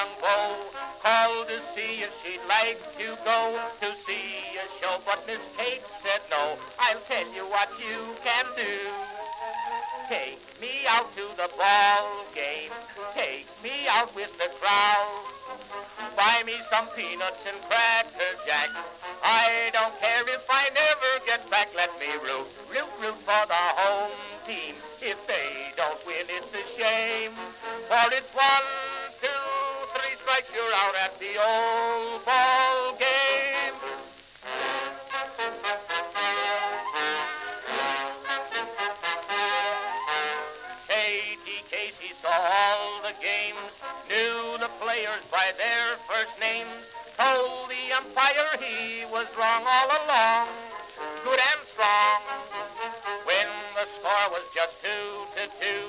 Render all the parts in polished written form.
young beau called to see if she'd like to go to see a show, but Miss Kate said no. I'll tell you what you can do. Take me out to the ball game. Take me out with the crowd. Buy me some peanuts and cracker jack. I don't care if I never get back. Let me root for the home team. If they don't win, it's a shame. For it's 1, 2, 3 strikes, you're out at the old ball game. Katie Casey saw all the games, knew the players by their first names, told the umpire he was wrong all along, good and strong. When the score was just 2-2,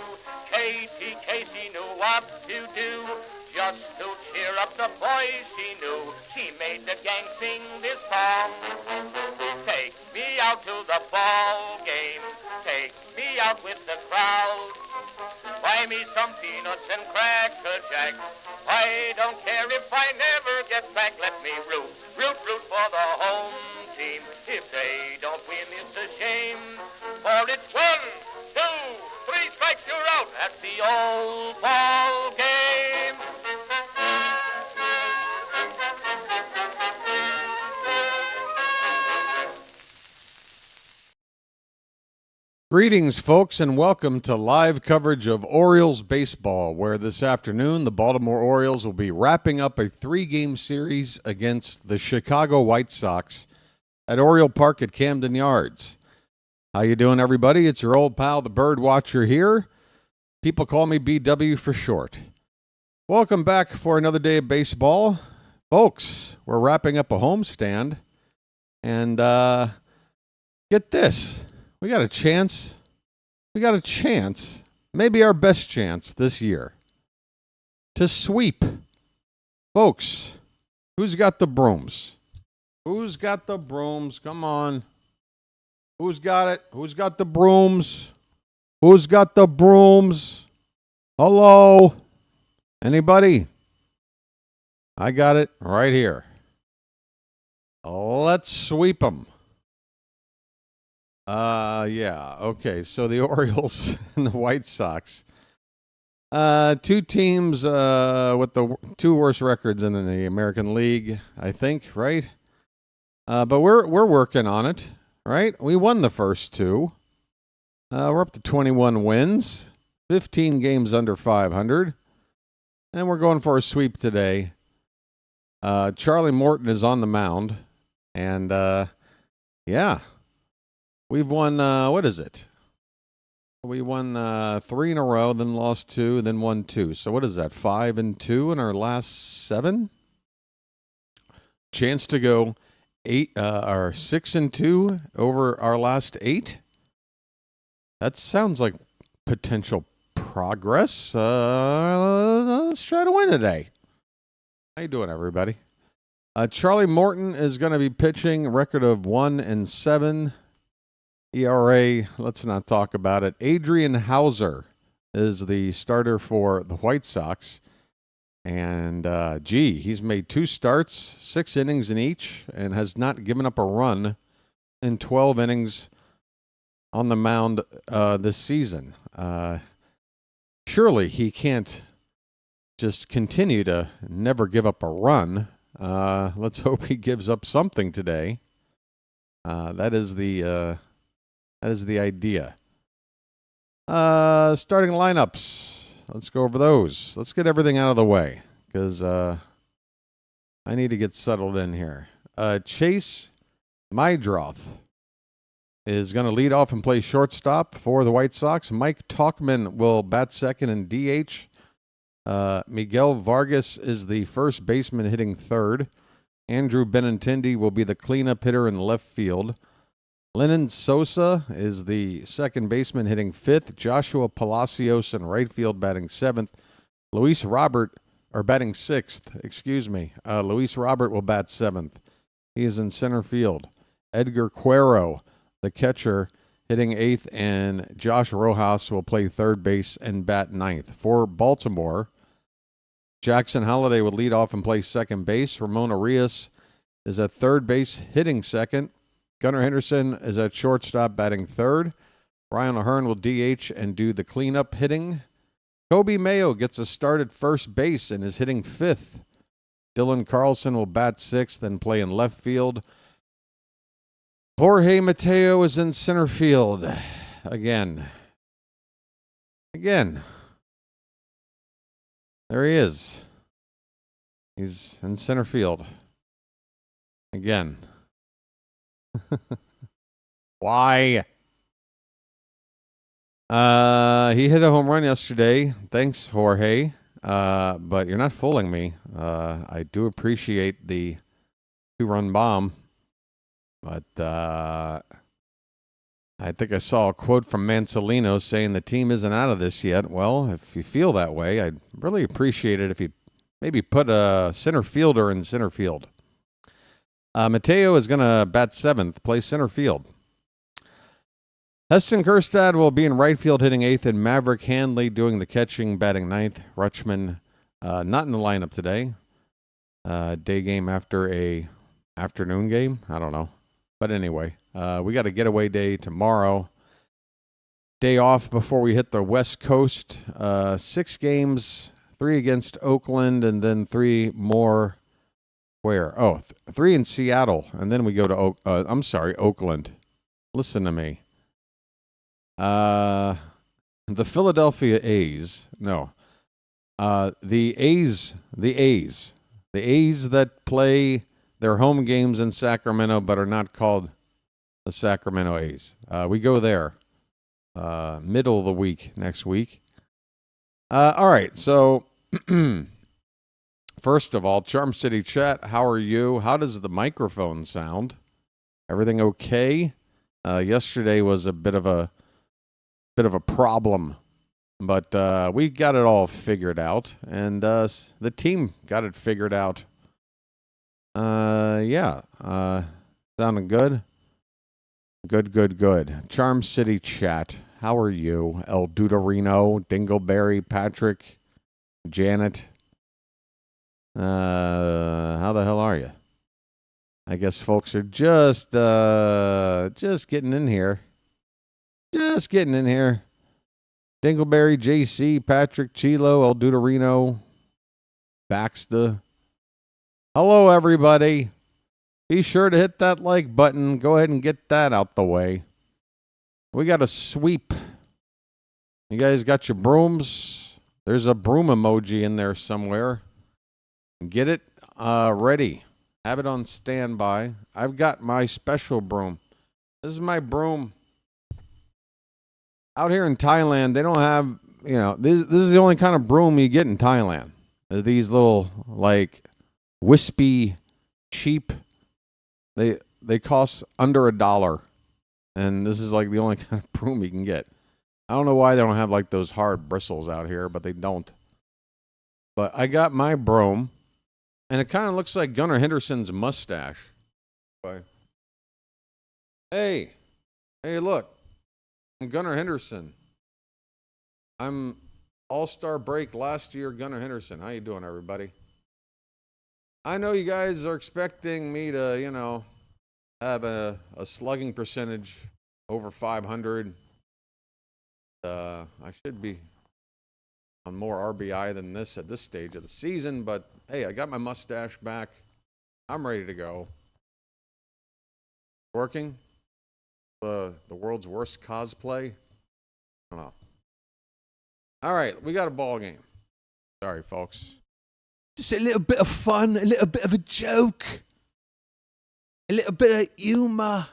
Katie Casey knew what to do. Just to cheer up the boys she knew, she made the gang sing this song. Take me out to the ball game, take me out with the crowd. Buy me some peanuts and cracker jack. I don't care if I never get back. Let me root for the home team. If they don't win, it's a shame. For it's 1, 2, 3 strikes, you're out at the old ball game. Greetings, folks, and welcome to live coverage of Orioles baseball, where this afternoon the Baltimore Orioles will be wrapping up a 3-game series against the Chicago White Sox at Oriole Park at Camden Yards. How you doing, everybody? It's your old pal, the BirdWatcher here. People call me BW for short. Welcome back for another day of baseball. Folks, we're wrapping up a homestand, and get this. We got a chance, maybe our best chance this year, to sweep. Folks, who's got the brooms? Who's got the brooms? Come on. Who's got it? Who's got the brooms? Who's got the brooms? Hello? Anybody? I got it right here. Let's sweep them. Yeah, okay, so the Orioles and the White Sox. Two teams with the 2 worst records in the American League, I think, right? But we're working on it, right? We won the first 2. We're up to 21 wins, 15 games under 500, and we're going for a sweep today. Charlie Morton is on the mound, and yeah. We've won, what is it? We won 3 in a row, then lost 2, then won 2. So what is that, 5-2 in our last 7? Chance to go 6-2 over our last 8? That sounds like potential progress. Let's try to win today. How you doing, everybody? Charlie Morton is going to be pitching, record of 1-7. ERA, let's not talk about it. Adrian Hauser is the starter for the White Sox. And, he's made 2 starts, 6 innings in each, and has not given up a run in 12 innings on the mound this season. Surely he can't just continue to never give up a run. Let's hope he gives up something today. That is the idea. Starting lineups. Let's go over those. Let's get everything out of the way because I need to get settled in here. Chase Mydroth is going to lead off and play shortstop for the White Sox. Mike Tauchman will bat second and DH. Miguel Vargas is the first baseman hitting third. Andrew Benintendi will be the cleanup hitter in left field. Lennon Sosa is the second baseman hitting fifth. Joshua Palacios in right field batting seventh. Luis Robert, or batting sixth, Luis Robert will bat seventh. He is in center field. Edgar Cuero, the catcher, hitting eighth, and Josh Rojas will play third base and bat ninth. For Baltimore, Jackson Holliday will lead off and play second base. Ramon Arias is at third base, hitting second. Gunnar Henderson is at shortstop, batting third. Ryan O'Hearn will DH and do the cleanup hitting. Kobe Mayo gets a start at first base and is hitting fifth. Dylan Carlson will bat sixth and play in left field. Jorge Mateo is in center field again. There he is. He's in center field again. Why? He hit a home run yesterday. Thanks, Jorge. But you're not fooling me. I do appreciate the 2-run bomb. But I think I saw a quote from Mansolino saying the team isn't out of this yet. Well, if you feel that way, I'd really appreciate it if you maybe put a center fielder in center field. Mateo is going to bat seventh, play center field. Heston Kjerstad will be in right field hitting eighth, and Maverick Handley doing the catching, batting ninth. Rutschman not in the lineup today. Day game after a afternoon game. I don't know. But anyway, we got a getaway day tomorrow. Day off before we hit the West Coast. 6 games, 3 against Oakland, and then 3 more. Where? Oh, 3 in Seattle, and then we go to Oakland. Listen to me. The Philadelphia A's. No. The A's that play their home games in Sacramento but are not called the Sacramento A's. We go there middle of the week next week. All right, so first of all, Charm City Chat, how are you? How does the microphone sound? Everything okay? Yesterday was a bit of a problem, but we got it all figured out, and the team got it figured out. Sounding good. Good. Charm City Chat, how are you? El Duderino, Dingleberry, Patrick, Janet. How the hell are you? I guess folks are just getting in here. Dingleberry, JC, Patrick, Chilo, El Duderino, Baxter. Hello, everybody. Be sure to hit that like button. Go ahead and get that out the way. We got a sweep. You guys got your brooms? There's a broom emoji in there somewhere. Get it ready. Have it on standby. I've got my special broom. This is my broom. Out here in Thailand, they don't have, this is the only kind of broom you get in Thailand. These little, wispy, cheap, they cost under $1. And this is the only kind of broom you can get. I don't know why they don't have those hard bristles out here, but they don't. But I got my broom, and it kind of looks like Gunnar Henderson's mustache. Hey, look. I'm Gunnar Henderson. I'm All-Star break last year, Gunnar Henderson. How you doing, everybody? I know you guys are expecting me to, have a slugging percentage over 500. I should be on more RBI than this at this stage of the season, but hey, I got my mustache back. I'm ready to go. Working? The world's worst cosplay? I don't know. All right, we got a ball game. Sorry, folks. Just a little bit of fun, a little bit of a joke, a little bit of humor.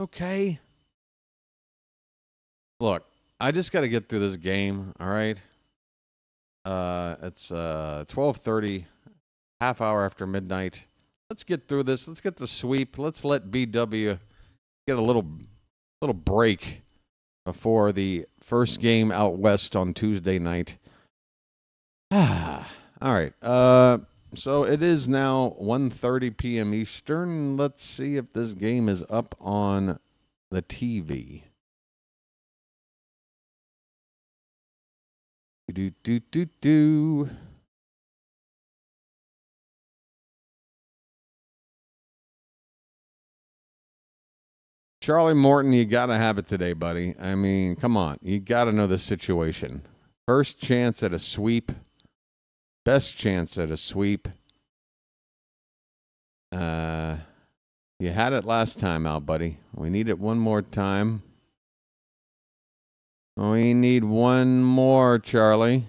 Okay. Look, I just got to get through this game, all right? It's 12:30, half hour after midnight. Let's get through this. Let's get the sweep. Let's let BW get a little break before the first game out west on Tuesday night. All right. So it is now 1:30 p.m. Eastern. Let's see if this game is up on the TV. Charlie Morton, you got to have it today, buddy. I mean, come on. You got to know the situation. First chance at a sweep. Best chance at a sweep. You had it last time out, buddy. We need it one more time. We need one more, Charlie.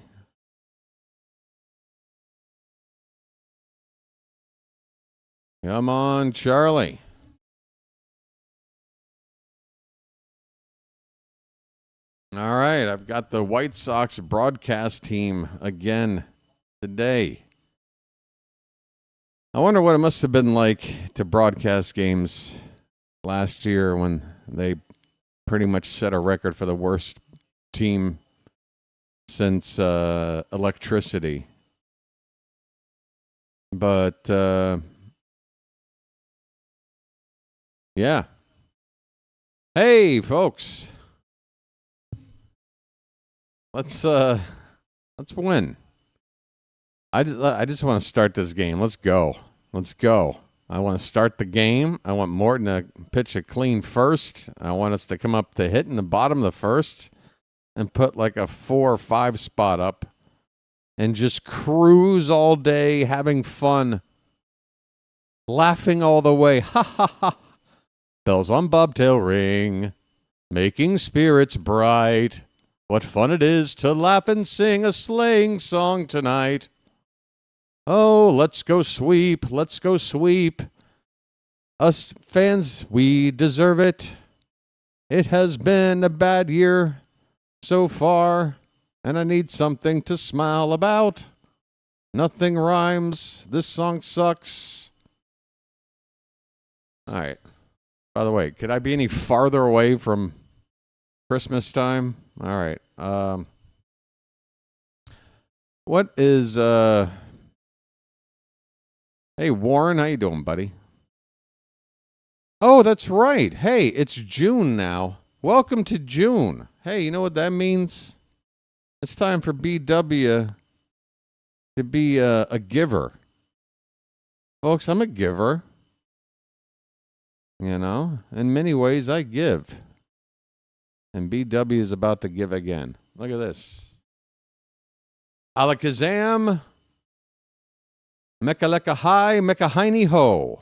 Come on, Charlie. All right, I've got the White Sox broadcast team again today. I wonder what it must have been like to broadcast games last year when they pretty much set a record for the worst team since electricity. But, yeah. Hey, folks. Let's win. I just want to start this game. Let's go. I want to start the game. I want Morton to pitch a clean first. I want us to come up to hit in the bottom of the first and put like a 4 or 5 spot up and just cruise all day, having fun, laughing all the way. Ha ha ha. Bells on bobtail ring, making spirits bright. What fun it is to laugh and sing a sleighing song tonight. Oh, let's go sweep, let's go sweep. Us fans, we deserve it. It has been a bad year so far, and I need something to smile about. Nothing rhymes. This song sucks. All right. By the way, could I be any farther away from Christmas time? All right. What is Hey Warren, how you doing, buddy? Oh, that's right. Hey, it's June now. Welcome to June. Hey, you know what that means? It's time for BW to be a giver. Folks, I'm a giver. You know, in many ways I give. And BW is about to give again. Look at this. Alakazam, Mekalekahai, Mekahini Ho.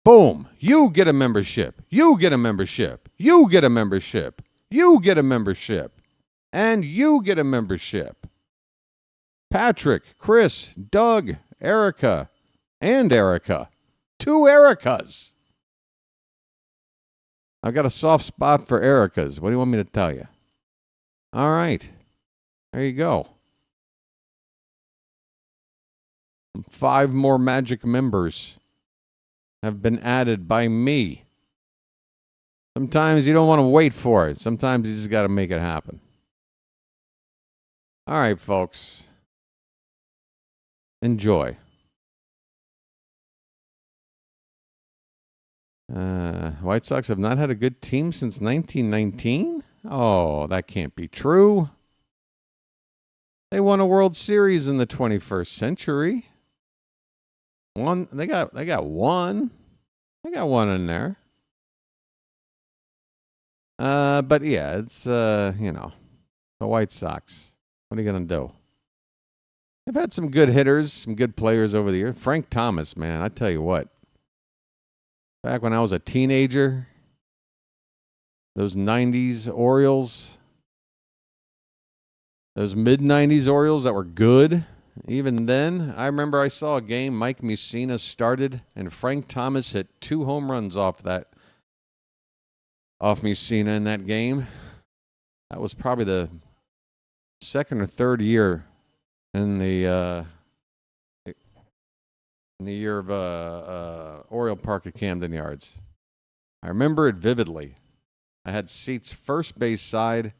Boom. You get a membership. You get a membership. You get a membership. You get a membership. And you get a membership. Patrick, Chris, Doug, Erica, and Erica. 2 Ericas. I've got a soft spot for Ericas. What do you want me to tell you? All right. There you go. 5 more magic members have been added by me. Sometimes you don't want to wait for it. Sometimes you just got to make it happen. All right, folks. Enjoy. White Sox have not had a good team since 1919? Oh, that can't be true. They won a World Series in the 21st century. They got one. They got one in there. But yeah, it's the White Sox. What are you gonna do? They've had some good hitters, some good players over the years. Frank Thomas, man, I tell you what. Back when I was a teenager, those 90s Orioles, those mid-90s Orioles that were good, even then, I remember I saw a game Mike Mussina started, and Frank Thomas hit 2 home runs off Mussina in that game. That was probably the second or third year in the year of Oriole Park at Camden Yards. I remember it vividly. I had seats first base side,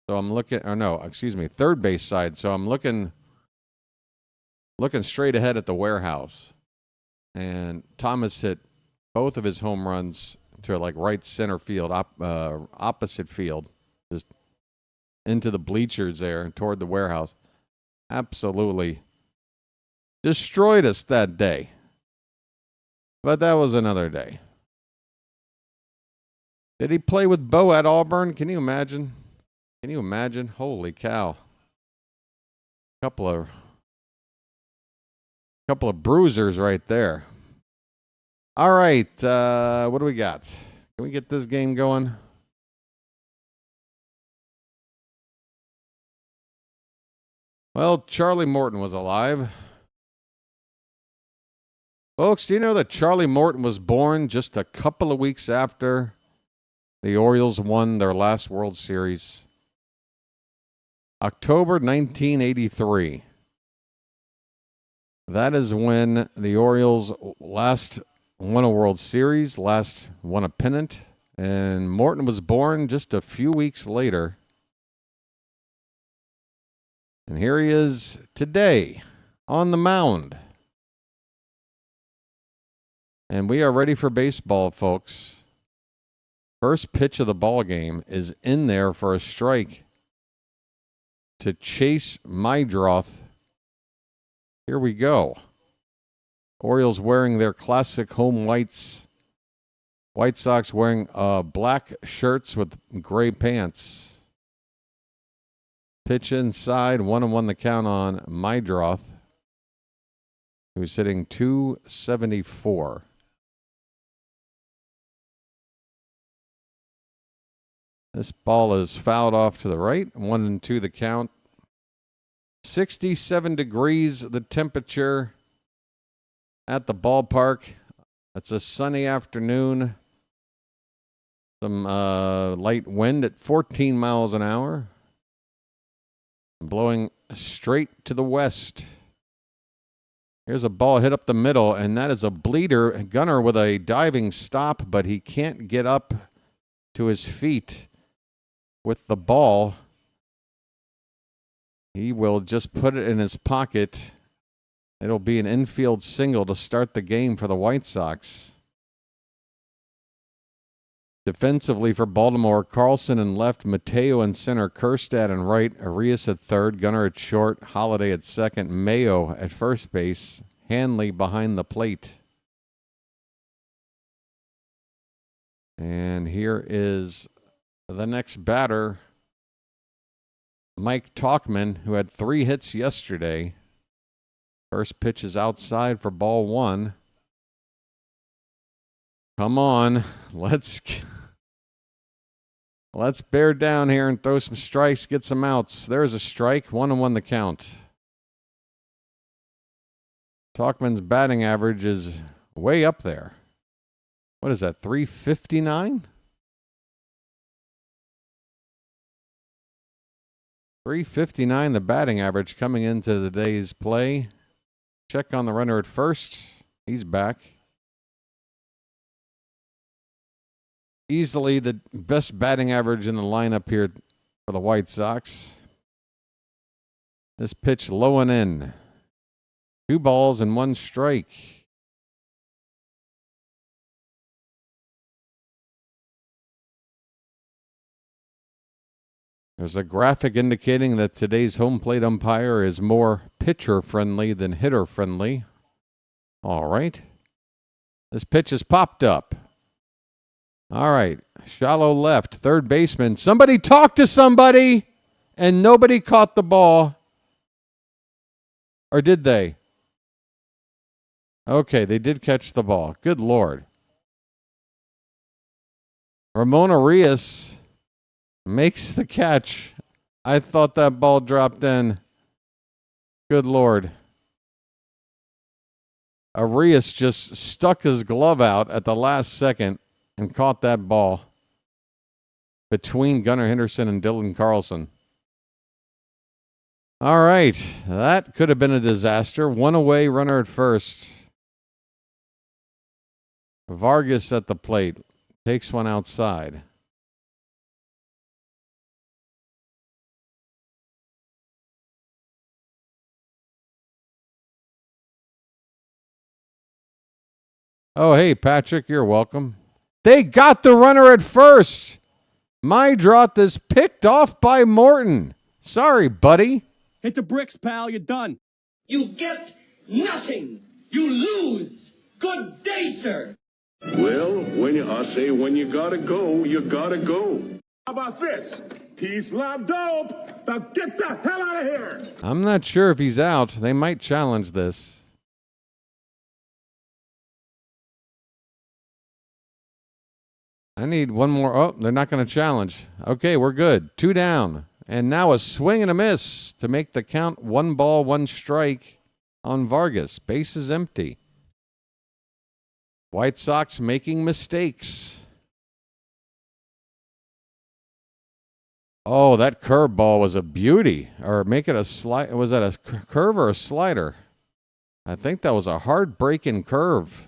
so I'm third base side, so I'm looking straight ahead at the warehouse. And Thomas hit both of his home runs to like right center field, opposite field, just into the bleachers there toward the warehouse. Absolutely destroyed us that day. But that was another day. Did he play with Bo at Auburn? Can you imagine? Can you imagine? Holy cow. Couple of bruisers right there. All right, what do we got? Can we get this game going? Well, Charlie Morton was alive. Folks, do you know that Charlie Morton was born just a couple of weeks after the Orioles won their last World Series? October 1983. That is when the Orioles last won a World Series, last won a pennant, and Morton was born just a few weeks later. And here he is today on the mound. And we are ready for baseball, folks. First pitch of the ball game is in there for a strike to Chase Meidroth. Here we go. Orioles wearing their classic home whites. White Sox wearing black shirts with gray pants. Pitch inside, 1-1 the count on Meidroth, who's hitting .274. This ball is fouled off to the right. 1-2 the count. 67 degrees the temperature at the ballpark. It's a sunny afternoon. Some light wind at 14 miles an hour. Blowing straight to the west. Here's a ball hit up the middle, and that is a bleeder. Gunnar with a diving stop, but he can't get up to his feet with the ball. He will just put it in his pocket. It'll be an infield single to start the game for the White Sox. Defensively for Baltimore, Carlson in left, Mateo in center, Kerstad in right, Arias at third, Gunnar at short, Holiday at second, Mayo at first base, Hanley behind the plate. And here is the next batter, Mike Tauchman, who had 3 hits yesterday. First pitch is outside for ball 1. Come on, let's bear down here and throw some strikes, get some outs. There's a strike, 1-1 the count. Tauchman's batting average is way up there. What is that, 359? 359 the batting average coming into today's play. Check on the runner at first. He's back. Easily the best batting average in the lineup here for the White Sox. This pitch low and in. 2 balls and 1 strike. There's a graphic indicating that today's home plate umpire is more pitcher-friendly than hitter-friendly. All right. This pitch is popped up. All right, shallow left, third baseman. Somebody talk to somebody, and nobody caught the ball. Or did they? Okay, they did catch the ball. Good Lord. Ramon Arias makes the catch. I thought that ball dropped in. Good Lord. Arias just stuck his glove out at the last second and caught that ball between Gunnar Henderson and Dylan Carlson. All right, that could have been a disaster. 1 away, runner at first. Vargas at the plate. Takes one outside. Oh, hey, Patrick, you're welcome. They got the runner at first. Meidroth is picked off by Morton. Sorry, buddy. Hit the bricks, pal. You're done. You get nothing. You lose. Good day, sir. Well, I say when you gotta go, you gotta go. How about this? Peace, love, dope. Now get the hell out of here. I'm not sure if he's out. They might challenge this. I need one more. Oh, they're not going to challenge. Okay, we're good. 2 down. And now a swing and a miss to make the count 1 ball, 1 strike on Vargas. Base is empty. White Sox making mistakes. Oh, that curveball was a beauty. Or make it a slide. Was that a curve or a slider? I think that was a hard breaking curve.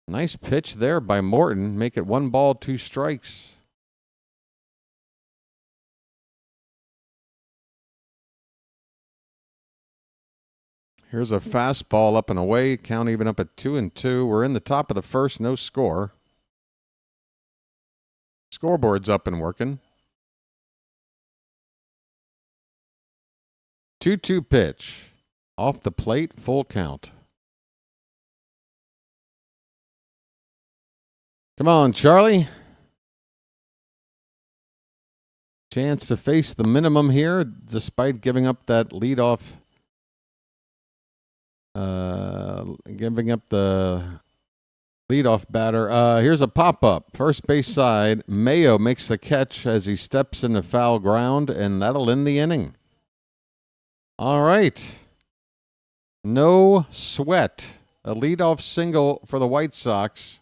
Nice pitch there by Morton. Make it 1 ball, 2 strikes. Here's a fastball up and away. Count even up at 2-2. We're in the top of the first. No score. Scoreboard's up and working. 2-2 pitch. Off the plate, full count. Come on, Charlie. Chance to face the minimum here, despite giving up that leadoff. Giving up the leadoff batter. Here's a pop-up. First base side. Mayo makes the catch as he steps into foul ground, and that'll end the inning. All right. No sweat. A leadoff single for the White Sox.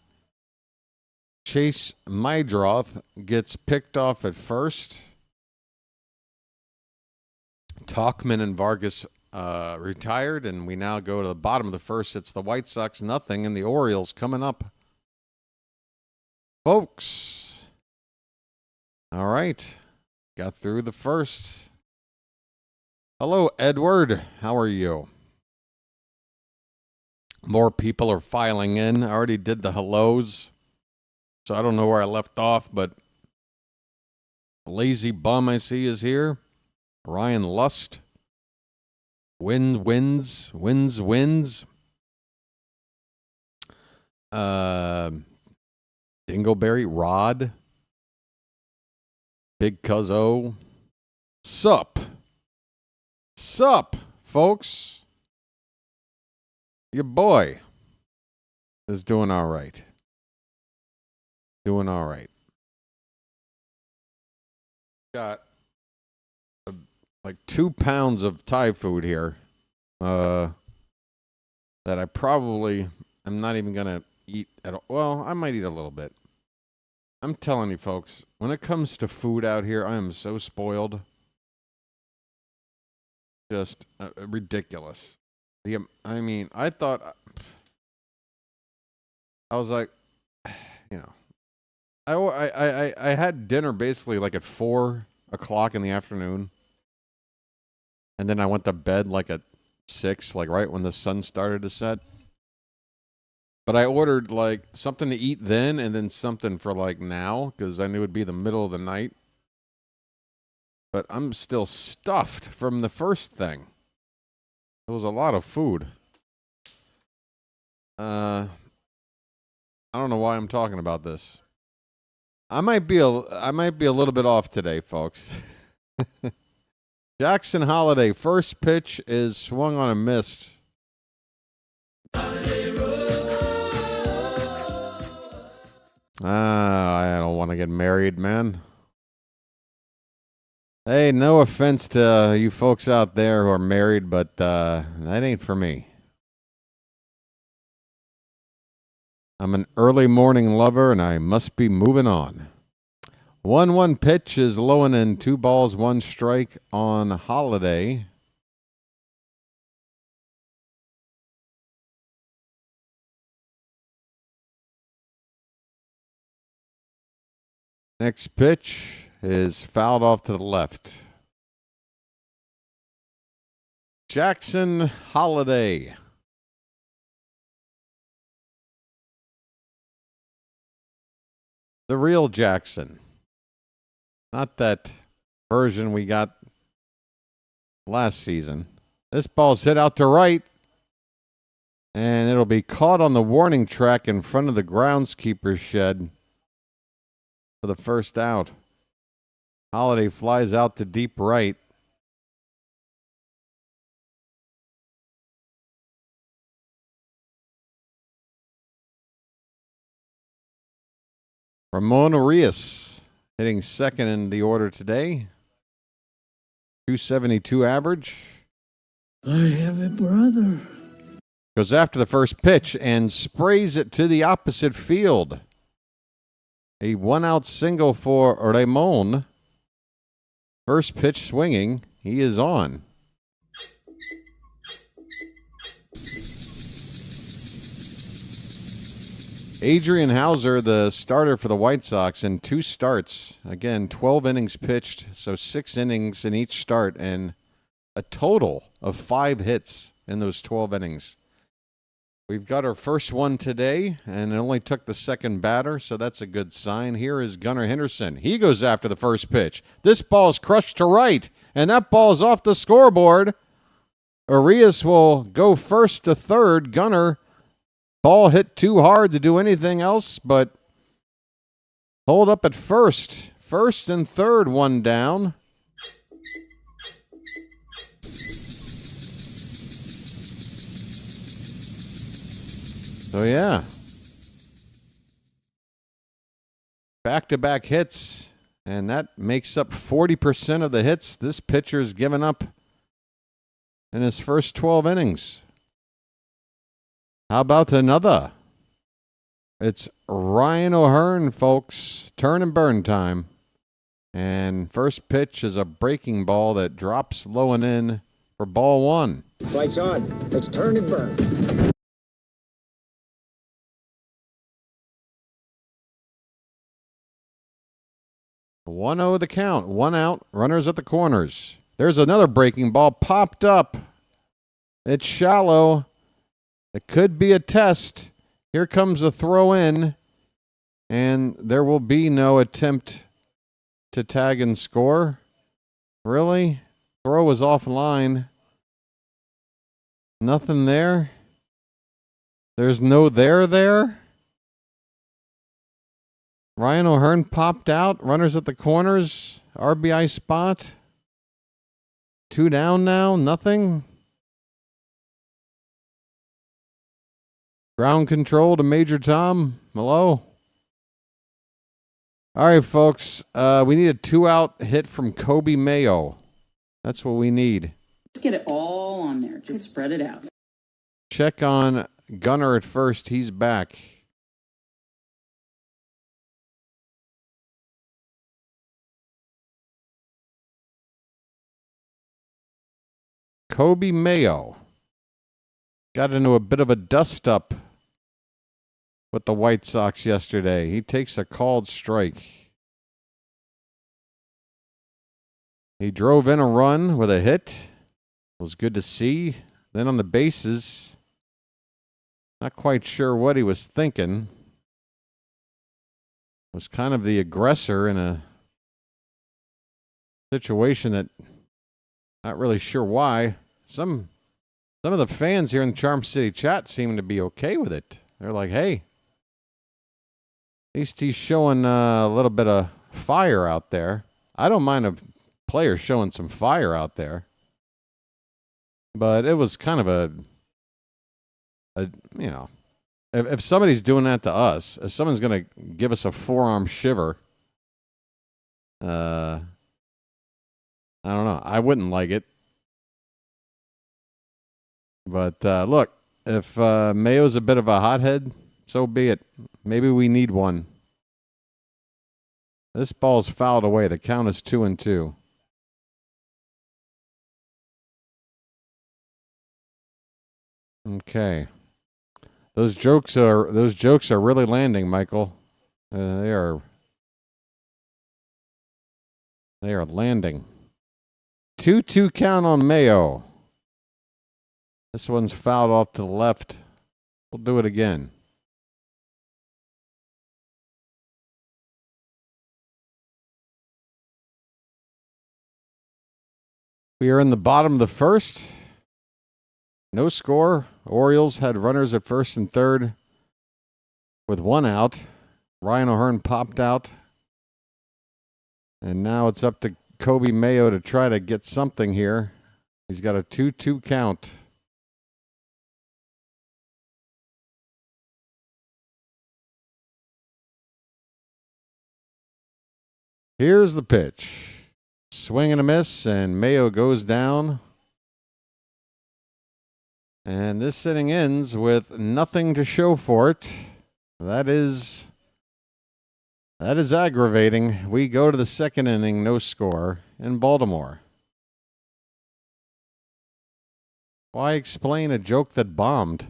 Chase Mydroth gets picked off at first. Talkman and Vargas retired, and we now go to the bottom of the first. It's the White Sox 0, and the Orioles coming up. Folks. All right. Got through the first. Hello, Edward. How are you? More people are filing in. I already did the hellos, so I don't know where I left off, but Lazy Bum I see is here. Ryan Lust. Wins. Dingleberry, Rod. Big Cuzzo. Sup, folks. Your boy is doing all right. Got like 2 pounds of Thai food here that I probably am not even going to eat at all. Well, I might eat a little bit. I'm telling you, folks, when it comes to food out here, I am so spoiled. Just ridiculous. I mean, I thought, I was like, you know, I had dinner basically like at 4 o'clock in the afternoon. And then I went to bed like at 6, like right when the sun started to set. But I ordered like something to eat then and then something for like now because I knew it'd be the middle of the night. But I'm still stuffed from the first thing. It was a lot of food. I don't know why I'm talking about this. I might be a little bit off today, folks. Jackson Holiday, first pitch is swung on a miss. I don't want to get married, man. Hey, no offense to you folks out there who are married, but that ain't for me. I'm an early morning lover, and I must be moving on. 1-1 pitch is low and in. 2 balls, 1 strike on Holiday. Next pitch is fouled off to the left. Jackson Holiday. The real Jackson. Not that version we got last season. This ball's hit out to right. And it'll be caught on the warning track in front of the groundskeeper's shed for the first out. Holiday flies out to deep right. Ramon Arias hitting second in the order today. 272 average. I have a brother. Goes after the first pitch and sprays it to the opposite field. A 1-out single for Ramon. First pitch swinging. He is on. Adrian Hauser, the starter for the White Sox, in 2 starts. Again, 12 innings pitched, so 6 innings in each start, and a total of 5 hits in those 12 innings. We've got our first one today, and it only took the second batter, so that's a good sign. Here is Gunnar Henderson. He goes after the first pitch. This ball's crushed to right, and that ball's off the scoreboard. Arias will go first to third. Gunnar, ball hit too hard to do anything else, but hold up at first. First and third, one down. So, yeah. Back-to-back hits, and that makes up 40% of the hits this pitcher's given up in his first 12 innings. How about another? It's Ryan O'Hearn, folks. Turn and burn time. And first pitch is a breaking ball that drops low and in for ball 1. Lights on. Let's turn and burn. 1-0 the count. 1 out. Runners at the corners. There's another breaking ball popped up. It's shallow. It could be a test. Here comes a throw in. And there will be no attempt to tag and score. Really? Throw was offline. Nothing there. There's no there. Ryan O'Hearn popped out. Runners at the corners. RBI spot. 2 down now. Nothing. Ground control to Major Tom. Hello. All right, folks. We need a 2-out hit from Kobe Mayo. That's what we need. Just get it all on there. Just spread it out. Check on Gunnar at first. He's back. Kobe Mayo got into a bit of a dust-up with the White Sox yesterday. He takes a called strike. He drove in a run with a hit. It was good to see. Then on the bases, not quite sure what he was thinking. Was kind of the aggressor in a situation that not really sure why. Some of the fans here in the Charm City chat seem to be okay with it. They're like, hey, at least he's showing a little bit of fire out there. I don't mind a player showing some fire out there. But it was kind of a you know, if somebody's doing that to us, if someone's going to give us a forearm shiver, I don't know. I wouldn't like it. But look, if Mayo's a bit of a hothead, so be it. Maybe we need one. This ball's fouled away. The count is 2-2. Okay. Those jokes are really landing, Michael. They are landing. 2-2 count on Mayo. This one's fouled off to the left. We'll do it again. We are in the bottom of the first. No score. Orioles had runners at first and third with one out. Ryan O'Hearn popped out. And now it's up to Kobe Mayo to try to get something here. He's got a 2-2 count. Here's the pitch. Swing and a miss, and Mayo goes down. And this inning ends with nothing to show for it. That is aggravating. We go to the second inning, no score in Baltimore. Why explain a joke that bombed?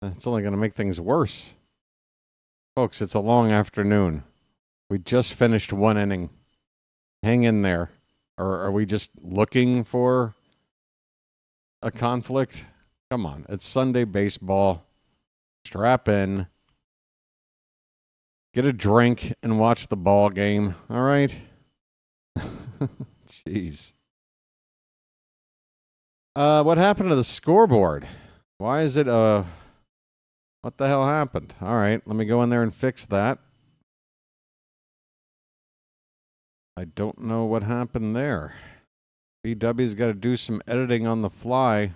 That's only going to make things worse. Folks, it's a long afternoon. We just finished one inning. Hang in there. Or are we just looking for a conflict? Come on. It's Sunday baseball. Strap in. Get a drink and watch the ball game. All right? Jeez. What happened to the scoreboard? Why is it what the hell happened? All right, let me go in there and fix that. I don't know what happened there. BW's got to do some editing on the fly.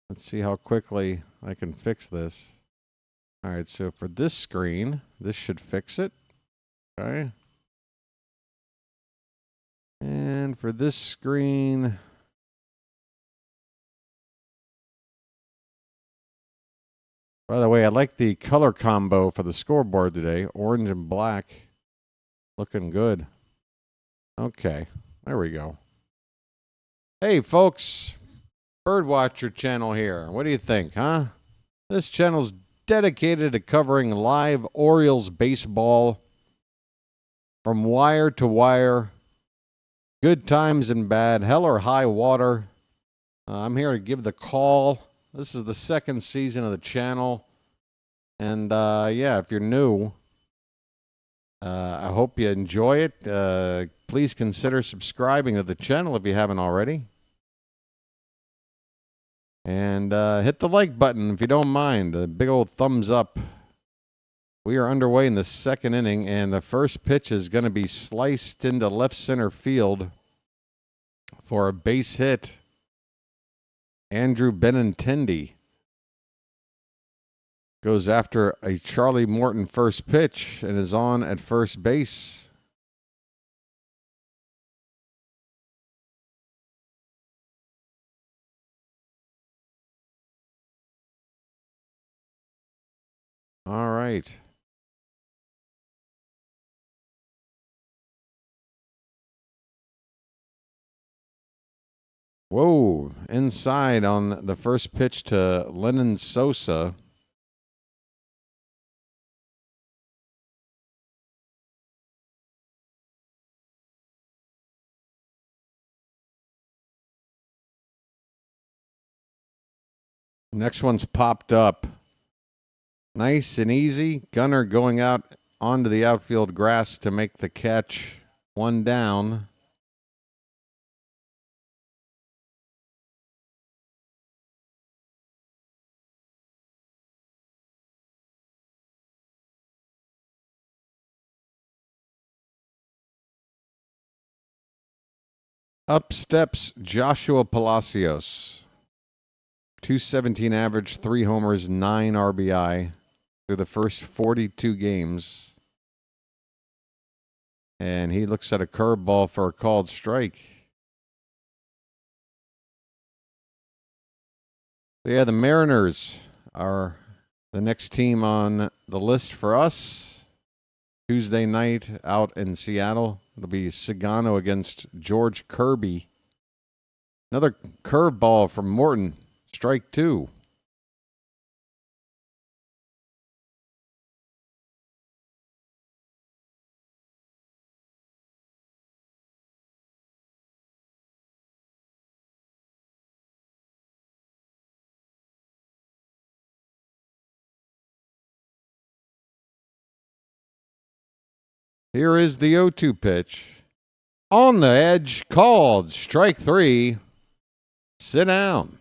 Let's see how quickly I can fix this. All right, so for this screen, this should fix it. Okay. And for this screen, by the way, I like the color combo for the scoreboard today. Orange and black. Looking good. Okay, there we go. Hey, folks. BirdWatcher Channel here. What do you think, huh? This channel's dedicated to covering live Orioles baseball from wire to wire. Good times and bad, hell or high water. I'm here to give the call. This is the second season of the channel. And, yeah, if you're new, I hope you enjoy it. Please consider subscribing to the channel if you haven't already. And hit the like button if you don't mind. A big old thumbs up. We are underway in the second inning, and the first pitch is going to be sliced into left center field for a base hit. Andrew Benintendi goes after a Charlie Morton first pitch and is on at first base. All right. Whoa, inside on the first pitch to Lennon Sosa. Next one's popped up. Nice and easy. Gunner going out onto the outfield grass to make the catch. One down. Up steps Joshua Palacios. 217 average, 3 homers, 9 RBI through the first 42 games. And he looks at a curveball for a called strike. So yeah, the Mariners are the next team on the list for us. Tuesday night out in Seattle. It'll be Sagano against George Kirby. Another curveball from Morton. Strike 2. Here is the 0-2 pitch. On the edge, called strike 3. Sit down.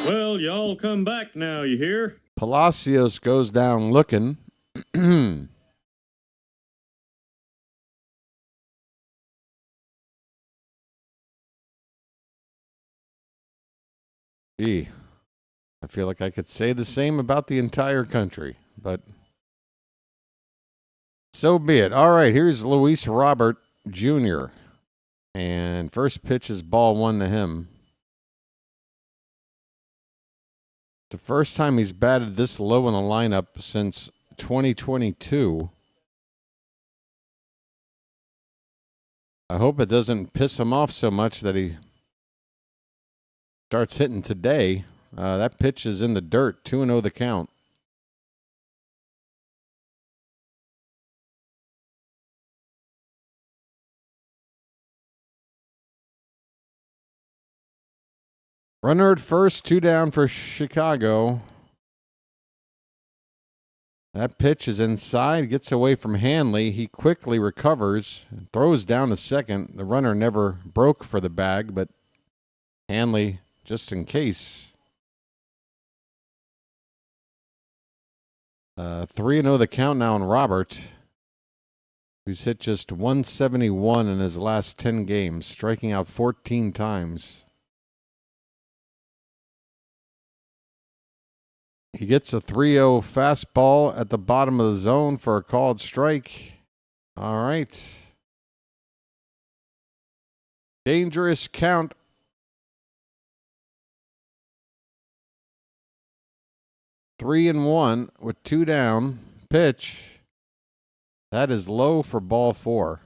Well, y'all come back now, you hear? Palacios goes down looking. Gee, I feel like I could say the same about the entire country, but so be it. All right, here's Luis Robert Jr. And first pitch is ball 1 to him. The first time he's batted this low in the lineup since 2022. I hope it doesn't piss him off so much that he starts hitting today. That pitch is in the dirt, 2-0 the count. Runner at first, 2 down for Chicago. That pitch is inside, gets away from Hanley. He quickly recovers, throws down to second. The runner never broke for the bag, but Hanley, just in case. 3-0 the count now on Robert, who's hit just 171 in his last 10 games, striking out 14 times. He gets a 3-0 fastball at the bottom of the zone for a called strike. All right. Dangerous count. Three and one with 2 down. Pitch. That is low for ball 4.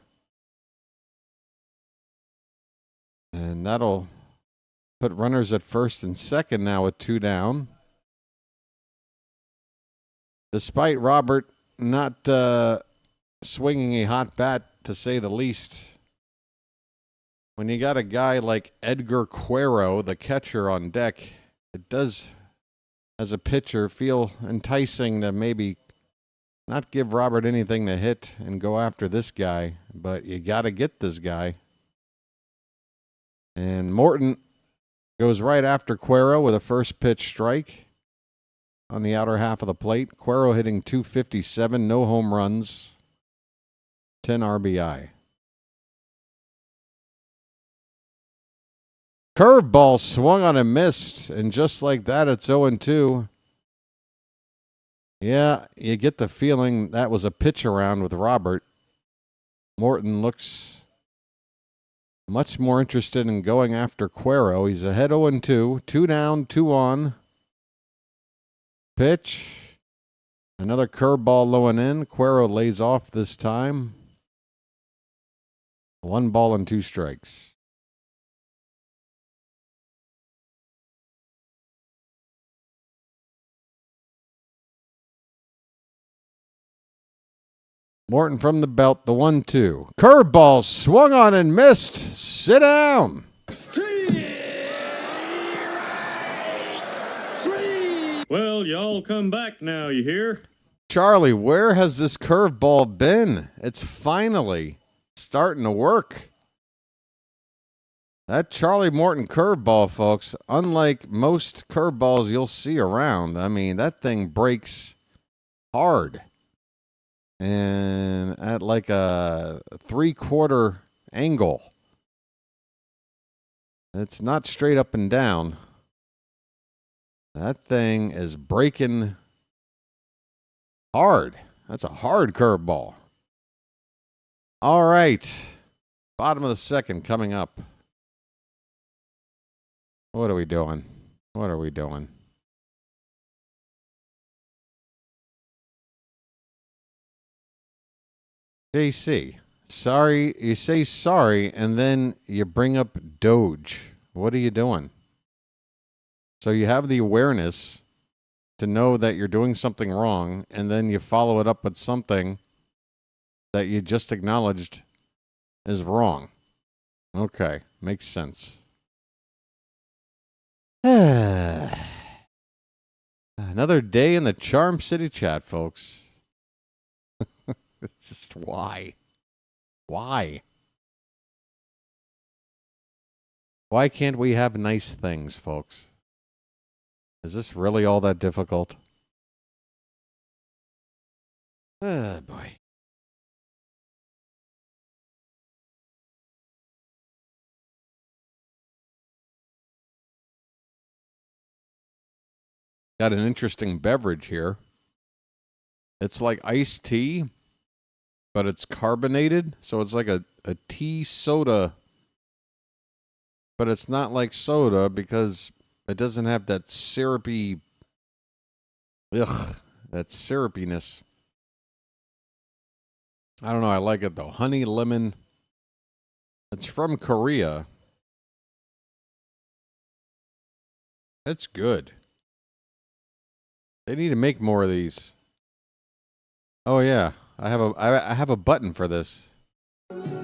And that'll put runners at first and second now with 2 down. Despite Robert not swinging a hot bat, to say the least, when you got a guy like Edgar Cuero, the catcher, on deck, it does, as a pitcher, feel enticing to maybe not give Robert anything to hit and go after this guy, but you got to get this guy. And Morton goes right after Cuero with a first pitch strike on the outer half of the plate. Cuero hitting .257, no home runs, 10 RBI. Curveball swung on and missed, and just like that, it's 0-2. Yeah, you get the feeling that was a pitch around with Robert. Morton looks much more interested in going after Cuero. He's ahead 0-2, 2 down, 2 on. Pitch. Another curveball low and in. Cuero lays off this time. 1 ball and 2 strikes. Morton from the belt, the 1-2. Curveball swung on and missed. Sit down. Well, y'all come back now, you hear? Charlie, where has this curveball been? It's finally starting to work. That Charlie Morton curveball, folks, unlike most curveballs you'll see around, I mean, that thing breaks hard. And at like a 3/4 angle. It's not straight up and down. That thing is breaking hard. That's a hard curveball. All right. Bottom of the second coming up. What are we doing? What are we doing? JC, sorry. You say sorry, and then you bring up Doge. What are you doing? So you have the awareness to know that you're doing something wrong, and then you follow it up with something that you just acknowledged is wrong. Okay, makes sense. Another day in the Charm City chat, folks. It's just why? Why? Why can't we have nice things, folks? Is this really all that difficult? Oh, boy. Got an interesting beverage here. It's like iced tea, but it's carbonated. So it's like a tea soda. But it's not like soda because it doesn't have that syrupy, that syrupiness. I don't know. I like it though. Honey lemon. It's from Korea. It's good. They need to make more of these. Oh yeah, I have a button for this.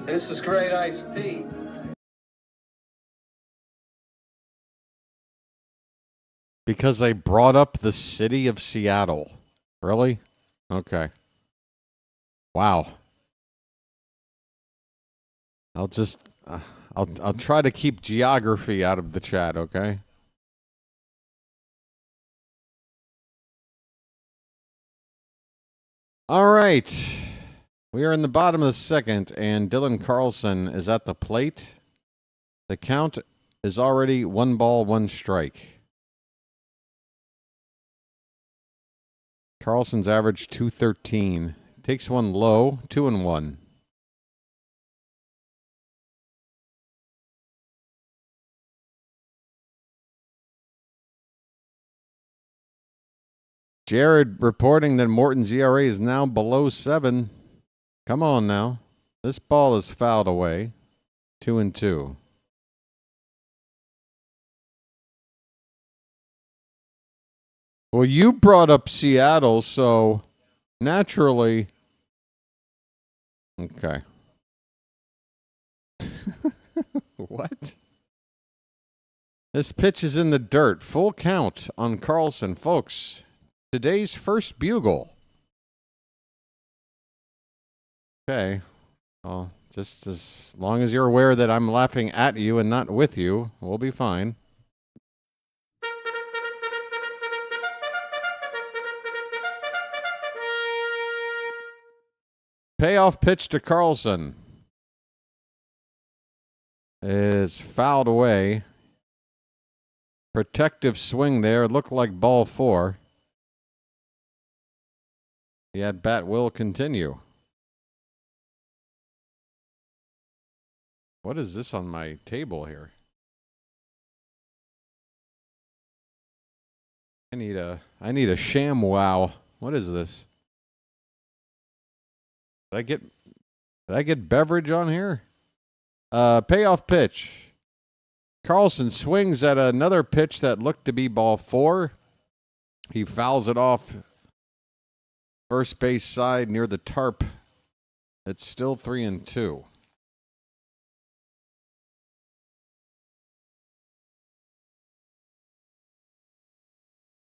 This is great iced tea. Because I brought up the city of Seattle. Really? Okay. Wow. I'll try to keep geography out of the chat, okay? All right. We are in the bottom of the second, and Dylan Carlson is at the plate. The count is already 1 ball, 1 strike. Carlson's average 213. Takes one low, 2-1. Jared reporting that Morton's ERA is now below 7. Come on now. This ball is fouled away. 2-2. Well, you brought up Seattle, so naturally. Okay. What? This pitch is in the dirt. Full count on Carlson, folks. Today's first bugle. Okay. Well, just as long as you're aware that I'm laughing at you and not with you, we'll be fine. Payoff pitch to Carlson is fouled away. Protective swing there. Looked like ball 4. The at-bat will continue. What is this on my table here? I need a sham wow. What is this? Did I get beverage on here? Payoff pitch. Carlson swings at another pitch that looked to be ball 4. He fouls it off first base side near the tarp. It's still 3-2.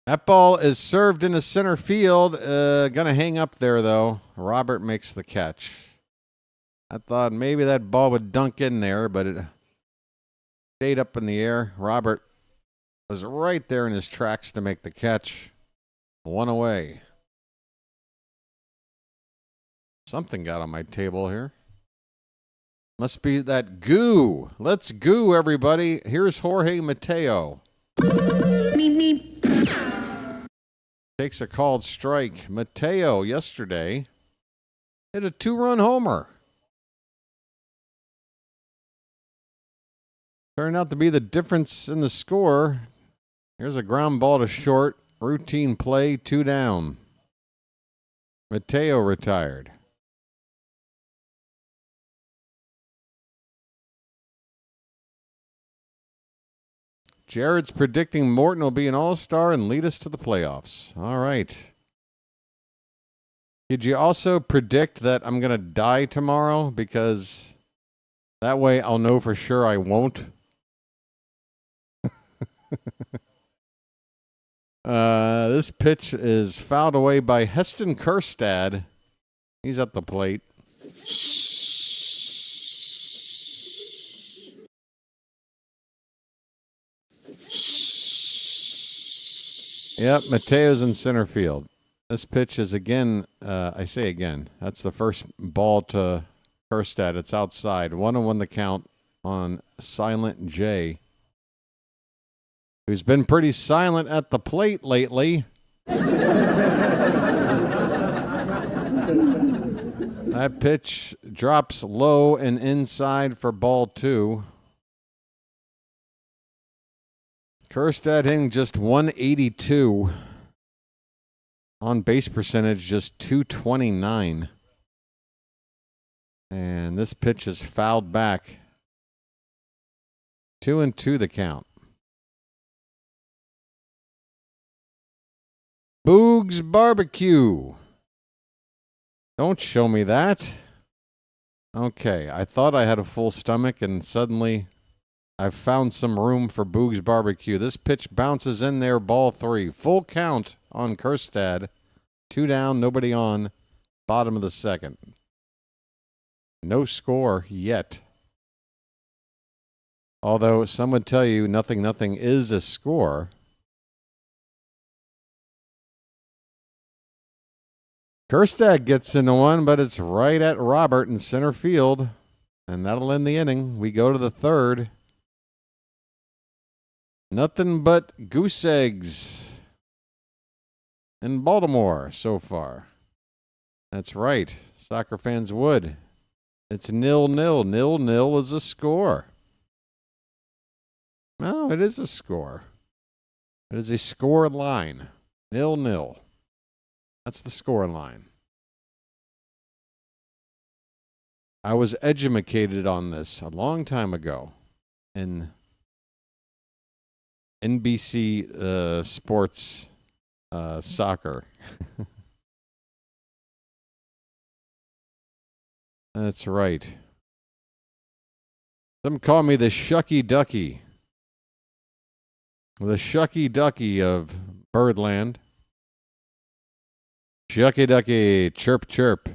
That ball is served into center field. Gonna hang up there, though. Robert makes the catch. I thought maybe that ball would dunk in there, but it stayed up in the air. Robert was right there in his tracks to make the catch. 1 away. Something got on my table here. Must be that goo. Let's goo, everybody. Here's Jorge Mateo. Takes a called strike. Mateo yesterday hit a 2-run homer. Turned out to be the difference in the score. Here's a ground ball to short. Routine play, 2 down. Mateo retired. Jared's predicting Morton will be an all-star and lead us to the playoffs. All right. Did you also predict that I'm going to die tomorrow? Because that way I'll know for sure I won't. This pitch is fouled away by Heston Kjerstad. He's at the plate. Yep, Mateo's in center field. This pitch is again, I say again, that's the first ball to Kjerstad. It's outside. 1-1 the count on Silent J, who's been pretty silent at the plate lately. That pitch drops low and inside for ball 2. Kjerstad hitting just 182. On base percentage just 229. And this pitch is fouled back. 2-2 the count. Boog's Barbecue. Don't show me that. Okay, I thought I had a full stomach, and suddenly I've found some room for Boog's Barbecue. This pitch bounces in there, ball 3. Full count on Kjerstad. 2 down, nobody on. Bottom of the second. No score yet. Although some would tell you nothing is a score. Kjerstad gets into one, but it's right at Robert in center field. And that'll end the inning. We go to the third. Nothing but goose eggs in Baltimore so far. That's right. Soccer fans would. It's 0-0. 0-0 is a score. No, it is a score. It is a score line. 0-0. That's the score line. I was edumacated on this a long time ago in NBC Sports Soccer. That's right. Some call me the Shucky Ducky. The Shucky Ducky of Birdland. Shucky Ducky, chirp chirp.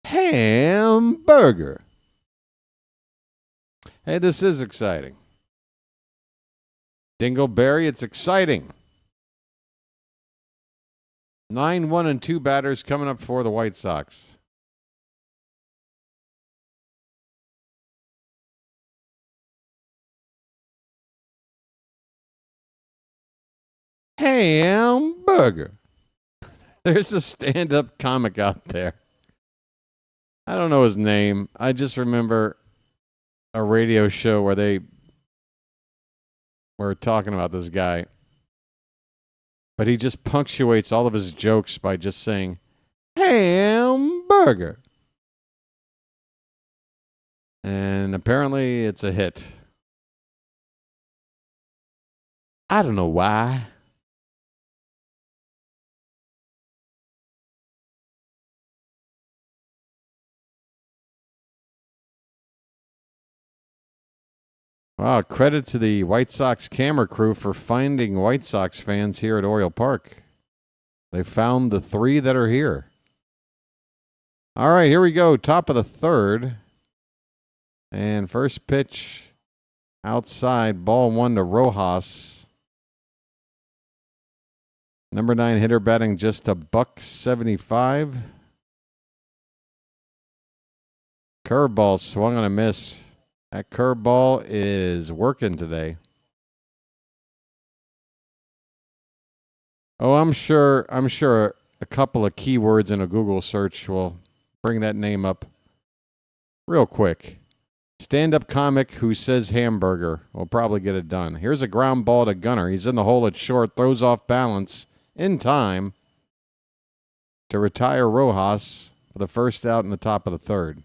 Hamburger. Hey, this is exciting. Dingleberry, it's exciting. 9-1-2 batters coming up for the White Sox. Hamburger. There's a stand-up comic out there. I don't know his name. I just remember a radio show where they were talking about this guy. But he just punctuates all of his jokes by just saying, hamburger. And apparently it's a hit. I don't know why. Wow, credit to the White Sox camera crew for finding White Sox fans here at Oriole Park. They found the 3 that are here. All right, here we go. Top of the third. And first pitch outside, ball 1 to Rojas. Number 9 hitter batting just a $175. Curveball swung on a miss. That curveball is working today. Oh, I'm sure a couple of keywords in a Google search will bring that name up real quick. Stand-up comic who says hamburger will probably get it done. Here's a ground ball to Gunnar. He's in the hole at short, throws off balance in time to retire Rojas for the first out in the top of the third.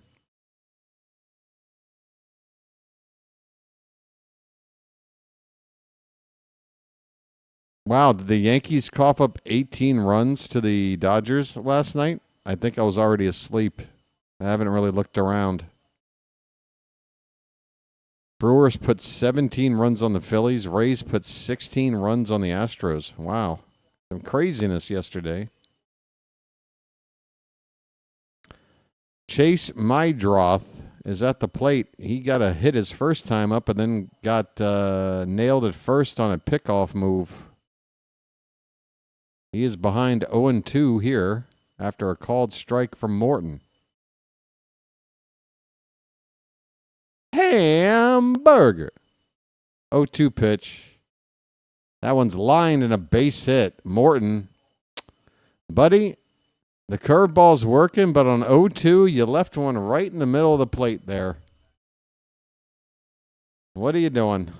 Wow, did the Yankees cough up 18 runs to the Dodgers last night? I think I was already asleep. I haven't really looked around. Brewers put 17 runs on the Phillies. Rays put 16 runs on the Astros. Wow. Some craziness yesterday. Chase Mydroth is at the plate. He got a hit his first time up and then got nailed at first on a pickoff move. He is behind 0-2 here after a called strike from Morton. Hamburger. 0-2 pitch. That one's lined and a base hit. Morton, buddy, the curveball's working, but on 0-2, you left one right in the middle of the plate there. What are you doing?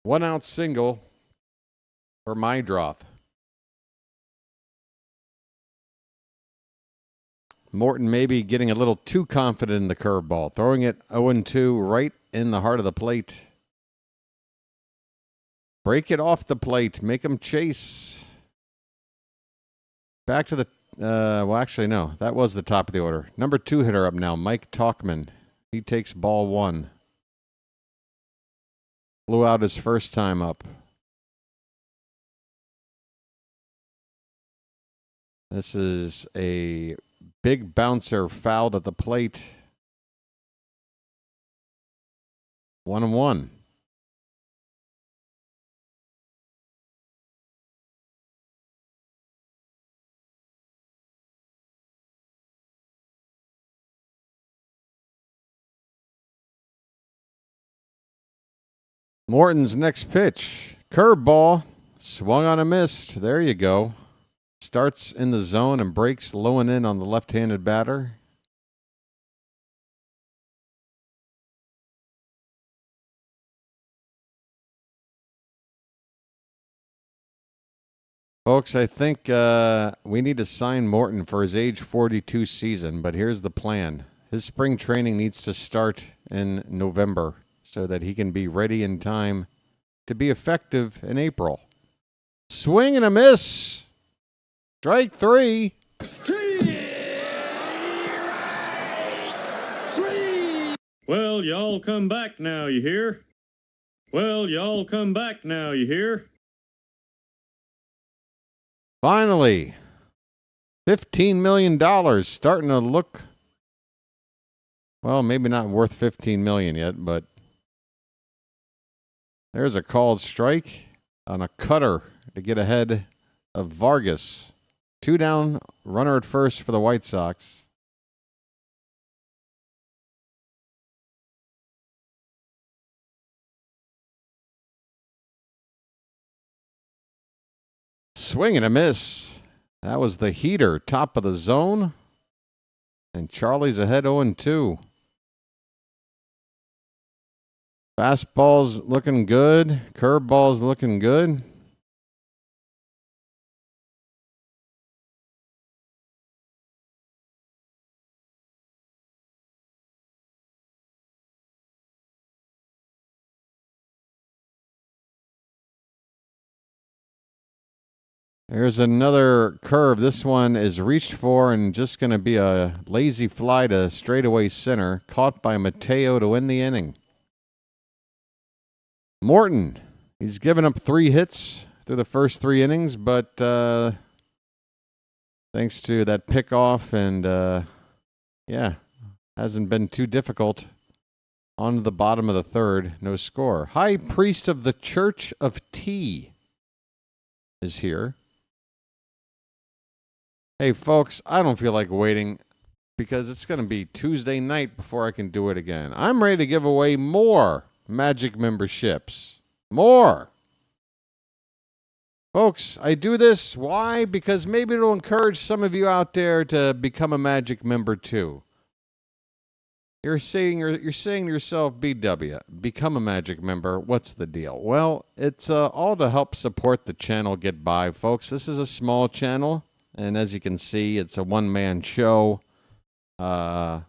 1 out single for Mydroth. Morton maybe getting a little too confident in the curveball, throwing it 0-2 right in the heart of the plate. Break it off the plate. Make him chase. Back to the, well, actually, no. That was the top of the order. Number 2 hitter up now, Mike Talkman. He takes ball 1. Blew out his first time up. This is a big bouncer fouled at the plate. 1-1. Morton's next pitch. Curveball. Swung on a missed. There you go. Starts in the zone and breaks low and in on the left-handed batter. Folks, I think we need to sign Morton for his age 42 season, but here's the plan. His spring training needs to start in November so that he can be ready in time to be effective in April. Swing and a miss. Strike 3. Well, y'all come back now, you hear? Well, y'all come back now, you hear? Finally, $15 million starting to look, well, maybe not worth $15 million yet, but there's a called strike on a cutter to get ahead of Vargas. 2 down, runner at first for the White Sox. Swing and a miss. That was the heater, top of the zone. And Charlie's ahead 0-2. Fastball's looking good. Curveball's looking good. There's another curve. This one is reached for and just going to be a lazy fly to straightaway center. Caught by Mateo to win the inning. Morton, he's given up 3 hits through the first 3 innings, but thanks to that pickoff and, hasn't been too difficult. On to the bottom of the 3rd, no score. High Priest of the Church of Tea is here. Hey, folks, I don't feel like waiting because it's going to be Tuesday night before I can do it again. I'm ready to give away more Magic memberships. More. Folks, I do this. Why? Because maybe it'll encourage some of you out there to become a Magic member too. You're saying to yourself, BW, become a Magic member. What's the deal? Well, it's all to help support the channel get by, folks. This is a small channel. And as you can see, it's a one-man show. It's a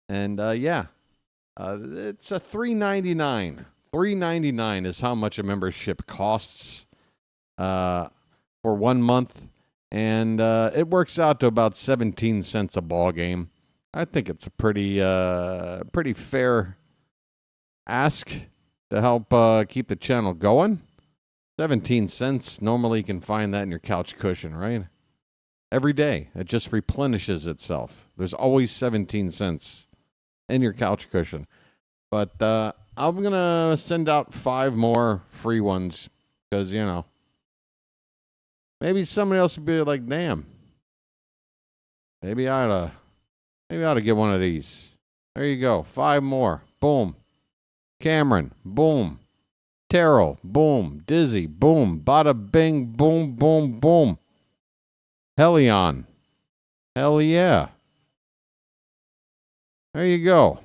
$3.99. $3.99 is how much a membership costs for 1 month. And it works out to about 17 cents a ball game. I think it's a pretty fair ask to help keep the channel going. 17 cents. Normally you can find that in your couch cushion, right? Every day. It just replenishes itself. There's always 17 cents in your couch cushion. But I'm going to send out 5 more free ones because, you know, maybe somebody else would be like, damn, maybe I ought to get one of these. There you go. 5 more. Boom. Cameron. Boom. Terrell. Boom. Dizzy. Boom. Bada bing. Boom, boom, boom. Helion. Hell yeah. There you go.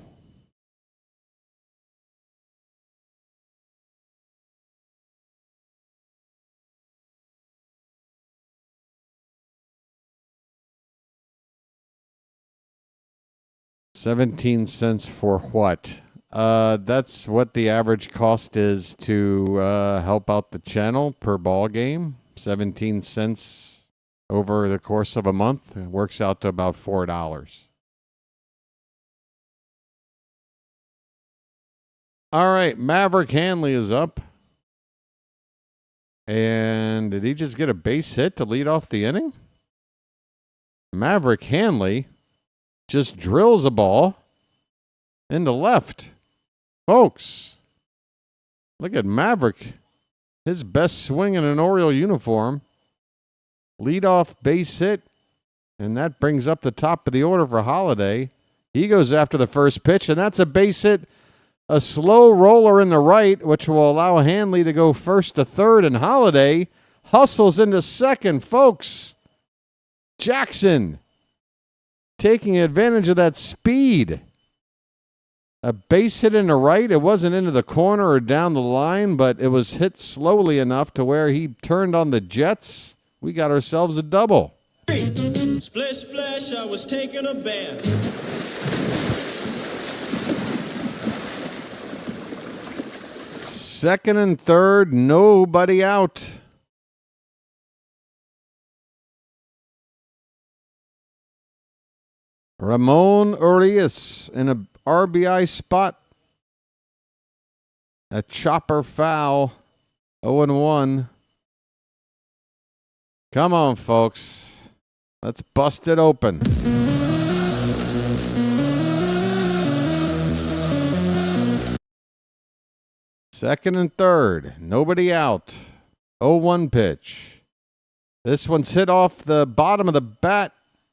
$0.17 for what? That's what the average cost is to help out the channel per ball game. 17 cents over the course of a month. It works out to about $4. All right, Maverick Hanley is up. And did he just get a base hit to lead off the inning? Maverick Hanley just drills a ball into left. Folks, look at Maverick. His best swing in an Oriole uniform. Leadoff base hit. And that brings up the top of the order for Holiday. He goes after the first pitch, and that's a base hit. A slow roller in the right, which will allow Hanley to go first to third, and Holiday hustles into second. Folks, Jackson taking advantage of that speed. A base hit in the right. It wasn't into the corner or down the line, but it was hit slowly enough to where he turned on the Jets. We got ourselves a double. Splish, splash, I was taking a bath. Second and third, nobody out. Ramon Urias in a RBI spot. A chopper foul. 0-1. Come on, folks. Let's bust it open. Second and third. Nobody out. 0-1 pitch. This one's hit off the bottom of the bat.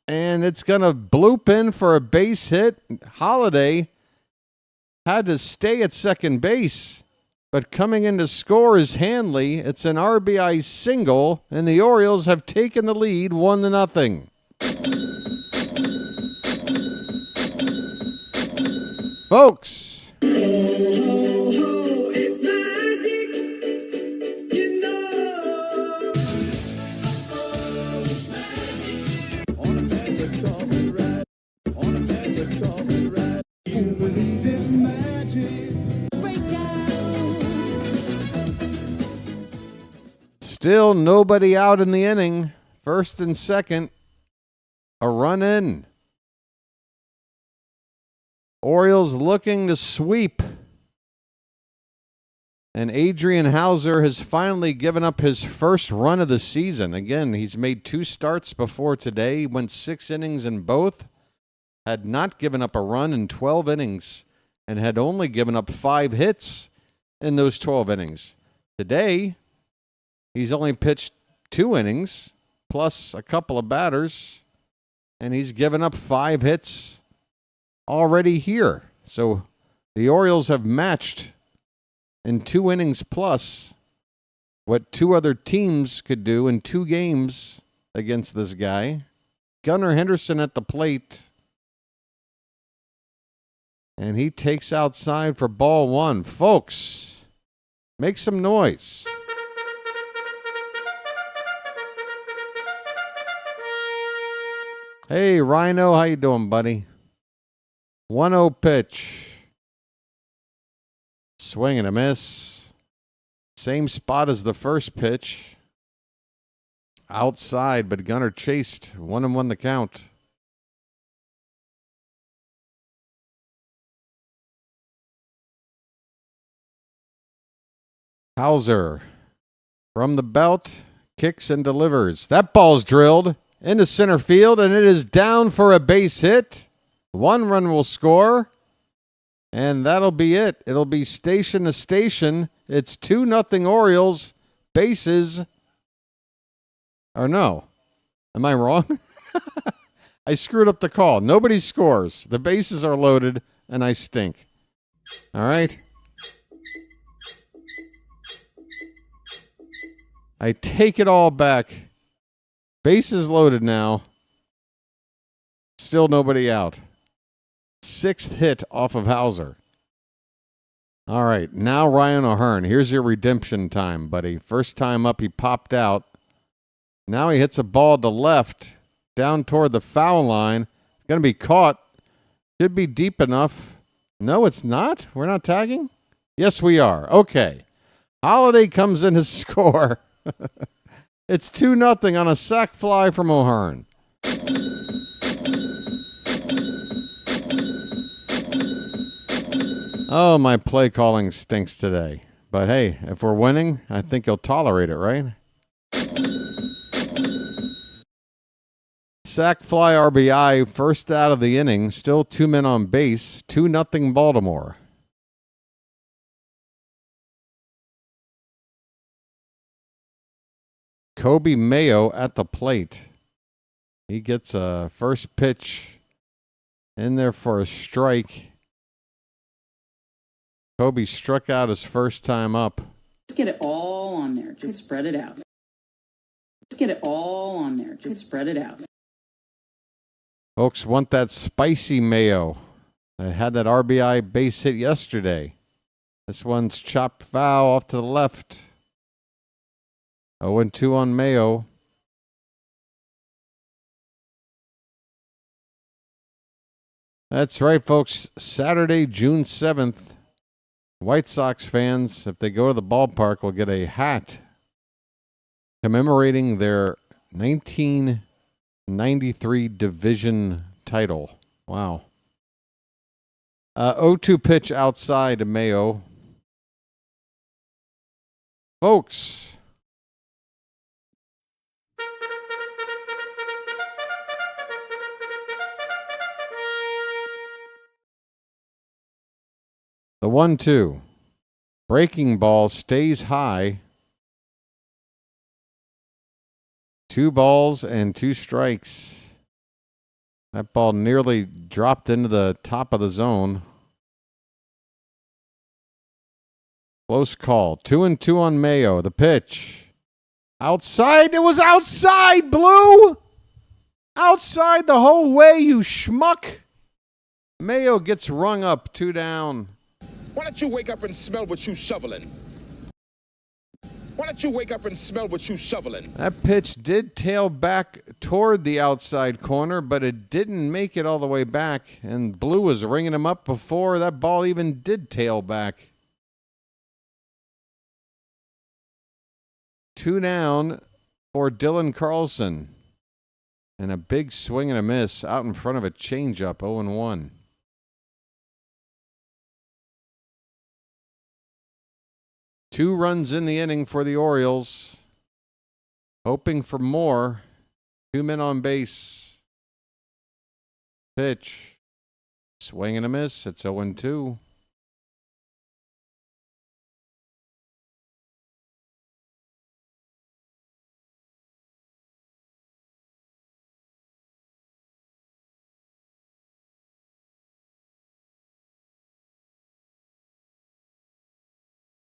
And it's going to bloop in for a base hit. Holiday had to stay at second base. But coming in to score is Hanley. It's an RBI single. And the Orioles have taken the lead 1-0. Folks. It's magic, you know. It's magic. On a magic carpet ride. On a magic carpet ride. You believe in magic. Break out. Still nobody out in the inning. First and second. A run in. Orioles looking to sweep. And Adrian Hauser has finally given up his first run of the season. Again, he's made 2 starts before today. He went 6 innings in both. Had not given up a run in 12 innings. And had only given up 5 hits in those 12 innings. Today, he's only pitched 2 innings, plus a couple of batters. And he's given up 5 hits already here. So the Orioles have matched in 2 innings plus what 2 other teams could do in 2 games against this guy. Gunnar Henderson at the plate. And he takes outside for ball 1. Folks, make some noise. Hey, Rhino, how you doing, buddy? 1-0 pitch. Swing and a miss. Same spot as the first pitch. Outside, but Gunnar chased. 1-1 the count. Hauser from the belt, kicks and delivers. That ball's drilled into center field, and it is down for a base hit. 1 run will score, and that'll be it. It'll be station to station. It's 2-0 Orioles. Bases. Or no. Am I wrong? I screwed up the call. Nobody scores. The bases are loaded, and I stink. All right? I take it all back. Bases loaded now. Still nobody out. 6th hit off of Hauser. All right, now Ryan O'Hearn. Here's your redemption time, buddy. First time up, he popped out. Now he hits a ball to left, down toward the foul line. It's going to be caught. Should be deep enough. No, it's not. We're not tagging? Yes, we are. Okay. Holiday comes in to score. It's 2-0 on a sac fly from O'Hearn. Oh, my play calling stinks today. But hey, if we're winning, I think he'll tolerate it, right? Sac fly RBI, first out of the inning. Still 2 men on base. 2-0 Baltimore. Kobe Mayo at the plate. He gets a first pitch in there for a strike. Kobe struck out his first time up. Just get it all on there. Just spread it out. Just get it all on there. Just spread it out. Folks want that spicy Mayo. I had that RBI base hit yesterday. This one's chopped foul off to the left. 0-2 on Mayo. That's right, folks. Saturday, June 7th. White Sox fans, if they go to the ballpark, will get a hat commemorating their 1993 division title. Wow. 0-2 pitch outside to Mayo. Folks. The 1-2. Breaking ball stays high. 2 balls and 2 strikes. That ball nearly dropped into the top of the zone. Close call. 2-2 on Mayo. The pitch. Outside. It was outside, Blue. Outside the whole way, you schmuck. Mayo gets rung up. 2 down. Why don't you wake up and smell what you shoveling? Why don't you wake up and smell what you shoveling? That pitch did tail back toward the outside corner, but it didn't make it all the way back. And Blue was ringing him up before that ball even did tail back. 2 down for Dylan Carlson. And a big swing and a miss out in front of a changeup, 0-1. Two runs in the inning for the Orioles. Hoping for more. 2 men on base. Pitch. Swing and a miss. It's 0-2.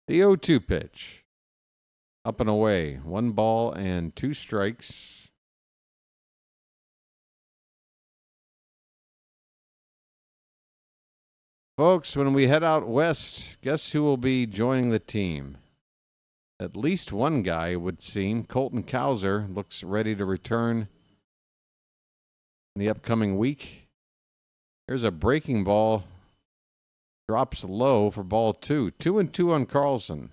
The 0-2 pitch. Up and away. 1 ball and 2 strikes. Folks, when we head out west, guess who will be joining the team? At least one guy, it would seem. Colton Cowser looks ready to return in the upcoming week. Here's a breaking ball. Drops low for ball 2. 2-2 on Carlson.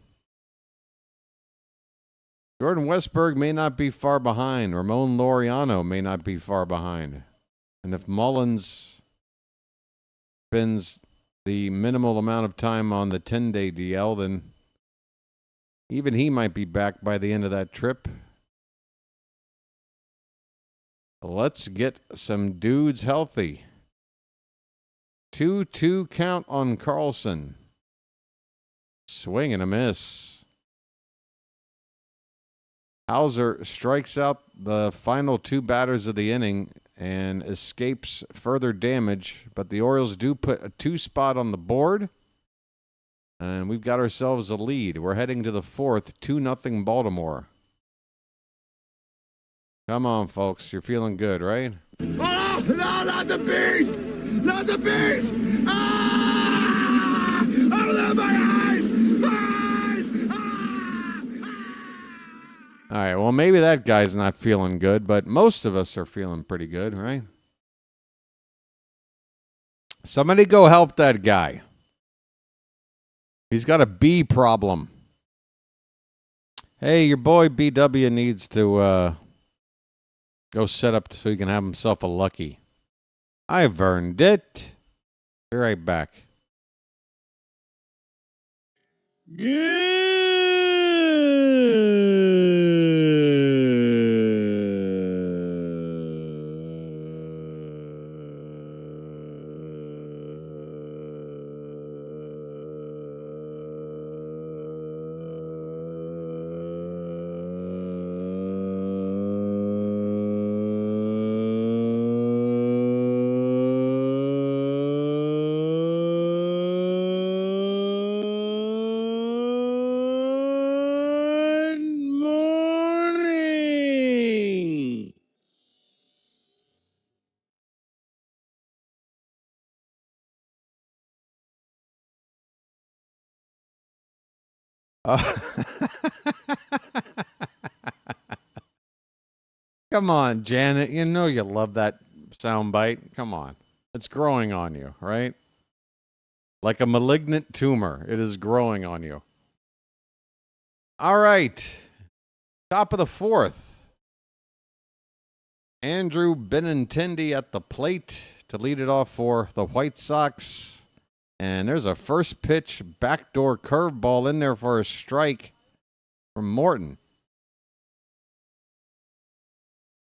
Jordan Westberg may not be far behind. Ramon Laureano may not be far behind. And if Mullins spends the minimal amount of time on the 10-day DL, then Even he might be back by the end of that trip. Let's get some dudes healthy. 2-2 count on Carlson. Swing and a miss. Hauser strikes out the final two batters of the inning and escapes further damage, but the Orioles do put a 2 spot on the board, and we've got ourselves a lead. We're heading to the fourth, 2-0 Baltimore. Come on, folks. You're feeling good, right? Oh, no, not the beast! Not the beast! Ah! Oh, my eyes! My eyes! Ah! All right, well, maybe that guy's not feeling good, but most of us are feeling pretty good, right? Somebody go help that guy. He's got a bee problem. Hey, your boy BW needs to go set up so he can have himself a lucky. I've earned it. Be right back. Come on, Janet. You know you love that soundbite. Come on. It's growing on you, right? Like a malignant tumor, it is growing on you. All right. Top of the fourth. Andrew Benintendi at the plate to lead it off for the White Sox. And there's a first pitch backdoor curveball in there for a strike from Morton.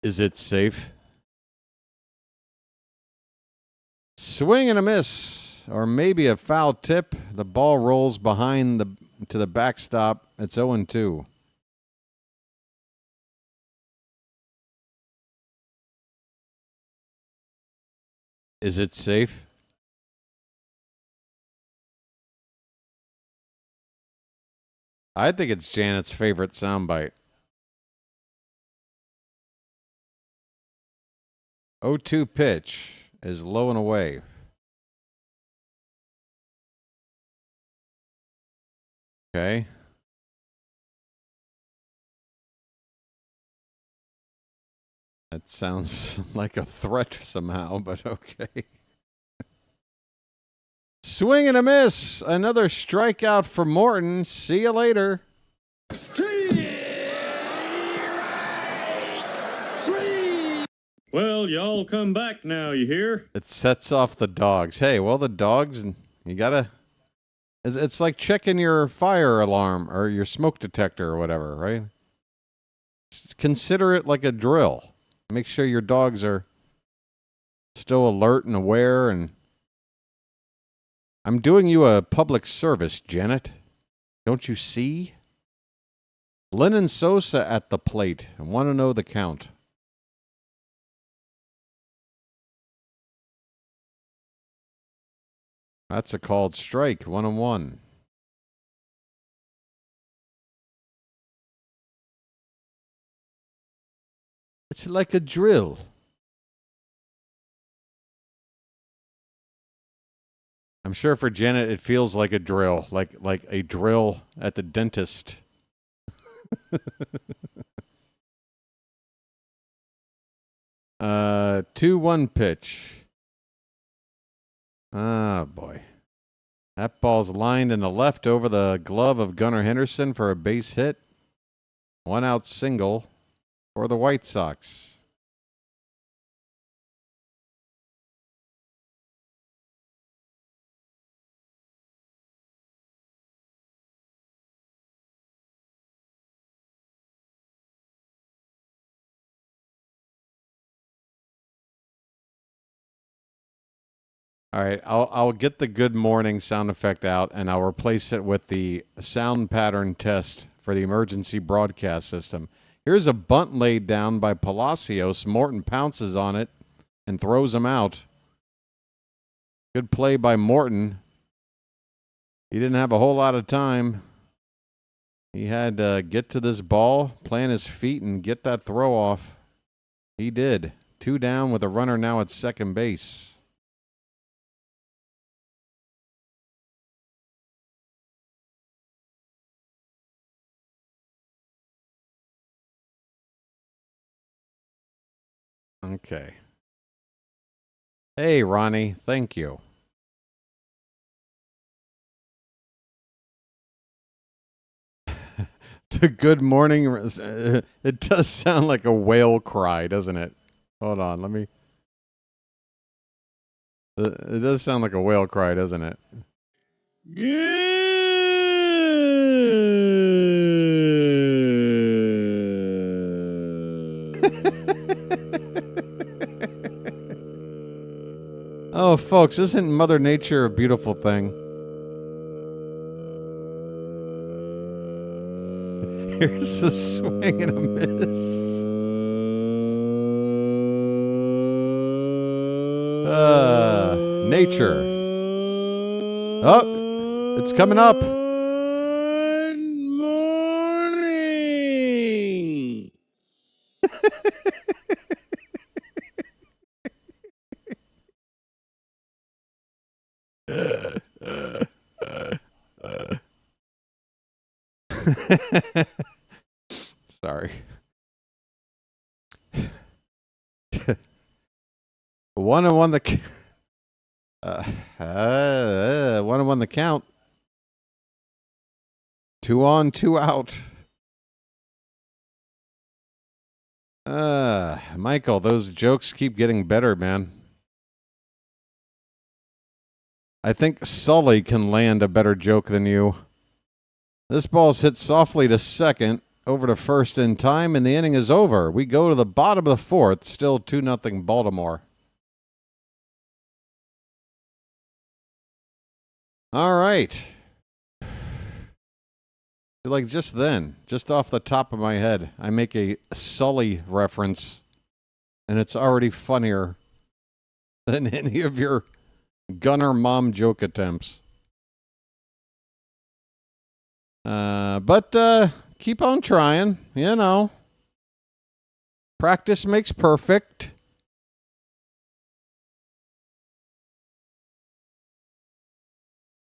Is it safe? Swing and a miss, or maybe a foul tip. The ball rolls behind to the backstop. It's 0-2. Is it safe? I think it's Janet's favorite soundbite. 0-2 pitch is low and away. Okay. That sounds like a threat somehow, but okay. Swing and a miss. Another strikeout for Morton. See you later. Well, y'all come back now, you hear? It sets off the dogs. Hey, well, the dogs, you gotta... It's like checking your fire alarm or your smoke detector or whatever, right? Consider it like a drill. Make sure your dogs are still alert and aware. And I'm doing you a public service, Janet. Don't you see? Lennon Sosa at the plate. I want to know the count. That's a called strike, 1-1. It's like a drill. I'm sure for Janet it feels like a drill, like a drill at the dentist. 2-1 pitch. Ah, boy. That ball's lined in the left over the glove of Gunnar Henderson for a base hit. 1 out single for the White Sox. All right, I'll get the good morning sound effect out, and I'll replace it with the sound pattern test for the emergency broadcast system. Here's a bunt laid down by Palacios. Morton pounces on it and throws him out. Good play by Morton. He didn't have a whole lot of time. He had to get to this ball, plant his feet, and get that throw off. He did. 2 down with a runner now at second base. Okay. Hey, Ronnie. Thank you. The good morning. It does sound like a whale cry, doesn't it? Hold on. Let me. It does sound like a whale cry, doesn't it? Oh, folks, isn't Mother Nature a beautiful thing? Here's a swing and a miss. Nature. Oh, it's coming up. Good morning. Sorry. One and one the count. 2 on, 2 out. Michael, those jokes keep getting better, man. I think Sully can land a better joke than you. This ball's hit softly to second, over to first in time, and the inning is over. We go to the bottom of the 4th, still 2-0 Baltimore. All right. Like just then, just off the top of my head, I make a Sully reference, and it's already funnier than any of your Gunner mom joke attempts. But keep on trying, you know. Practice makes perfect.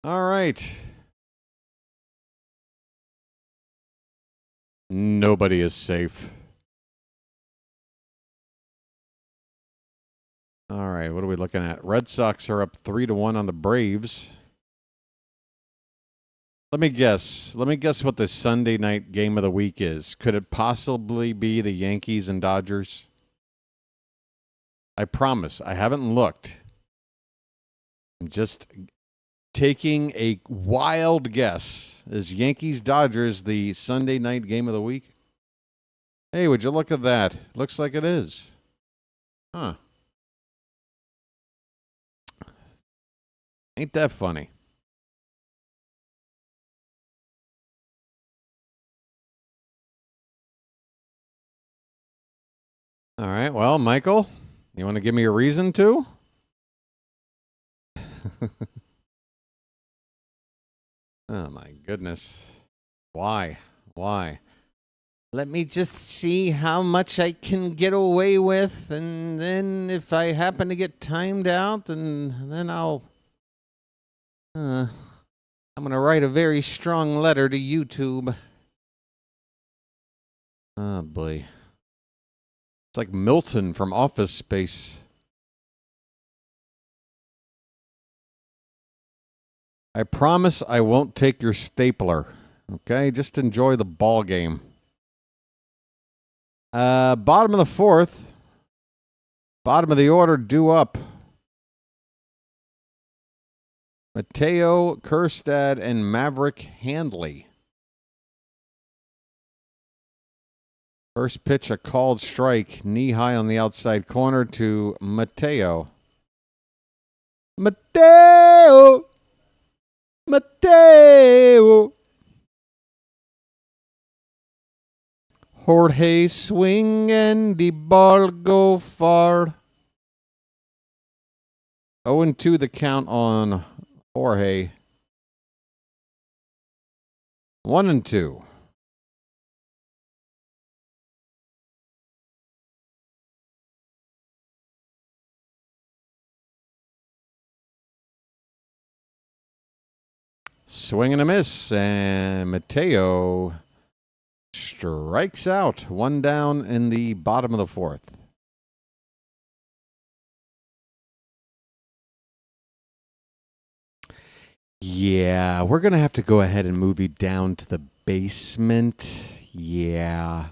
All right. Nobody is safe. All right, what are we looking at? Red Sox are up 3-1 on the Braves. Let me guess. Let me guess what the Sunday night game of the week is. Could it possibly be the Yankees and Dodgers? I promise, I haven't looked. I'm just taking a wild guess. Is Yankees-Dodgers the Sunday night game of the week? Hey, would you look at that? Looks like it is. Huh. Ain't that funny? All right, well, Michael, you want to give me a reason to? Oh, my goodness. Why? Why? Let me just see how much I can get away with, and then if I happen to get timed out, and then I'm going to write a very strong letter to YouTube. Oh, boy. It's like Milton from Office Space. I promise I won't take your stapler. Okay, just enjoy the ball game. Bottom of the 4th. Bottom of the order due up. Mateo, Kerstad, and Maverick Handley. First pitch, a called strike, knee high on the outside corner to Mateo. Mateo. Mateo. Jorge swing and the ball go far. 0-2 the count on Jorge. 1-2. Swing and a miss, and Mateo strikes out. One down in the bottom of the fourth. Yeah, we're going to have to go ahead and move you down to the basement. Yeah.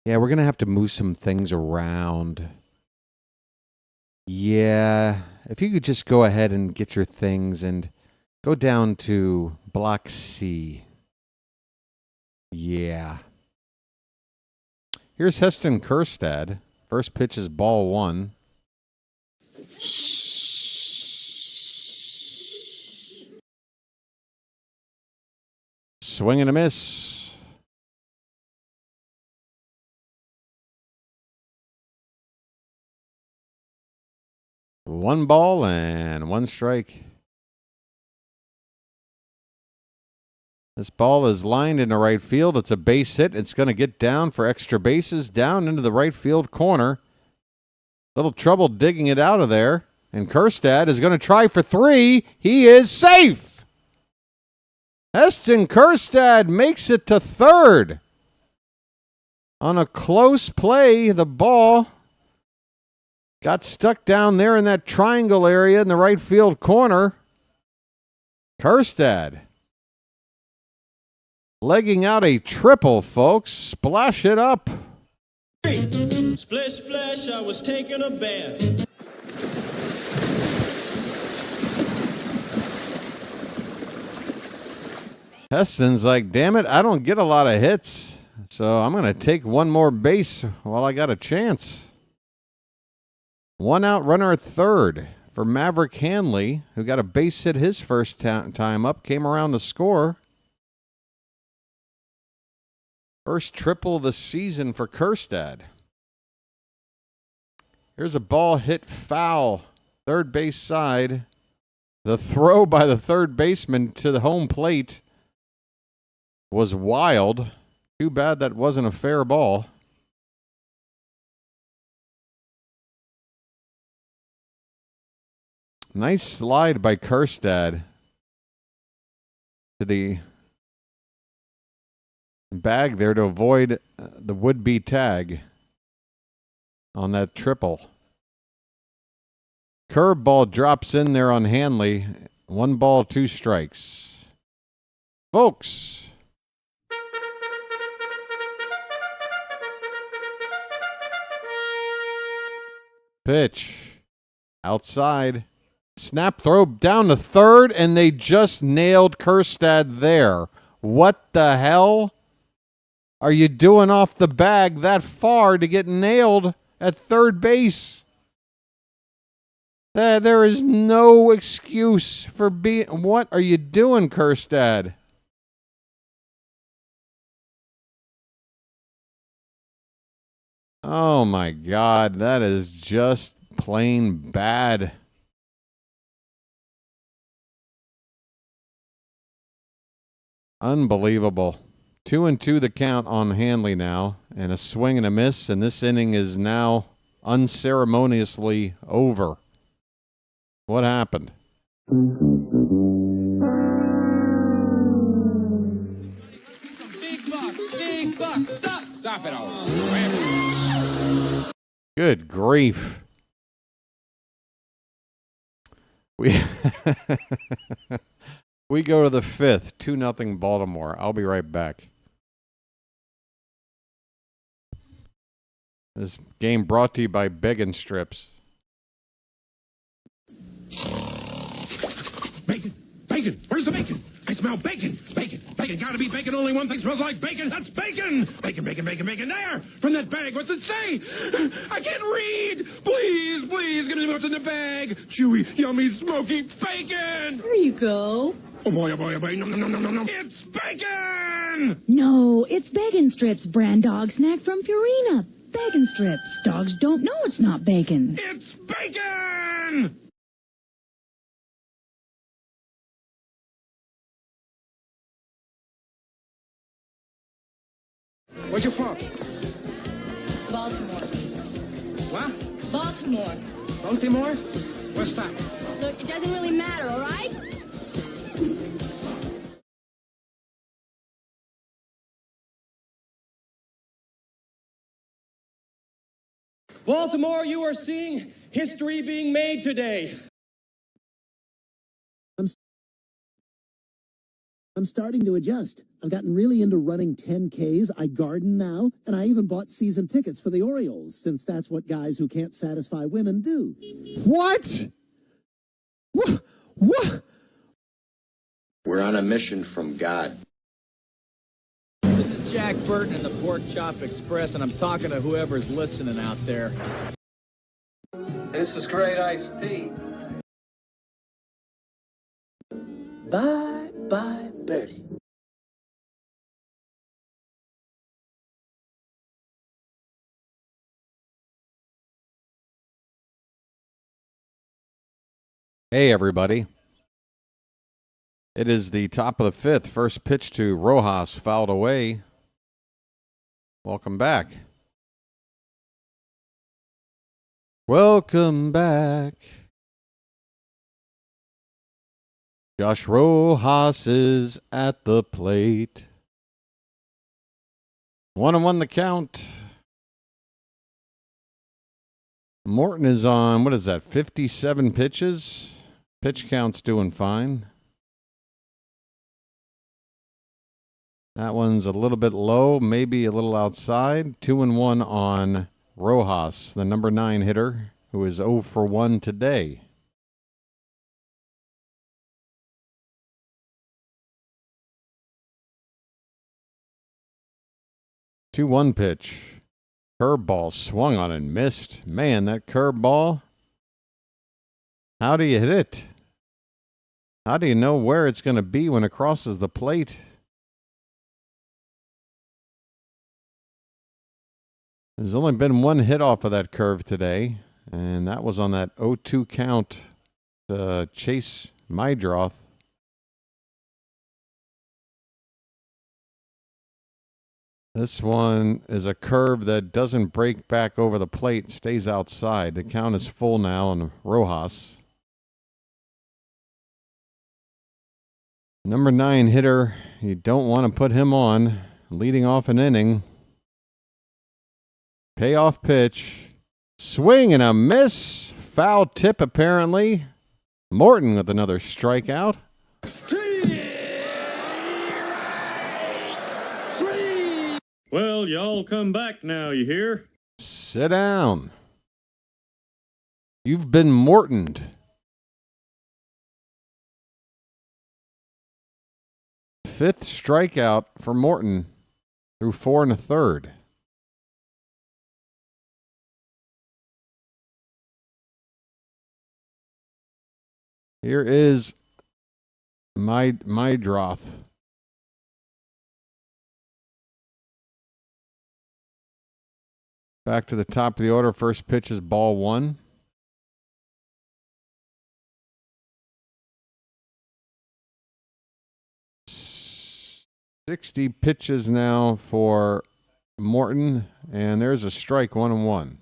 Yeah, we're going to have to move some things around. Yeah, if you could just go ahead and get your things and go down to Block C. Yeah. Here's Heston Kjerstad. First pitch is ball one. Swing and a miss. One ball and one strike. This ball is lined into right field. It's a base hit. It's going to get down for extra bases, down into the right field corner. Little trouble digging it out of there. And Kjerstad is going to try for three. He is safe. Heston Kjerstad makes it to third. On a close play, the ball got stuck down there in that triangle area in the right field corner. Kjerstad legging out a triple, folks. Splash it up. Splish, splash, I was taking a bath. Heston's like, damn it, I don't get a lot of hits, so I'm going to take one more base while I got a chance. One out runner at third for Maverick Hanley, who got a base hit his first time up, came around to score. First triple of the season for Kjerstad. Here's a ball hit foul, third base side. The throw by the third baseman to the home plate was wild. Too bad that wasn't a fair ball. Nice slide by Kjerstad to the bag there to avoid the would-be tag on that triple. Curveball drops in there on Hanley. 1 ball, 2 strikes. Folks. Pitch. Outside. Snap throw down to third, and they just nailed Kjerstad there. What the hell are you doing off the bag that far to get nailed at third base? There is no excuse for being... What are you doing, Kjerstad? Oh, my God. That is just plain bad. Unbelievable. 2-2 the count on Hanley now, and a swing and a miss, and this inning is now unceremoniously over. What happened? Big buck, stop it all. Good grief. We go to the fifth, 2-0 Baltimore. I'll be right back. This game brought to you by Beggin' Strips. Bacon! Bacon! Where's the bacon? I smell bacon. Bacon. Bacon. Gotta be bacon. Only one thing smells like bacon. That's bacon. Bacon, bacon, bacon, bacon. There! From that bag. What's it say? I can't read. Please, please, give me what's in the bag. Chewy, yummy, smoky bacon. There you go. Oh boy, oh boy, oh boy. Nom, nom, nom, nom, nom, nom. It's bacon! No, it's Bacon Strips, brand dog snack from Purina. Bacon Strips. Dogs don't know it's not bacon. It's bacon! Where you from? Baltimore. What? Baltimore. Baltimore? What's that? Look, it doesn't really matter, all right? Baltimore, you are seeing history being made today. I'm starting to adjust. I've gotten really into running 10Ks. I garden now, and I even bought season tickets for the Orioles, since that's what guys who can't satisfy women do. What? What? We're on a mission from God. This is Jack Burton in the Pork Chop Express, and I'm talking to whoever's listening out there. This is great iced tea. Bye, bye, birdie. Hey, everybody. It is the top of the fifth. First pitch to Rojas, fouled away. Welcome back. Welcome back. Josh Rojas is at the plate. 1-1 the count. Morton is on, what is that, 57 pitches? Pitch count's doing fine. That one's a little bit low, maybe a little outside. 2-1 on Rojas, the number 9 hitter, who is 0 for 1 today. Two 2-1 pitch. Curveball swung on and missed. Man, that curveball. How do you hit it? How do you know where it's going to be when it crosses the plate? There's only been one hit off of that curve today, and that was on that 0-2 count to Chase Mydroth. This one is a curve that doesn't break back over the plate, stays outside. The count is full now on Rojas. Number 9 hitter, you don't want to put him on, leading off an inning. Payoff pitch. Swing and a miss. Foul tip, apparently. Morton with another strikeout. Well, y'all come back now, you hear? Sit down. You've been Mortoned. Fifth strikeout for Morton through 4 1/3. Here is Mydroth. Back to the top of the order. First pitch is ball 1. $60 pitches now for Morton, and there's a strike, 1-1.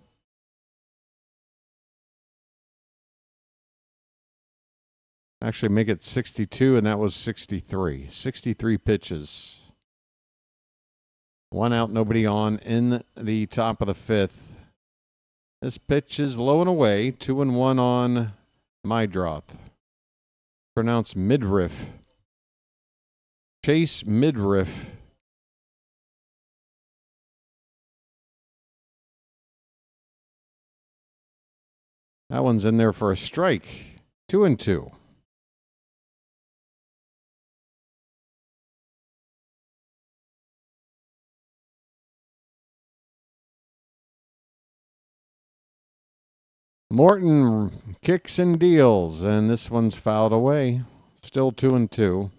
Actually, make it 62, and that was 63. 63 pitches. 1 out, nobody on in the top of the fifth. This pitch is low and away. 2-1 on Mydroth. Pronounced midriff. Chase Midriff. That one's in there for a strike. 2-2. Morton kicks and deals, and this one's fouled away. Still 2-2.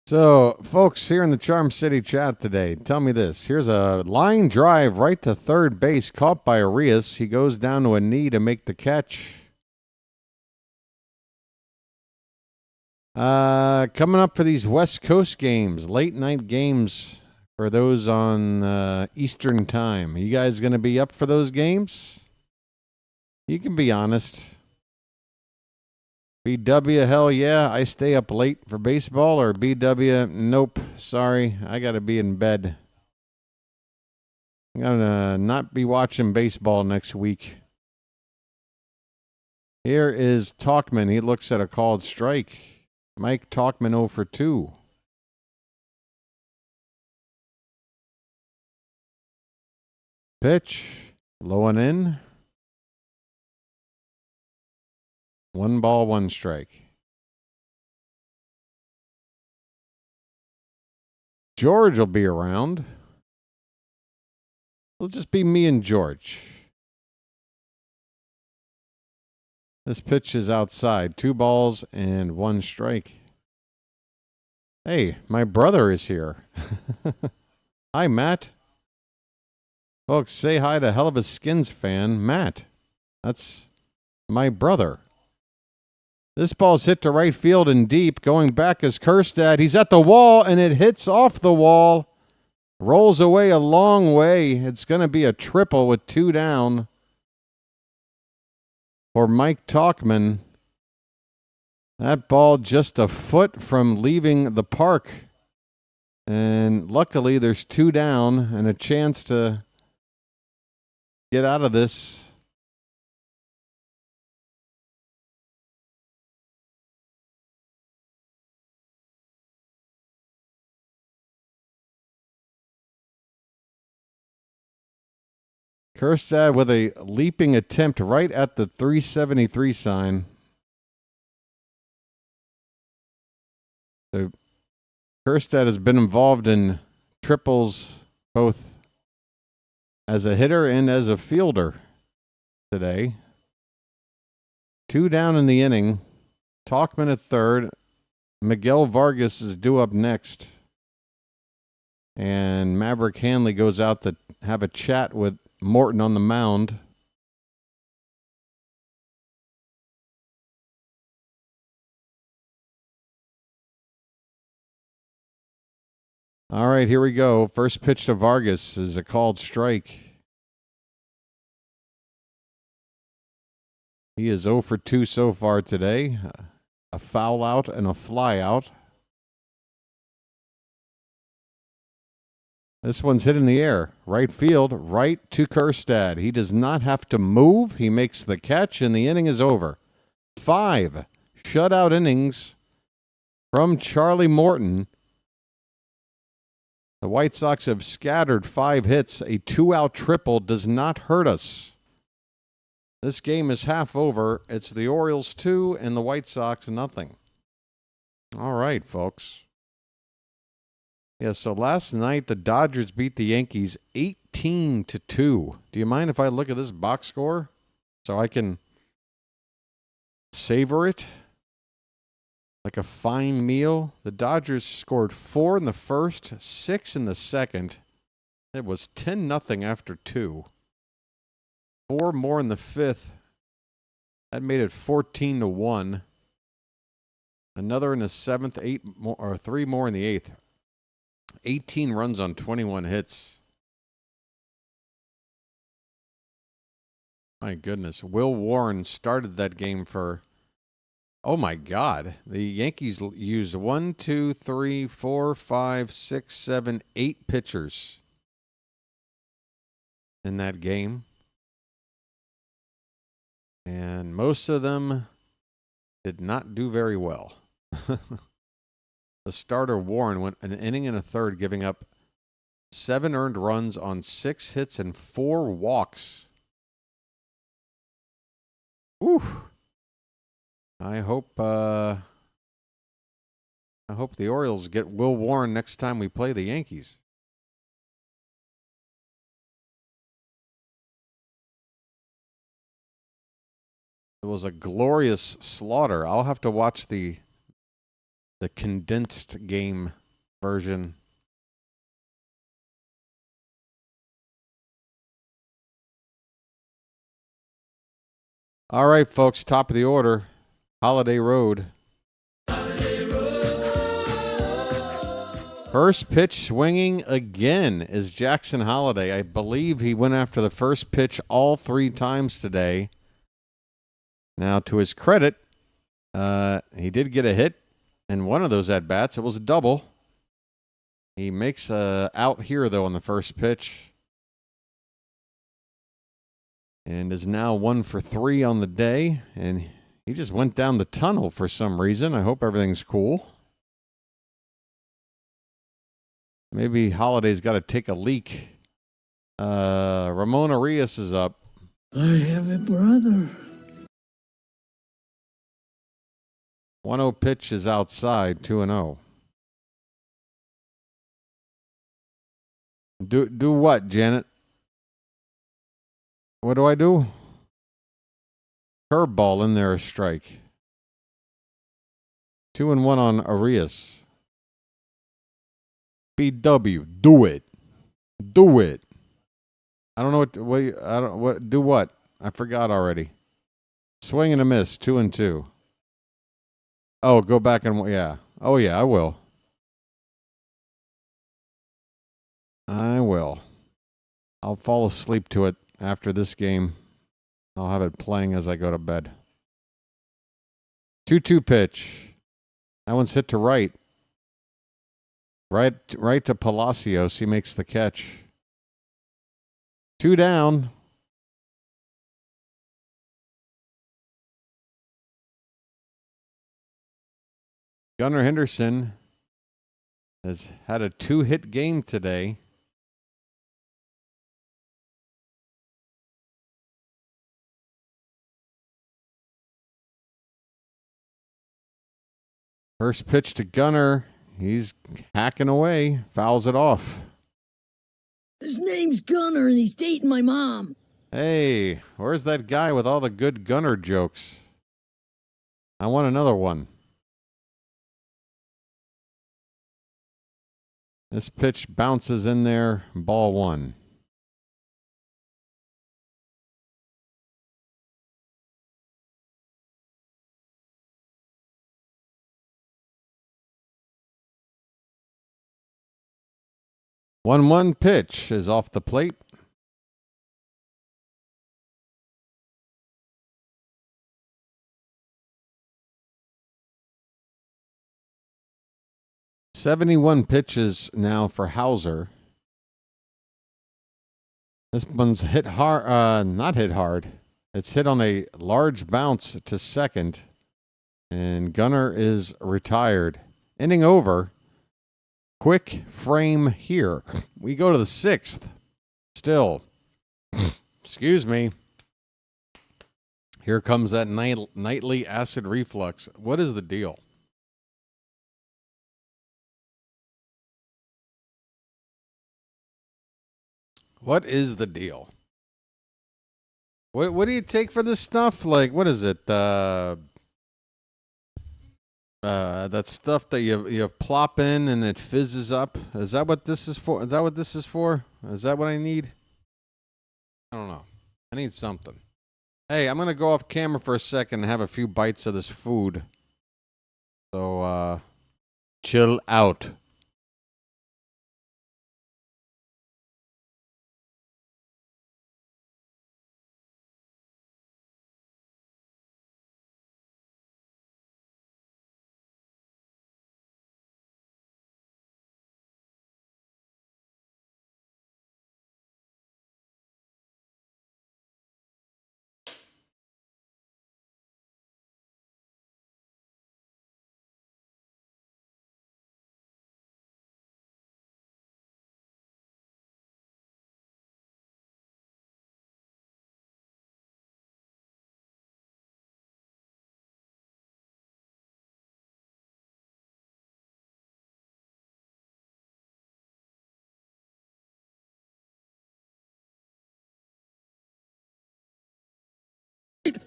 So, folks, here in the Charm City chat today, tell me this. Here's a line drive right to third base, caught by Arias. He goes down to a knee to make the catch. Coming up for these West Coast games, late night games for those on Eastern time. Are you guys going to be up for those games? You can be honest. BW, hell yeah, I stay up late for baseball, or BW, nope, sorry, I got to be in bed. I'm going to not be watching baseball next week. Here is Talkman. He looks at a called strike. Mike Talkman 0 for 2. Pitch, low and in. 1 ball, 1 strike. George will be around. It'll just be me and George. This pitch is outside. 2 balls and 1 strike. Hey, my brother is here. Hi, Matt. Folks, say hi to Hell of a Skins fan, Matt. That's my brother. This ball's hit to right field and deep. Going back is Kjerstad. He's at the wall, and it hits off the wall. Rolls away a long way. It's going to be a triple with 2 down for Mike Talkman. That ball just a foot from leaving the park. And luckily, there's 2 down and a chance to get out of this. Kjerstad with a leaping attempt right at the 373 sign. So Kjerstad has been involved in triples both as a hitter and as a fielder today. 2 down in the inning. Talkman at third. Miguel Vargas is due up next. And Maverick Hanley goes out to have a chat with Morton on the mound. All right, here we go. First pitch to Vargas is a called strike. He is 0 for 2 so far today. A foul out and a fly out. This one's hit in the air. Right field, right to Kjerstad. He does not have to move. He makes the catch, and the inning is over. 5 shutout innings from Charlie Morton. The White Sox have scattered 5 hits. A 2-out triple does not hurt us. This game is half over. It's the Orioles 2 and the White Sox nothing. All right, folks. Yeah, so last night the Dodgers beat the Yankees 18-2. Do you mind if I look at this box score so I can savor it like a fine meal? The Dodgers scored 4 in the first, 6 in the second. It was 10-0 after 2. 4 more in the fifth. That made it 14-1. Another in the seventh, 8 more, or 3 more in the eighth. 18 runs on 21 hits. My goodness. Will Warren started that game for, oh my God. The Yankees used 1, 2, 3, 4, 5, 6, 7, 8 pitchers in that game. And most of them did not do very well. The starter, Warren, went an inning and a third, giving up 7 earned runs on 6 hits and 4 walks. Whew. I hope I hope the Orioles get Will Warren next time we play the Yankees. It was a glorious slaughter. I'll have to watch the condensed game version. All right, folks, top of the order, Holiday Road. First pitch swinging again is Jackson Holiday. I believe he went after the first pitch all 3 times today. Now, to his credit, he did get a hit in one of those at-bats. It was a double. He makes a out here, though, on the first pitch. And is now 1 for 3 on the day. And he just went down the tunnel for some reason. I hope everything's cool. Maybe Holiday's got to take a leak. Ramon Arias is up. I have a brother. 1-0 pitch is outside, 2-0. Do what, Janet? What do I do? Curveball in there, a strike. 2-1 on Arias. BW, do it. Do it. I don't know do what? I forgot already. Swing and a miss, 2-2. Oh, go back and yeah. Oh yeah, I will. I will. I'll fall asleep to it after this game. I'll have it playing as I go to bed. 2-2 pitch. That one's hit to right. Right to Palacios. He makes the catch. 2 down. Gunnar Henderson has had a 2-hit game today. First pitch to Gunnar. He's hacking away. Fouls it off. His name's Gunnar and he's dating my mom. Hey, where's that guy with all the good Gunnar jokes? I want another one. This pitch bounces in there. Ball 1. One pitch is off the plate. $71 pitches now for Hauser. This one's hit hard, not hit hard. It's hit on a large bounce to second. And Gunnar is retired. Inning over. Quick frame here. We go to the 6th. Still. Excuse me. Here comes that nightly acid reflux. What is the deal? What is the deal? What do you take for this stuff? Like, what is it? That stuff that you plop in and it fizzes up. Is that what this is for? Is that what this is for? Is that what I need? I don't know. I need something. Hey, I'm going to go off camera for a second and have a few bites of this food. So, chill out.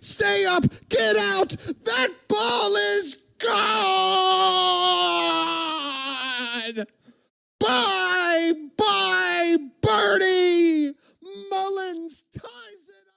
Stay up. Get out. That ball is gone. Bye. Bye, birdie. Mullins ties it up.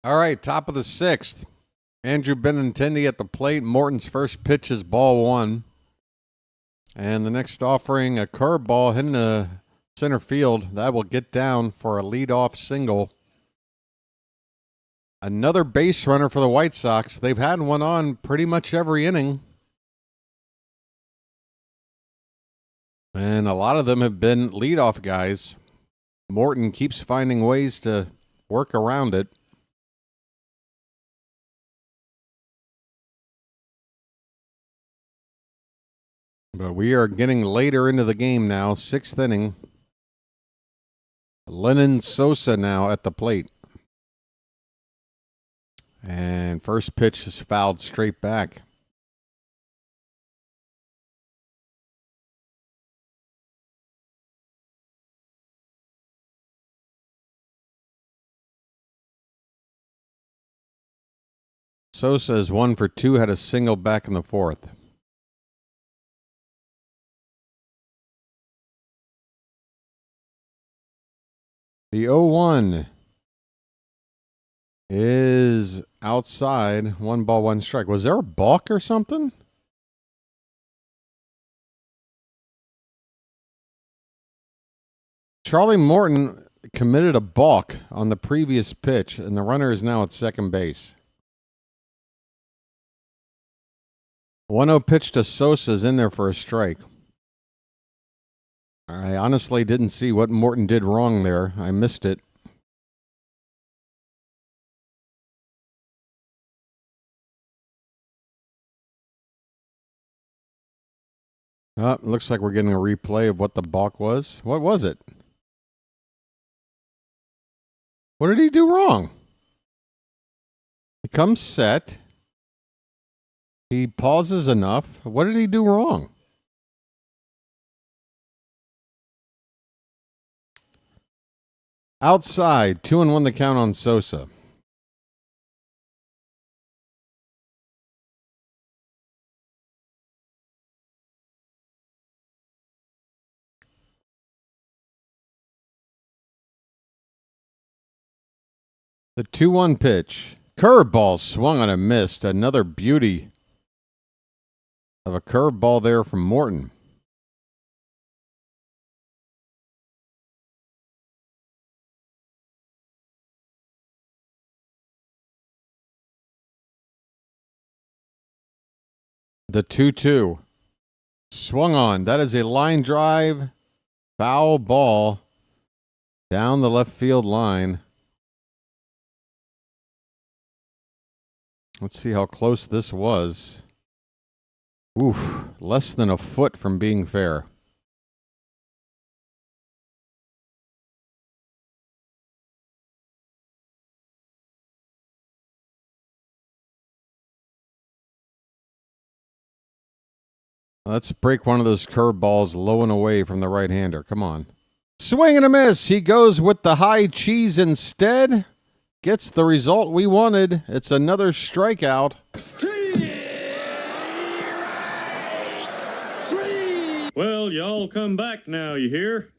All right, top of the 6th. Andrew Benintendi at the plate. Morton's first pitch is ball 1. And the next offering, a curveball hitting the center field. That will get down for a leadoff single. Another base runner for the White Sox. They've had one on pretty much every inning. And a lot of them have been leadoff guys. Morton keeps finding ways to work around it. But we are getting later into the game now, 6th inning. Lennon Sosa now at the plate. And first pitch is fouled straight back. Sosa is 1 for 2, had a single back in the 4th. The 0-1 is outside. 1 ball, 1 strike. Was there a balk or something? Charlie Morton committed a balk on the previous pitch, and the runner is now at second base. 1-0 pitch to Sosa is in there for a strike. I honestly didn't see what Morton did wrong there. I missed it. Looks like we're getting a replay of what the balk was. What was it? What did he do wrong? He comes set. He pauses enough. What did he do wrong? Outside, 2-1 the count on Sosa. The 2-1 pitch. Curveball swung on and missed. Another beauty of a curveball there from Morton. The 2-2. Swung on. That is a line drive. Foul ball down the left field line. Let's see how close this was. Oof, less than a foot from being fair. Let's break one of those curveballs low and away from the right-hander. Come on. Swing and a miss. He goes with the high cheese instead. Gets the result we wanted. It's another strikeout. Well, y'all come back now, you hear?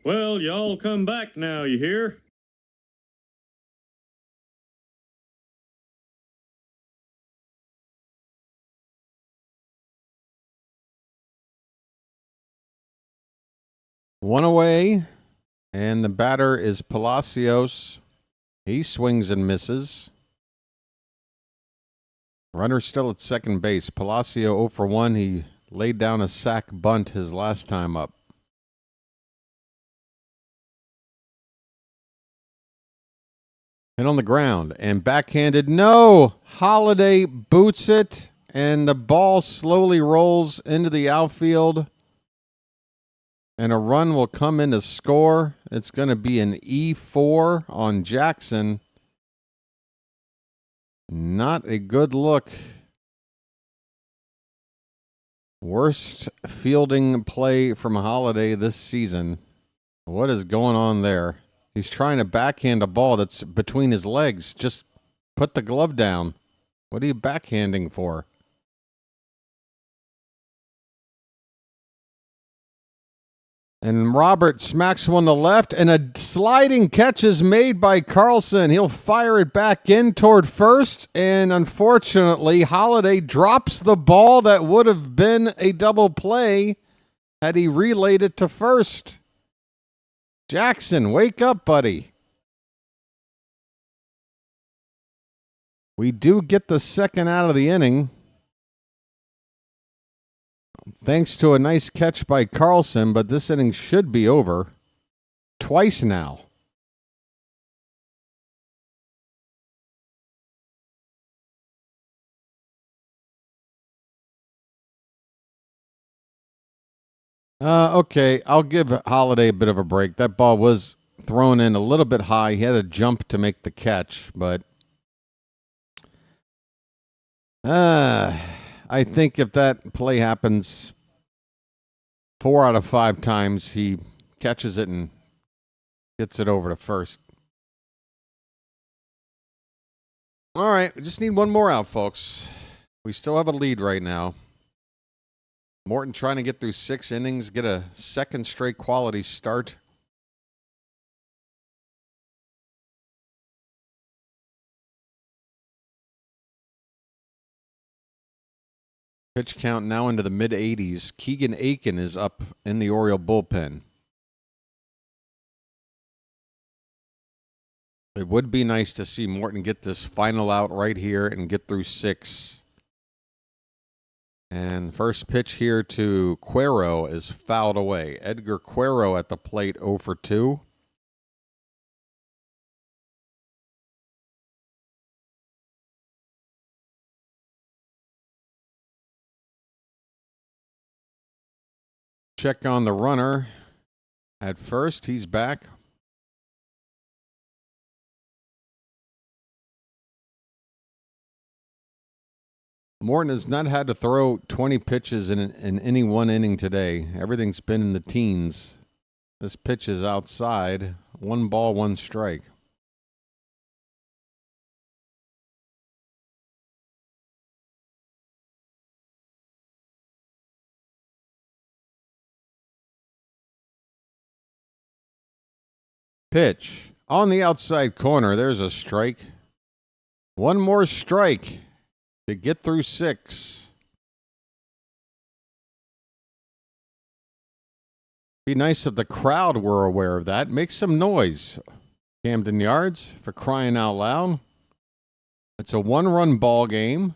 Well, y'all come back now, you hear? One away, and the batter is Palacios. He swings and misses. Runner still at second base. Palacio 0 for 1. He laid down a sac bunt his last time up. And on the ground, and backhanded, no! Holiday boots it, and the ball slowly rolls into the outfield. And a run will come in to score. It's going to be an E4 on Jackson. Not a good look. Worst fielding play from Holiday this season. What is going on there? He's trying to backhand a ball that's between his legs. Just put the glove down. What are you backhanding for? And Robert smacks one to left, and a sliding catch is made by Carlson. He'll fire it back in toward first, and unfortunately, Holiday drops the ball that would have been a double play had he relayed it to first. Jackson, wake up, buddy. We do get the second out of the inning. Thanks to a nice catch by Carlson, but this inning should be over. Twice now. Okay, I'll give Holiday a bit of a break. That ball was thrown in a little bit high. He had to jump to make the catch, but I think if that play happens 4 out of 5 times, he catches it and gets it over to first. All right, we just need one more out, folks. We still have a lead right now. Morton trying to get through 6 innings, get a second straight quality start. Pitch count now into the mid-80s. Keegan Aiken is up in the Oriole bullpen. It would be nice to see Morton get this final out right here and get through 6. And first pitch here to Cuero is fouled away. Edgar Cuero at the plate, 0 for 2. Check on the runner at first. He's back. Morton has not had to throw 20 pitches in any one inning today. Everything's been in the teens. This pitch is outside. 1 ball, 1 strike. Pitch on the outside corner. There's a strike. 1 more strike to get through 6. Be nice if the crowd were aware of that. Make some noise. Camden Yards, for crying out loud. It's a 1-run ball game.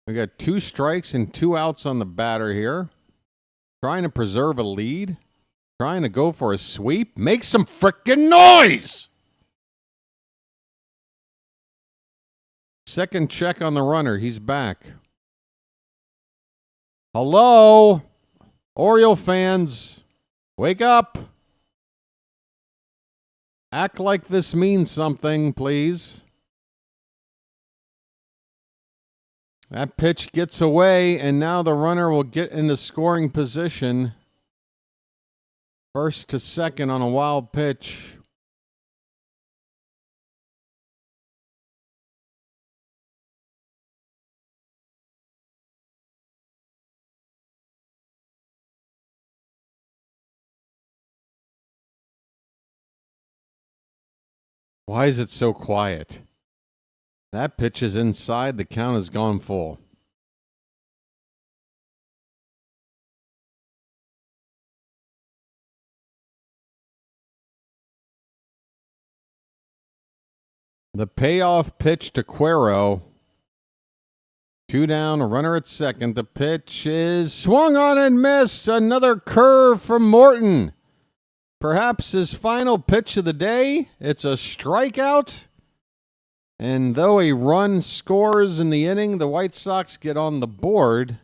We got 2 strikes and 2 outs on the batter here. Trying to preserve a lead. Trying to go for a sweep. Make some frickin' noise! Second check on the runner. He's back. Hello? Oriole fans, wake up. Act like this means something, please. That pitch gets away, and now the runner will get into scoring position. First to second on a wild pitch. Why is it so quiet? That pitch is inside. The count has gone full. The payoff pitch to Cuero. 2 down, a runner at second. The pitch is swung on and missed. Another curve from Morton. Perhaps his final pitch of the day. It's a strikeout. And though a run scores in the inning, the White Sox get on the board.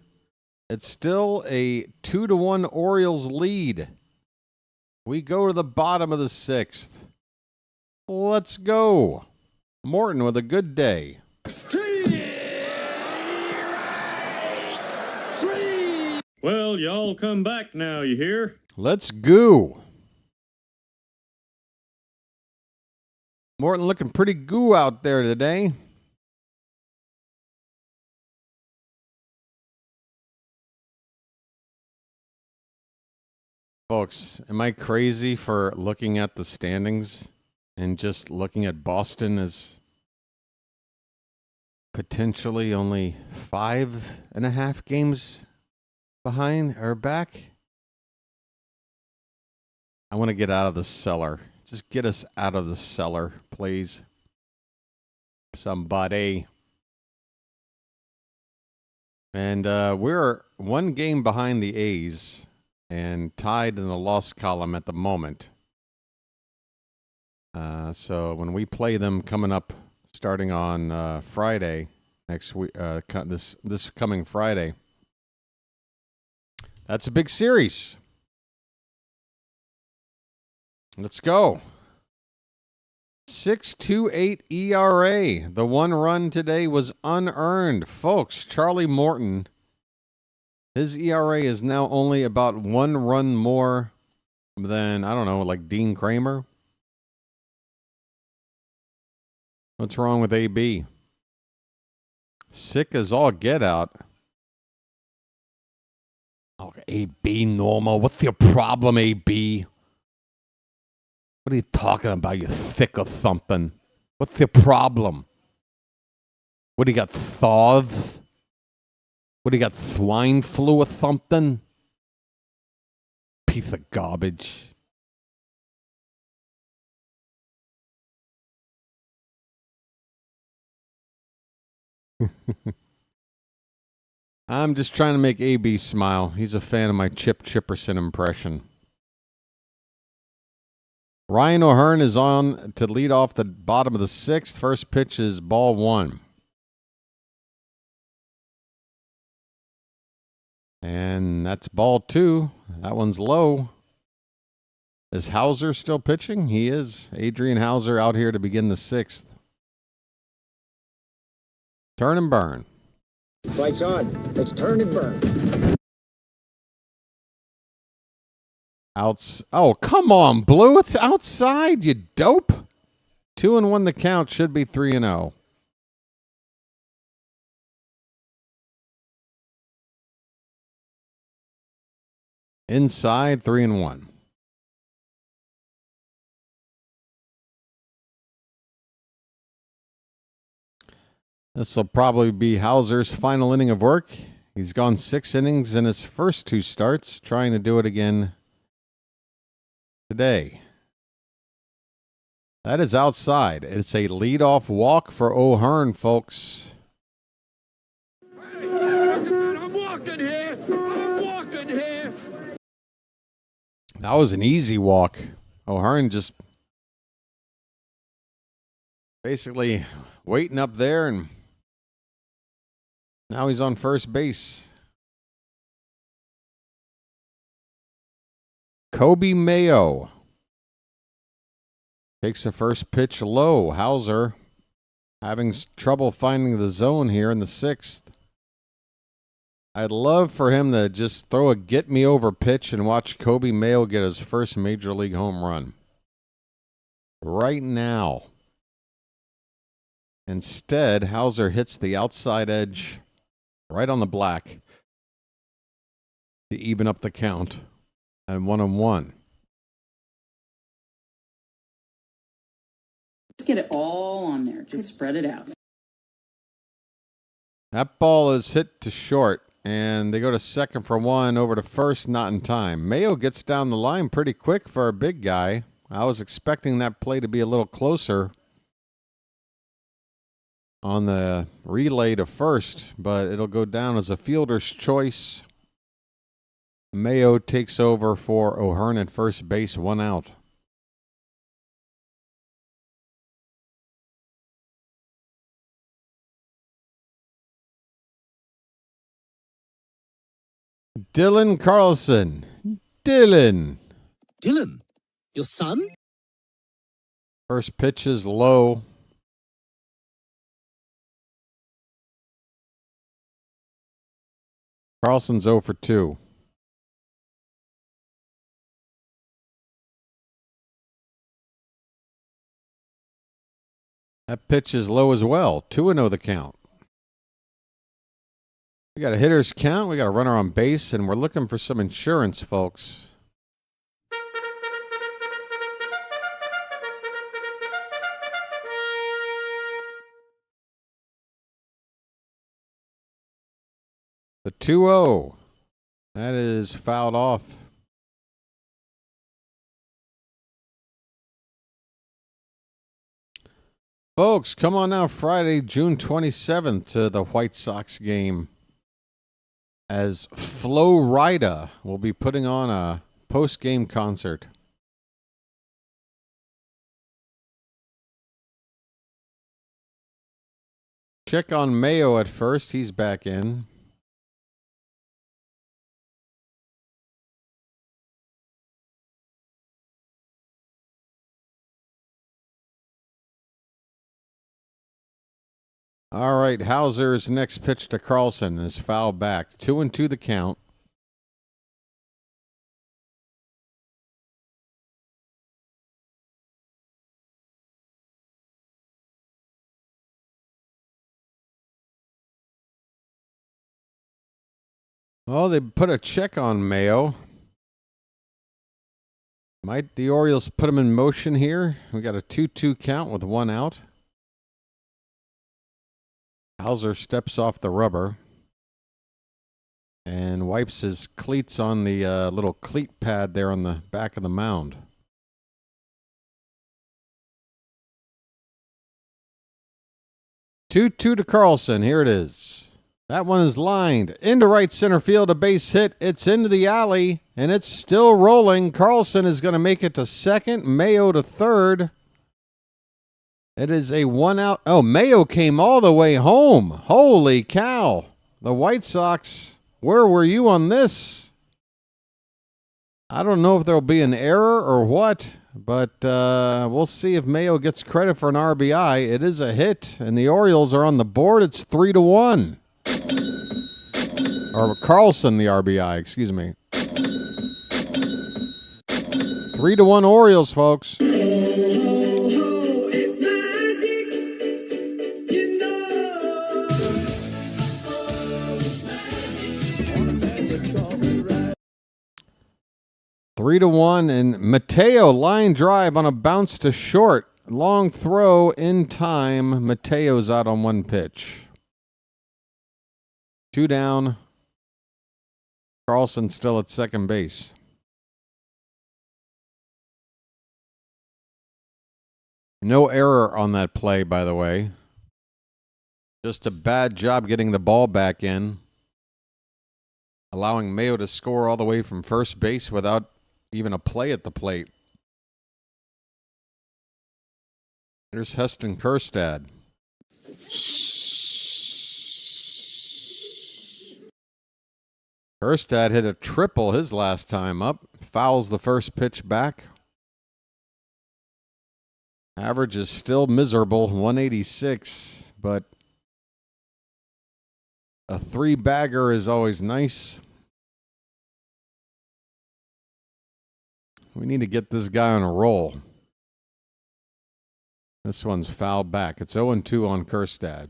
It's still a 2-1 Orioles lead. We go to the bottom of the 6th. Let's go. Morton with a good day. Well, y'all come back now, you hear? Let's go. Morton looking pretty goo out there today. Folks, am I crazy for looking at the standings and just looking at Boston as potentially only 5.5 games behind or back? I want to get out of the cellar. Just get us out of the cellar, please. Somebody. And we're 1 game behind the A's and tied in the loss column at the moment. So when we play them coming up, starting on Friday next week, this coming Friday, that's a big series. Let's go. 6.28 ERA. The 1 run today was unearned, folks. Charlie Morton. His ERA is now only about 1 run more than, I don't know, like Dean Kramer. What's wrong with AB? Sick as all get out. Oh, AB normal. What's your problem, AB? What are you talking about, you thick or something? What's your problem? What, do you got thaws? What, do you got swine flu or something? Piece of garbage. I'm just trying to make AB smile. He's a fan of my Chip Chipperson impression. Ryan O'Hearn is on to lead off the bottom of the 6th. First pitch is ball 1. And that's ball 2. That one's low. Is Hauser still pitching? He is. Adrian Hauser out here to begin the 6th. Turn and burn. Lights on. Let's turn and burn. Oh, come on, Blue. It's outside, you dope. 2-1 the count. Should be 3-0. Inside, 3-1. This will probably be Hauser's final inning of work. He's gone 6 innings in his first 2 starts, trying to do it again today. That is outside. It's a leadoff walk for O'Hearn, folks. I'm walking here. I'm walking here. That was an easy walk. O'Hearn just basically waiting up there, and now he's on first base. Kobe Mayo takes the first pitch low. Hauser having trouble finding the zone here in the 6th. I'd love for him to just throw a get-me-over pitch and watch Kobe Mayo get his first Major League home run. Right now. Instead, Hauser hits the outside edge right on the black to even up the count at 1-1. Let's get it all on there. Just spread it out. That ball is hit to short, and they go to second for 1, over to first, not in time. Mayo gets down the line pretty quick for a big guy. I was expecting that play to be a little closer on the relay to first, but it'll go down as a fielder's choice. Mayo takes over for O'Hearn at first base, 1 out. Dylan Carlson. Dylan. Dylan, your son? First pitch is low. Carlson's 0 for 2. That pitch is low as well. 2-0 the count. We got a hitter's count. We got a runner on base, and we're looking for some insurance, folks. The 2-0. That is fouled off. Folks, come on now, Friday, June 27th to the White Sox game, as Flo Rida will be putting on a post-game concert. Check on Mayo at first. He's back in. All right, Hauser's next pitch to Carlson is foul back. 2-2 the count. Well, they put a check on Mayo. Might the Orioles put him in motion here? We got a 2-2 count with 1 out. Hauser steps off the rubber and wipes his cleats on the little cleat pad there on the back of the mound. Two to Carlson. Here it is. That one is lined into right center field. A base hit. It's into the alley, and it's still rolling. Carlson is going to make it to second. Mayo to third. It is a 1 out. Oh, Mayo came all the way home. Holy cow. The White Sox, where were you on this? I don't know if there'll be an error or what, but we'll see if Mayo gets credit for an RBI. It is a hit, and the Orioles are on the board. It's 3-1. Or Carlson, the RBI, excuse me. 3-1 Orioles, folks. 3-1, and Mateo line drive on a bounce to short. Long throw in time. Mateo's out on 1 pitch. 2 down. Carlson still at second base. No error on that play, by the way. Just a bad job getting the ball back in, allowing Mayo to score all the way from first base without even a play at the plate. Here's Heston Kjerstad. Kjerstad hit a triple his last time up. Fouls the first pitch back. Average is still miserable, 186, but a 3-bagger is always nice. We need to get this guy on a roll. This one's fouled back. It's 0-2 on Kjerstad.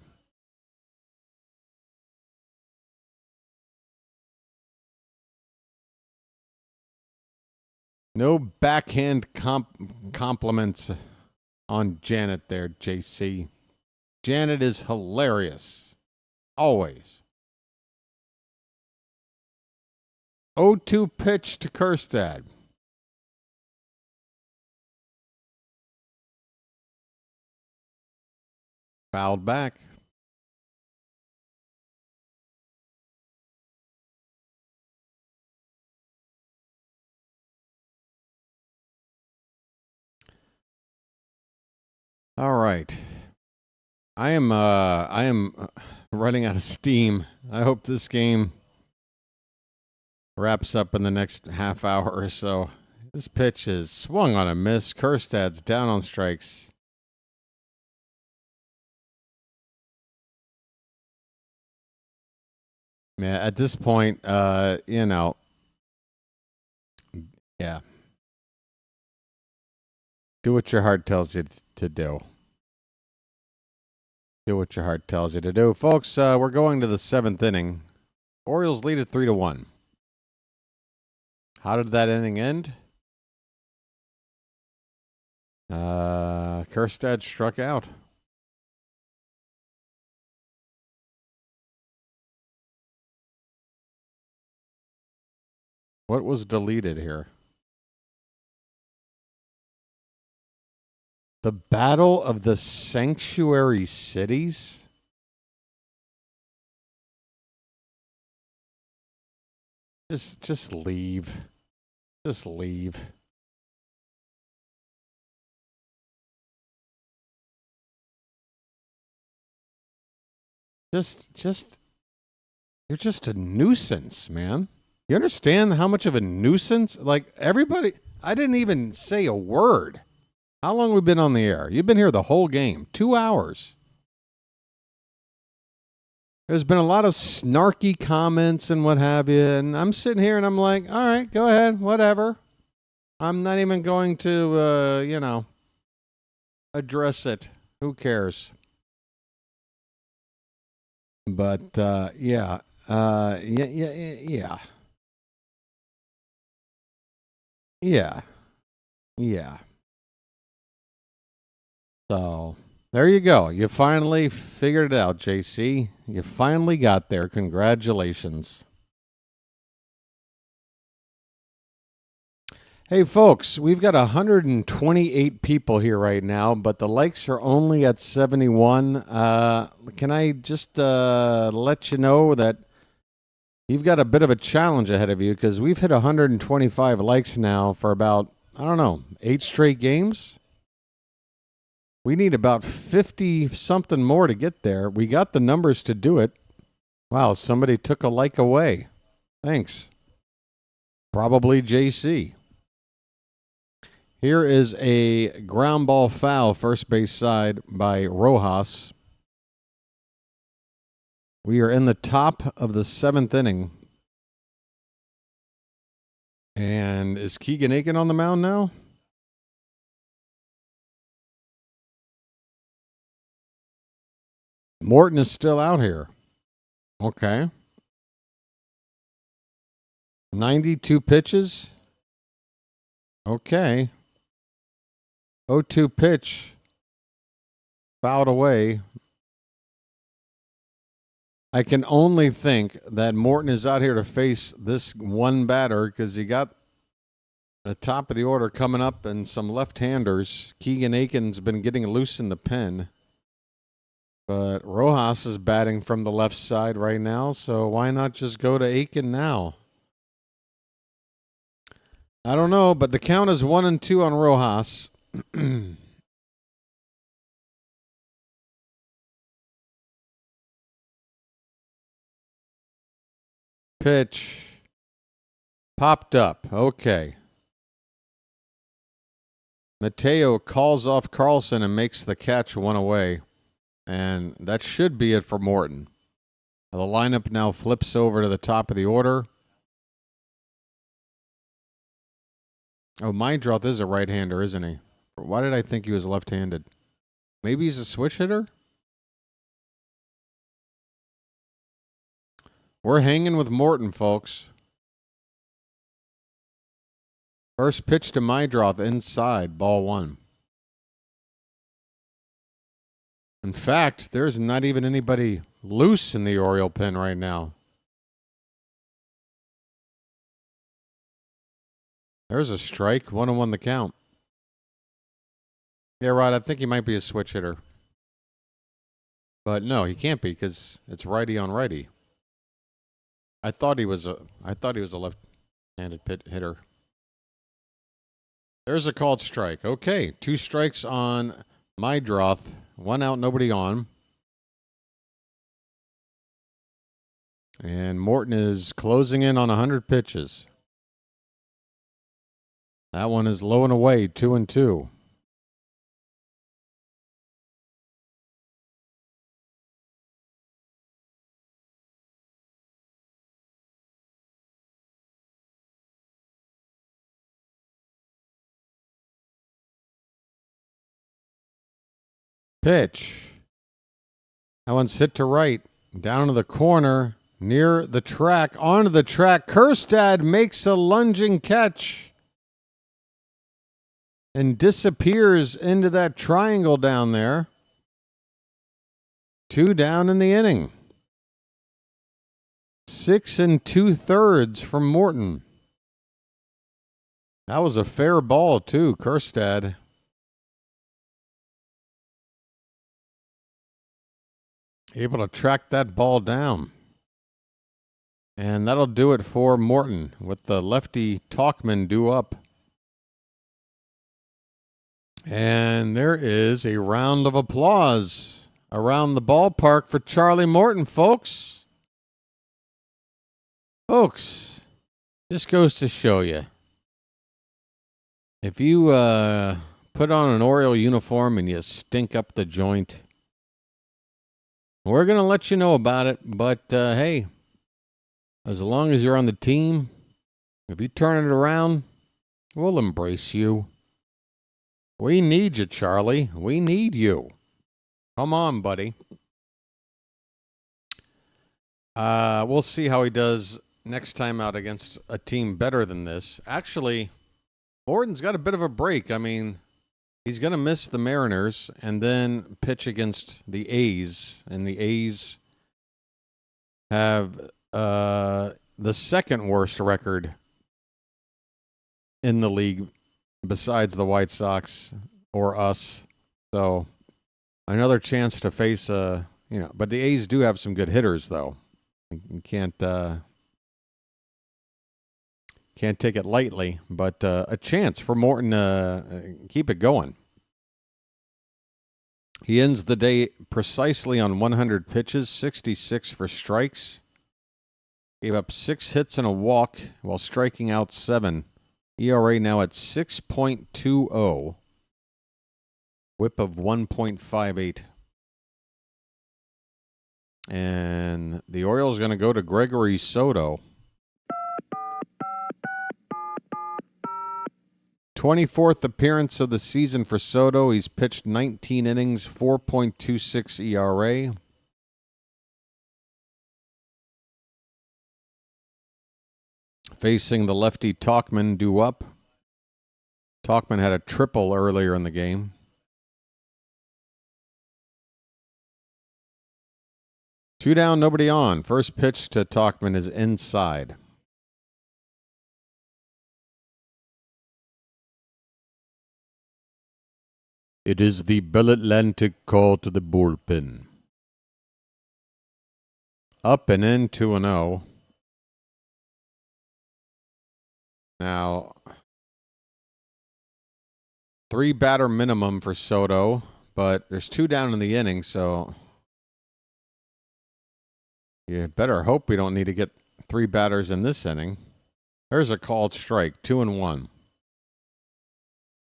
No backhand compliments on Janet there, JC. Janet is hilarious. Always. 0-2 pitch to Kjerstad. Fouled back. All right. I am running out of steam. I hope this game wraps up in the next half hour or so. This pitch is swung on a miss. Kerstad's down on strikes. Yeah, at this point, you know, yeah. Do what your heart tells you to do. Do what your heart tells you to do. Folks, we're going to the 7th inning. Orioles lead at 3-1. How did that inning end? Kerstad struck out. What was deleted here? The Battle of the Sanctuary Cities? Just leave. Just leave. You're just a nuisance, man. You understand how much of a nuisance? Like, everybody, I didn't even say a word. How long have we been on the air? You've been here the whole game. 2 hours. There's been a lot of snarky comments and what have you, and I'm sitting here and I'm like, all right, go ahead, whatever. I'm not even going to, address it. Who cares? But, yeah. Yeah. So, there you go. You finally figured it out, JC. You finally got there. Congratulations. Hey, folks, we've got 128 people here right now, but the likes are only at 71. Can I just let you know that you've got a bit of a challenge ahead of you because we've hit 125 likes now for about, 8 straight games. We need about 50-something more to get there. We got the numbers to do it. Wow, somebody took a like away. Thanks. Probably JC. Here is a ground ball foul, first base side by Rojas. We are in the top of the 7th inning. And is Keegan Aiken on the mound now? Morton is still out here. Okay. 92 pitches. Okay. 0-2 pitch. Fouled away. I can only think that Morton is out here to face this one batter because he got the top of the order coming up and some left-handers. Keegan Aiken's been getting loose in the pen. But Rojas is batting from the left side right now, so why not just go to Aiken now? I don't know, but the count is 1-2 on Rojas. Pitch. Popped up. Okay. Mateo calls off Carlson and makes the catch one away. And that should be it for Morton. The lineup now flips over to the top of the order. Oh, Mindroth is a right-hander, isn't he? Why did I think he was left-handed? Maybe he's a switch hitter? We're hanging with Morton, folks. First pitch to Mindroth inside, ball 1. In fact, there's not even anybody loose in the Oriole pen right now. There's a strike, 1-1 the count. Yeah, Rod, I think he might be a switch hitter. But no, he can't be because it's righty on righty. I thought he was a left-handed hitter. There's a called strike. Okay, 2 strikes on Mindroth. 1 out, nobody on. And Morton is closing in on 100 pitches. That one is low and away, 2-2. Pitch. That one's hit to right. Down to the corner. Near the track. Onto the track. Kjerstad makes a lunging catch. And disappears into that triangle down there. 2 down in the inning. 6 2/3 from Morton. That was a fair ball, too, Kjerstad. Able to track that ball down. And that'll do it for Morton with the lefty Tauchman due up. And there is a round of applause around the ballpark for Charlie Morton, folks. Folks, this goes to show you. If you put on an Oriole uniform and you stink up the joint, we're going to let you know about it, but hey, as long as you're on the team, if you turn it around, we'll embrace you. We need you, Charlie. We need you. Come on, buddy. We'll see how he does next time out against a team better than this. Actually, Morton's got a bit of a break. I mean, he's going to miss the Mariners and then pitch against the A's. And the A's have the second worst record in the league besides the White Sox or us. So another chance to face but the A's do have some good hitters, though. You can't take it lightly, but a chance for Morton to keep it going. He ends the day precisely on 100 pitches, 66 for strikes. Gave up 6 hits and a walk while striking out 7. ERA now at 6.20. Whip of 1.58. And the Orioles are going to go to Gregory Soto. 24th appearance of the season for Soto. He's pitched 19 innings, 4.26 ERA. Facing the lefty Tauchman due up. Tauchman had a triple earlier in the game. Two down, nobody on. First pitch to Tauchman is inside. It is the Bell Atlantic call to the bullpen. Up and in, 2-0. Now, 3 batter minimum for Soto, but there's 2 down in the inning, so you better hope we don't need to get 3 batters in this inning. There's a called strike, 2-1.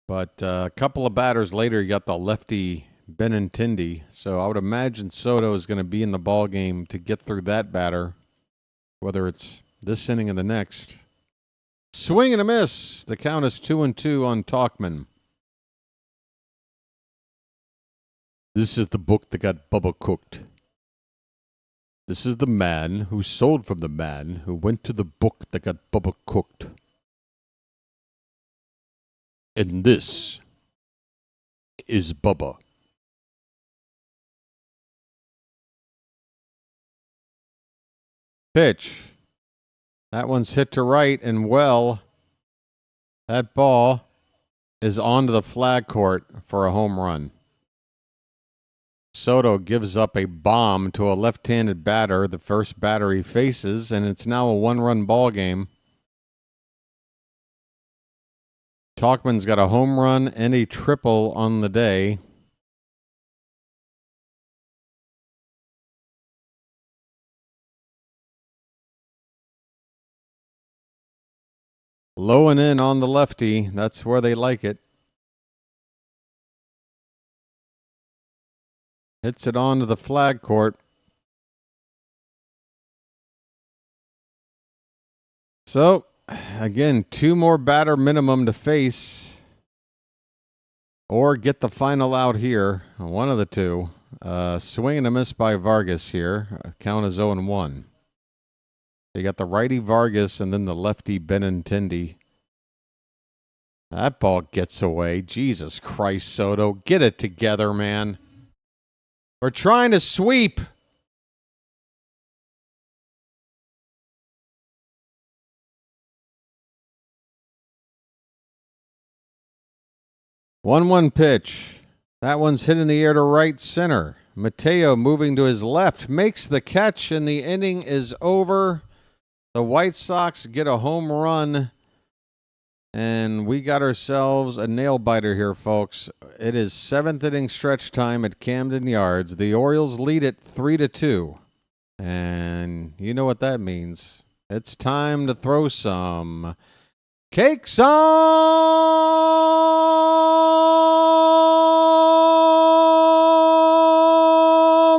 But a couple of batters later, you got the lefty Benintendi. So I would imagine Soto is going to be in the ball game to get through that batter, whether it's this inning or the next. Swing and a miss. The count is 2-2 on Tauchman. This is the book that got Bubba cooked. This is the man who sold from the man who went to the book that got Bubba cooked. And this is Bubba. Pitch. That one's hit to right, and that ball is onto the flag court for a home run. Soto gives up a bomb to a left-handed batter, the first batter he faces, and it's now a 1-run ball game. Tauchman's got a home run and a triple on the day. Low and in on the lefty. That's where they like it. Hits it onto the flag court. So, again, 2 more batter minimum to face. Or get the final out here. One of the two. Swing and a miss by Vargas here. Count is 0-1. They got the righty Vargas and then the lefty Benintendi. That ball gets away. Jesus Christ, Soto. Get it together, man. We're trying to sweep. One pitch. That one's hit in the air to right center. Mateo moving to his left. Makes the catch, and the inning is over. The White Sox get a home run. And we got ourselves a nail-biter here, folks. It is 7th inning stretch time at Camden Yards. The Orioles lead it 3-2. And you know what that means. It's time to throw some cakes on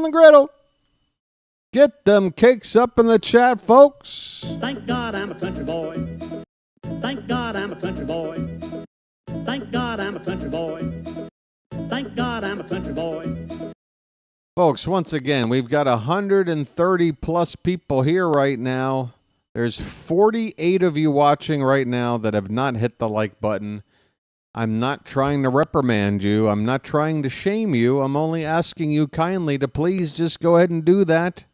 the griddle. Get them cakes up in the chat, folks. Thank God I'm a country boy. Thank God I'm a country boy. Thank God I'm a country boy. Thank God I'm a country boy. Folks, once again, we've got 130 plus people here right now. There's 48 of you watching right now that have not hit the like button. I'm not trying to reprimand you. I'm not trying to shame you. I'm only asking you kindly to please just go ahead and do that.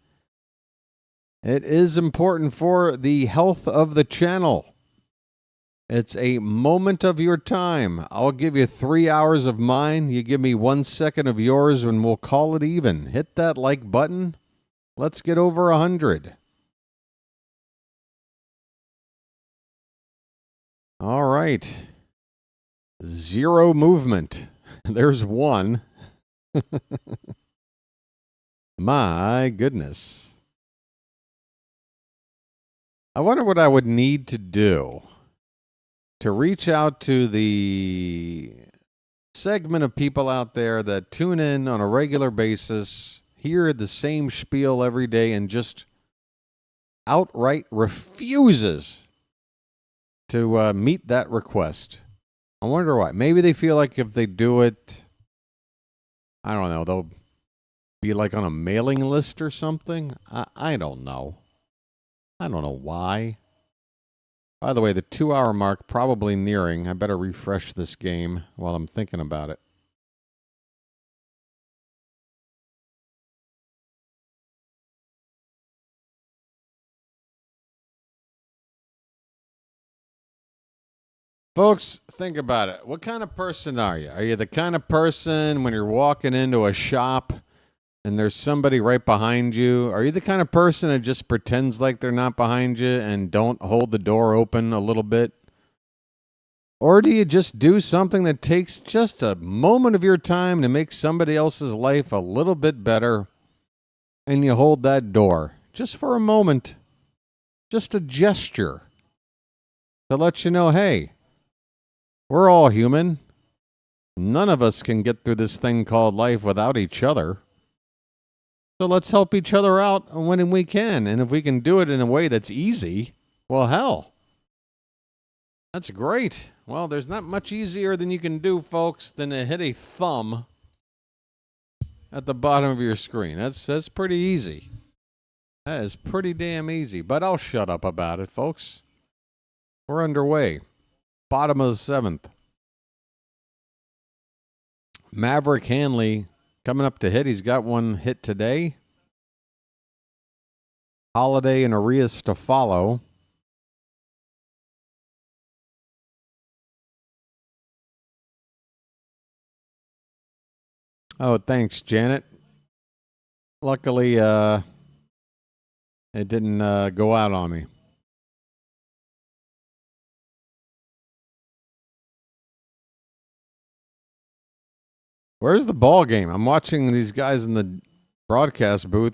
It is important for the health of the channel. It's a moment of your time. I'll give you 3 hours of mine. You give me 1 second of yours and we'll call it even. Hit that like button. Let's get over 100. All right. 0 movement. There's 1. My goodness. I wonder what I would need to do to reach out to the segment of people out there that tune in on a regular basis, hear the same spiel every day, and just outright refuses to meet that request. I wonder why. Maybe they feel like if they do it, I don't know, they'll be like on a mailing list or something. I don't know. I don't know why. By the way, the 2-hour mark probably nearing. I better refresh this game while I'm thinking about it. Folks, think about it. What kind of person are you? Are you the kind of person when you're walking into a shop and there's somebody right behind you? Are you the kind of person that just pretends like they're not behind you and don't hold the door open a little bit? Or do you just do something that takes just a moment of your time to make somebody else's life a little bit better and you hold that door just for a moment? Just a gesture to let you know, hey, we're all human. None of us can get through this thing called life without each other. So let's help each other out when we can. And if we can do it in a way that's easy, well, hell, that's great. Well, there's not much easier than you can do, folks, than to hit a thumb at the bottom of your screen. That's pretty easy. That is pretty damn easy. But I'll shut up about it, folks. We're underway. Bottom of the 7th. Maverick Hanley coming up to hit. He's got one hit today. Holiday and Arias to follow. Oh, thanks, Janet. Luckily, it didn't go out on me. Where's the ball game? I'm watching these guys in the broadcast booth.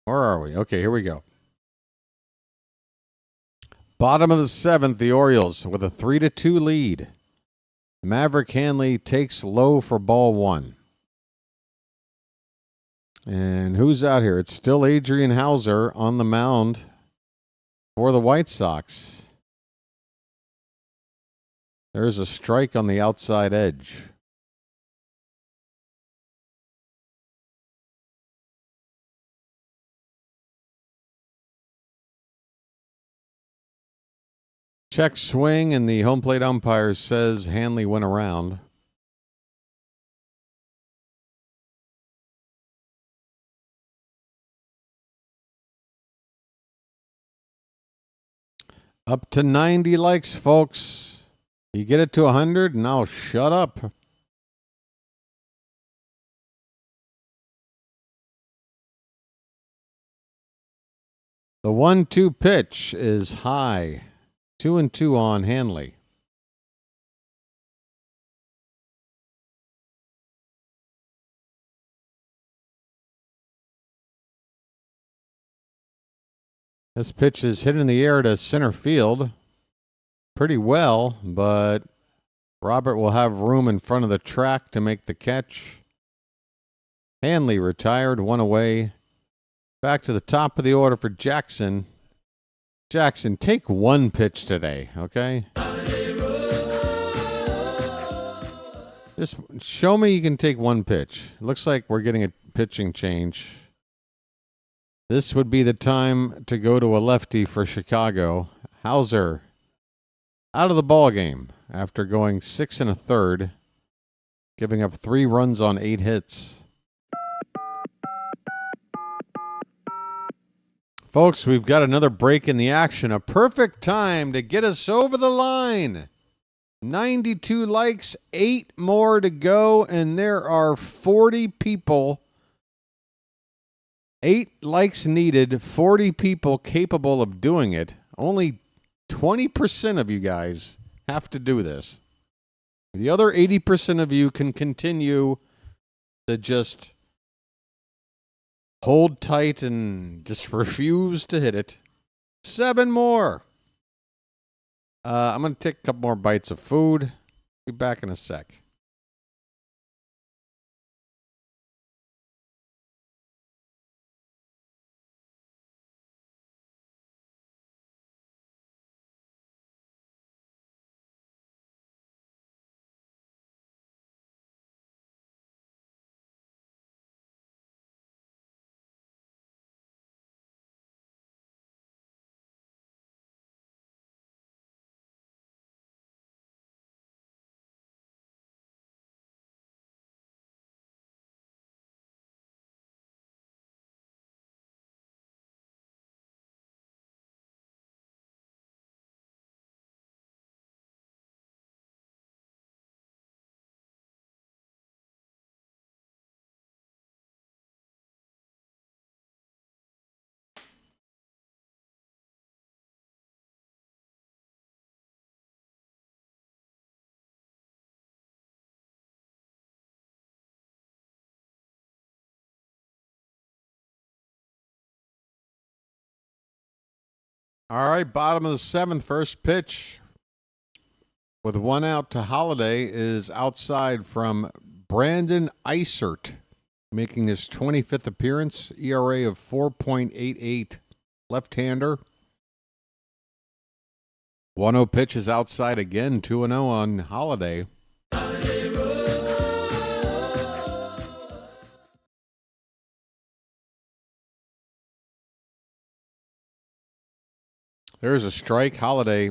Where are we? Okay, here we go. Bottom of the 7th, the Orioles with a 3-2 lead. Maverick Hanley takes low for ball 1. And who's out here? It's still Adrian Hauser on the mound for the White Sox. There's a strike on the outside edge. Check swing, and the home plate umpire says Hanley went around. Up to 90 likes, folks. You get it to 100, and I'll shut up. The 1-2 pitch is high. 2-2 on Hanley. This pitch is hit in the air to center field pretty well, but Robert will have room in front of the track to make the catch. Hanley retired, one away. Back to the top of the order for Jackson. Jackson, take one pitch today, okay? Just show me you can take one pitch. It looks like we're getting a pitching change. This would be the time to go to a lefty for Chicago. Hauser out of the ball game after going 6 1/3, giving up 3 runs on 8 hits. Folks, we've got another break in the action. A perfect time to get us over the line. 92 likes, 8 more to go, and there are 40 people. 8 likes needed, 40 people capable of doing it. Only 20% of you guys have to do this. The other 80% of you can continue to just hold tight and just refuse to hit it. 7 more. I'm going to take a couple more bites of food. Be back in a sec. All right, bottom of the 7th, first pitch with 1 out to Holiday is outside from Brandon Eisert, making his 25th appearance, ERA of 4.88, left-hander. 1-0 pitch is outside again, 2-0 on Holiday. There's a strike. Holiday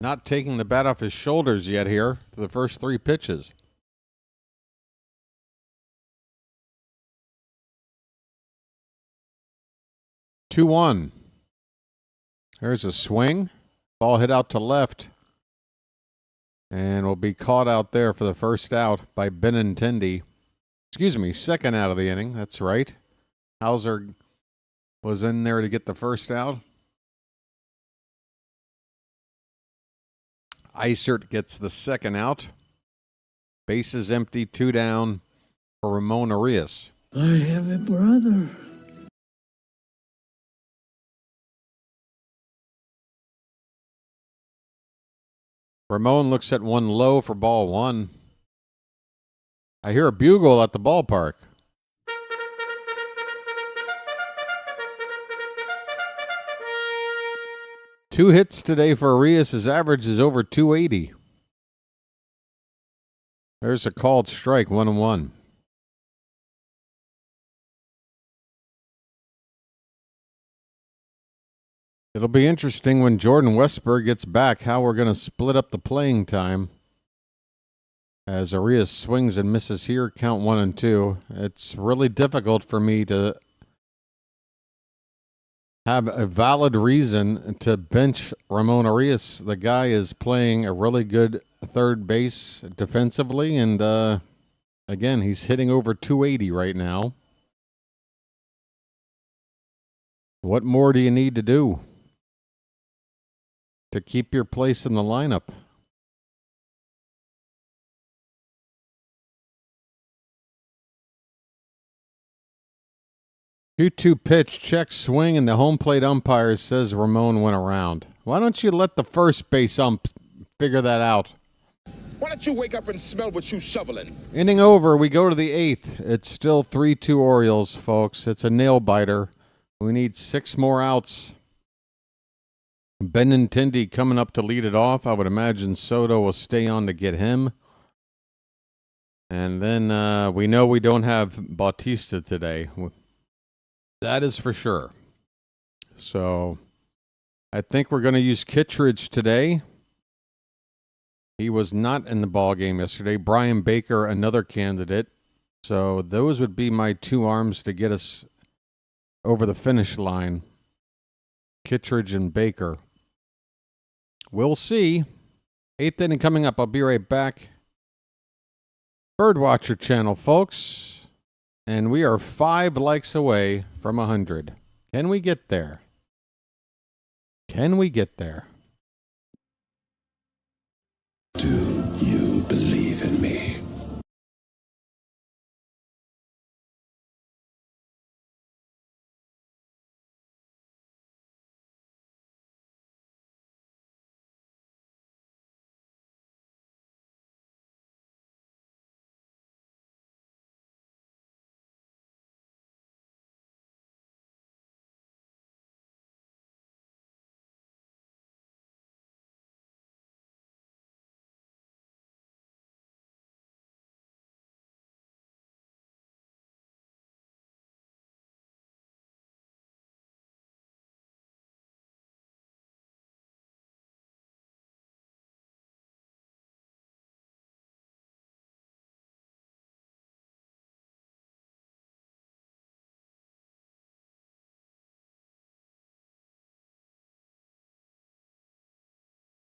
not taking the bat off his shoulders yet here for the first 3 pitches. Two 2-1. There's a swing. Ball hit out to left. And will be caught out there for the first out by Benintendi. Excuse me, second out of the inning. That's right. Hauser was in there to get the first out. Eisert gets the second out. Bases empty, 2 down for Ramon Arias. I have a brother. Ramon looks at one low for ball one. I hear a bugle at the ballpark. Two hits today for Arias. His average is over 280. There's a called strike, 1-1. It'll be interesting when Jordan Westburg gets back how we're going to split up the playing time. As Arias swings and misses here, count 1-2. It's really difficult for me to have a valid reason to bench Ramon Arias. The guy is playing a really good third base defensively, and again, he's hitting over 280 right now. What more do you need to do to keep your place in the lineup? Two pitch, check swing, and the home plate umpire says Ramon went around. Why don't you let the first base ump figure that out? Why don't you wake up and smell what you shoveling? Inning over, we go to the 8th. It's still 3-2 Orioles, folks. It's a nail biter. We need 6 more outs. Benintendi coming up to lead it off. I would imagine Soto will stay on to get him. And then we know we don't have Bautista today. That is for sure. So I think we're going to use Kittredge today. He was not in the ball game yesterday. Brian Baker, another candidate. So those would be my 2 arms to get us over the finish line. Kittredge and Baker. We'll see. 8th inning coming up. I'll be right back. BirdWatcher Channel, folks. And we are 5 likes away from 100. Can we get there? Can we get there? Do you believe in me?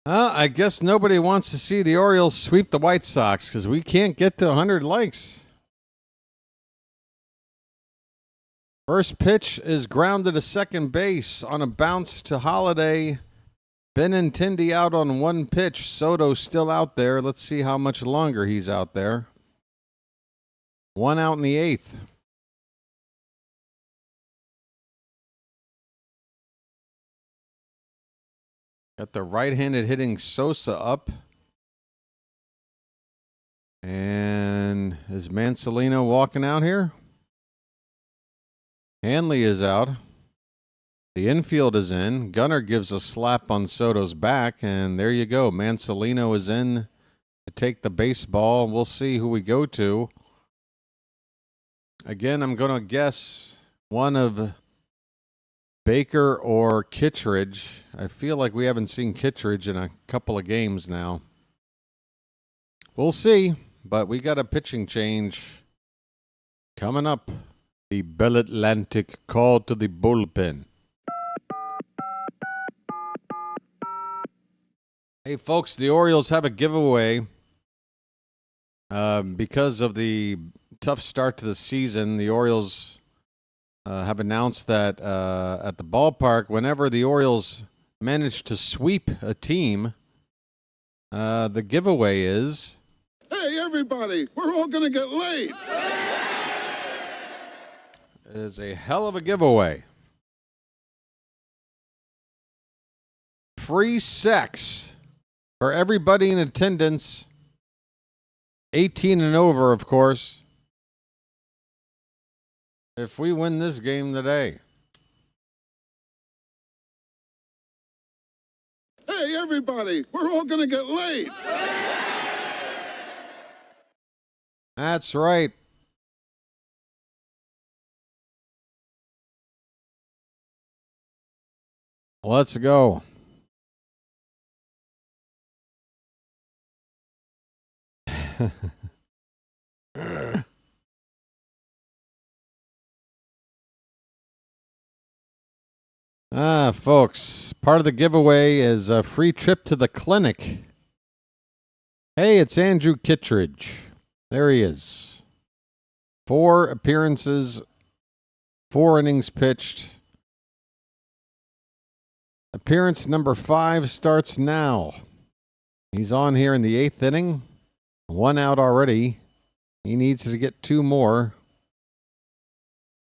I guess nobody wants to see the Orioles sweep the White Sox because we can't get to 100 likes. First pitch is grounded to second base on a bounce to Holiday. Benintendi out on 1 pitch. Soto still out there. Let's see how much longer he's out there. 1 out in the 8th. Got the right-handed hitting Sosa up. And is Mansolino walking out here? Hanley is out. The infield is in. Gunnar gives a slap on Soto's back, and there you go. Mansolino is in to take the baseball. We'll see who we go to. Again, I'm going to guess one of Baker or Kittredge. I feel like we haven't seen Kittredge in a couple of games now. We'll see, but we got a pitching change coming up. The Bell Atlantic call to the bullpen. Hey, folks, the Orioles have a giveaway. Because of the tough start to the season, the Orioles have announced that at the ballpark, whenever the Orioles manage to sweep a team, the giveaway is... Hey, everybody, we're all going to get laid. It is a hell of a giveaway. Free sex For everybody in attendance, 18 and over, of course, if we win this game today. Hey, everybody, we're all going to get laid. That's right. Let's go. Folks, part of the giveaway is a free trip to the clinic. Hey, it's Andrew Kittredge. There he is. 4 appearances, 4 innings pitched. Appearance number 5 starts now. He's on here in the 8th inning. 1 out already. He needs to get 2 more.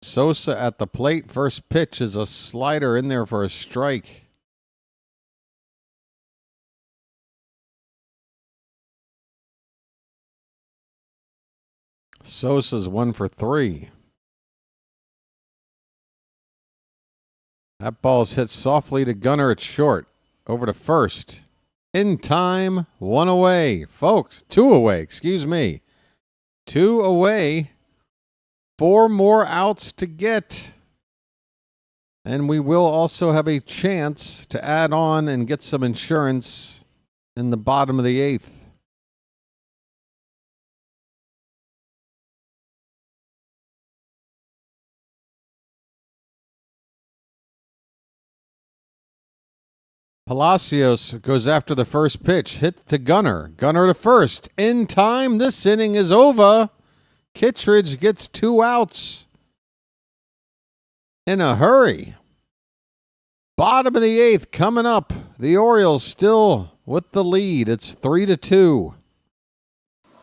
Sosa at the plate. First pitch is a slider in there for a strike. Sosa's 1 for 3. That ball's hit softly to Gunnar at short. Over to first. In time, 1 away. Folks, 2 away, excuse me. 2 away. 4 more outs to get. And we will also have a chance to add on and get some insurance in the bottom of the 8th. Palacios goes after the first pitch. Hit to Gunnar. Gunnar to first. In time. This inning is over. Kittredge gets 2 outs. In a hurry. Bottom of the 8th coming up. The Orioles still with the lead. It's 3-2.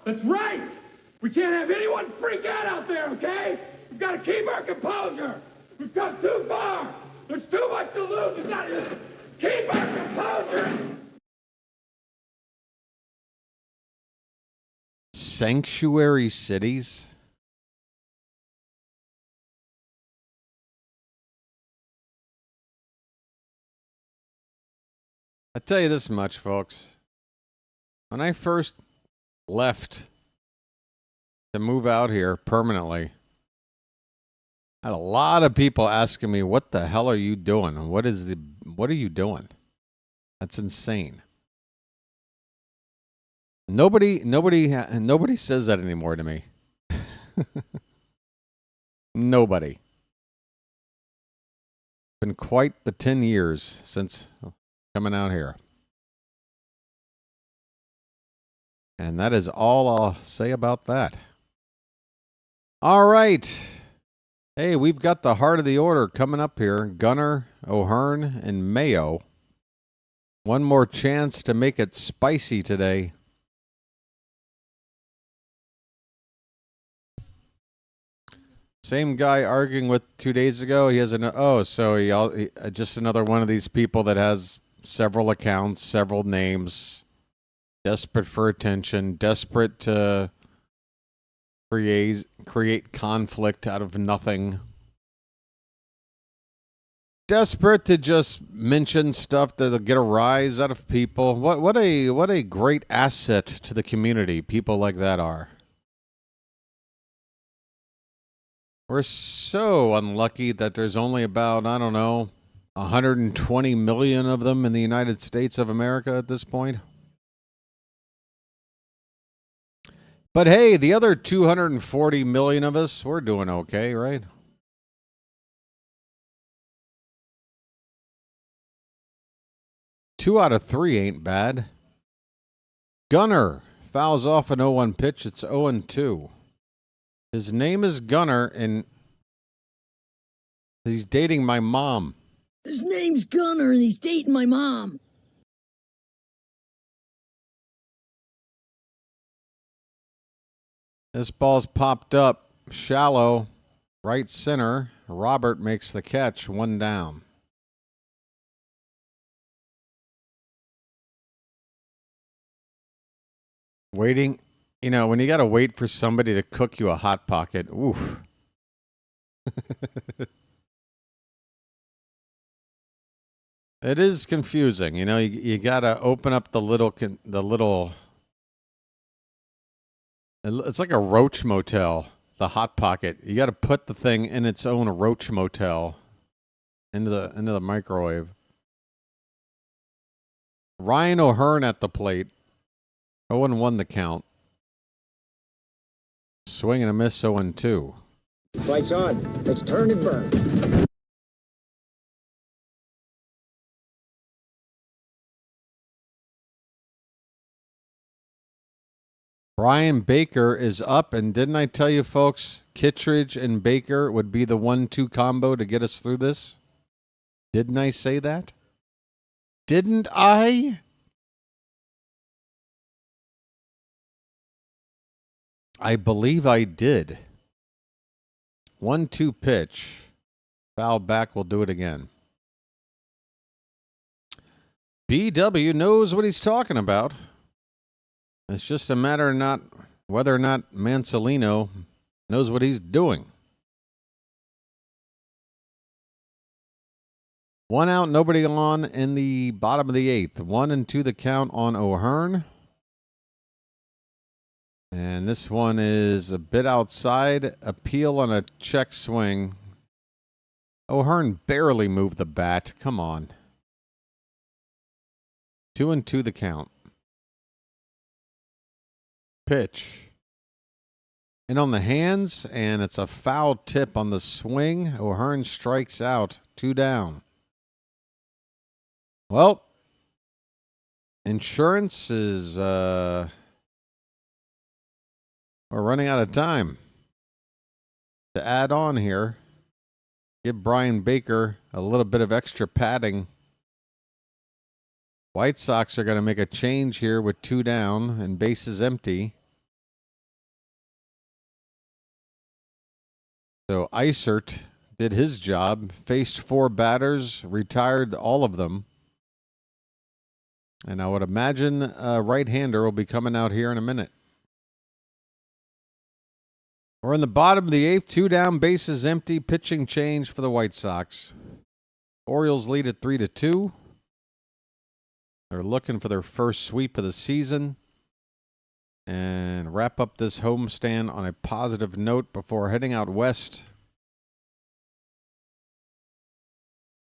That's right. We can't have anyone freak out there, okay? We've got to keep our composure. We've come too far. There's too much to lose. It's not just keep our composure. Sanctuary cities. I tell you this much, folks. When I first left to move out here permanently, I had a lot of people asking me, "What the hell are you doing? What are you doing?" That's insane. Nobody says that anymore to me. Nobody. Been quite the 10 years since coming out here. And that is all I'll say about that. All right. Hey, we've got the heart of the order coming up here. Gunnar, O'Hearn, and Mayo. One more chance to make it spicy today. Same guy arguing with 2 days ago. He has just another one of these people that has several accounts, several names, desperate for attention, desperate to create conflict out of nothing, desperate to just mention stuff that'll get a rise out of people. What a great asset to the community people like that are. We're so unlucky that there's only about, 120 million of them in the United States of America at this point. But hey, the other 240 million of us, we're doing okay, right? Two out of 3 ain't bad. Gunnar fouls off an 0-1 pitch. It's 0-2. His name is Gunnar, and he's dating my mom. His name's Gunnar, and he's dating my mom. This ball's popped up, shallow, right center. Robert makes the catch, 1 down. Waiting, you know, when you got to wait for somebody to cook you a Hot Pocket, oof. It is confusing. You know, you got to open up the little, it's like a roach motel, the Hot Pocket. You got to put the thing in its own roach motel into the microwave. Ryan O'Hearn at the plate. 0-1 the count. Swing and a miss, 0-2. Lights on. Let's turn and burn. Brian Baker is up, and didn't I tell you, folks, Kittredge and Baker would be the 1-2 combo to get us through this? Didn't I say that? Didn't I? I believe I did. 1-2 pitch. Foul back, we'll do it again. BW knows what he's talking about. It's just a matter of whether or not Mansolino knows what he's doing. 1 out, nobody on in the bottom of the 8th. 1-2 the count on O'Hearn. And this one is a bit outside. Appeal on a check swing. O'Hearn barely moved the bat. Come on. 2-2 the count. Pitch. And on the hands, and it's a foul tip on the swing. O'Hearn strikes out. 2 down. Well, insurance is, we're running out of time. To add on here, give Brian Baker a little bit of extra padding. White Sox are going to make a change here with 2 down and bases empty. So Isert did his job, faced 4 batters, retired all of them. And I would imagine a right-hander will be coming out here in a minute. We're in the bottom of the 8th, 2 down, bases empty, pitching change for the White Sox. Orioles lead at 3-2. They're looking for their first sweep of the season and wrap up this homestand on a positive note before heading out west.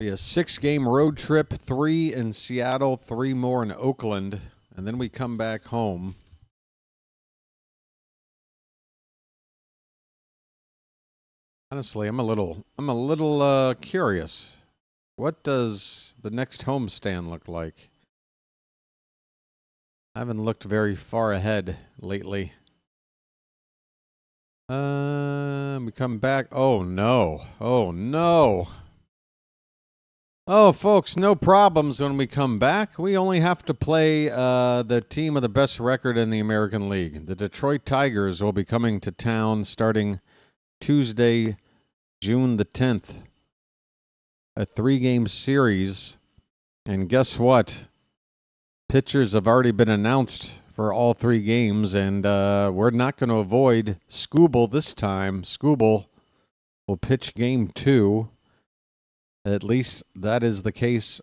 Be a 6-game road trip, 3 in Seattle, 3 more in Oakland, and then we come back home. Honestly, I'm a little curious. What does the next homestand look like? I haven't looked very far ahead lately. We come back. Oh no. Oh no. Oh, folks, no problems when we come back. We only have to play the team of the best record in the American League. The Detroit Tigers will be coming to town starting Tuesday, June the 10th. A 3-game series. And guess what? Pitchers have already been announced for all 3 games, and we're not going to avoid Skubal this time. Skubal will pitch game 2. At least that is the case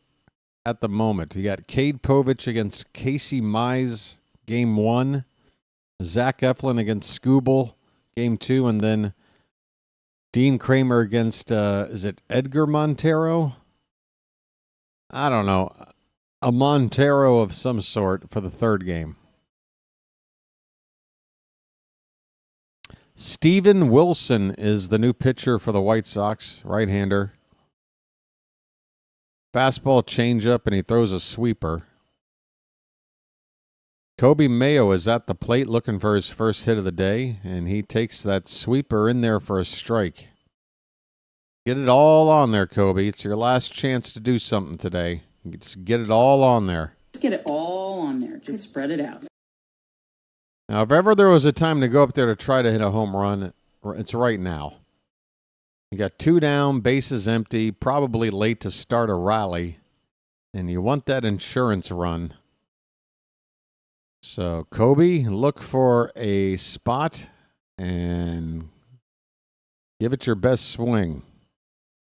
at the moment. You got Cade Povich against Casey Mize, game 1. Zach Eflin against Skubal, game 2. And then Dean Kramer against, is it Edgar Montero? I don't know. A Montero of some sort for the 3rd game. Steven Wilson is the new pitcher for the White Sox, right-hander. Fastball changeup, and he throws a sweeper. Kobe Mayo is at the plate looking for his first hit of the day, and he takes that sweeper in there for a strike. Get it all on there, Kobe. It's your last chance to do something today. Just get it all on there. Just get it all on there. Just spread it out. Now, if ever there was a time to go up there to try to hit a home run, it's right now. You got 2 down, bases empty, probably late to start a rally, and you want that insurance run. So, Kobe, look for a spot and give it your best swing.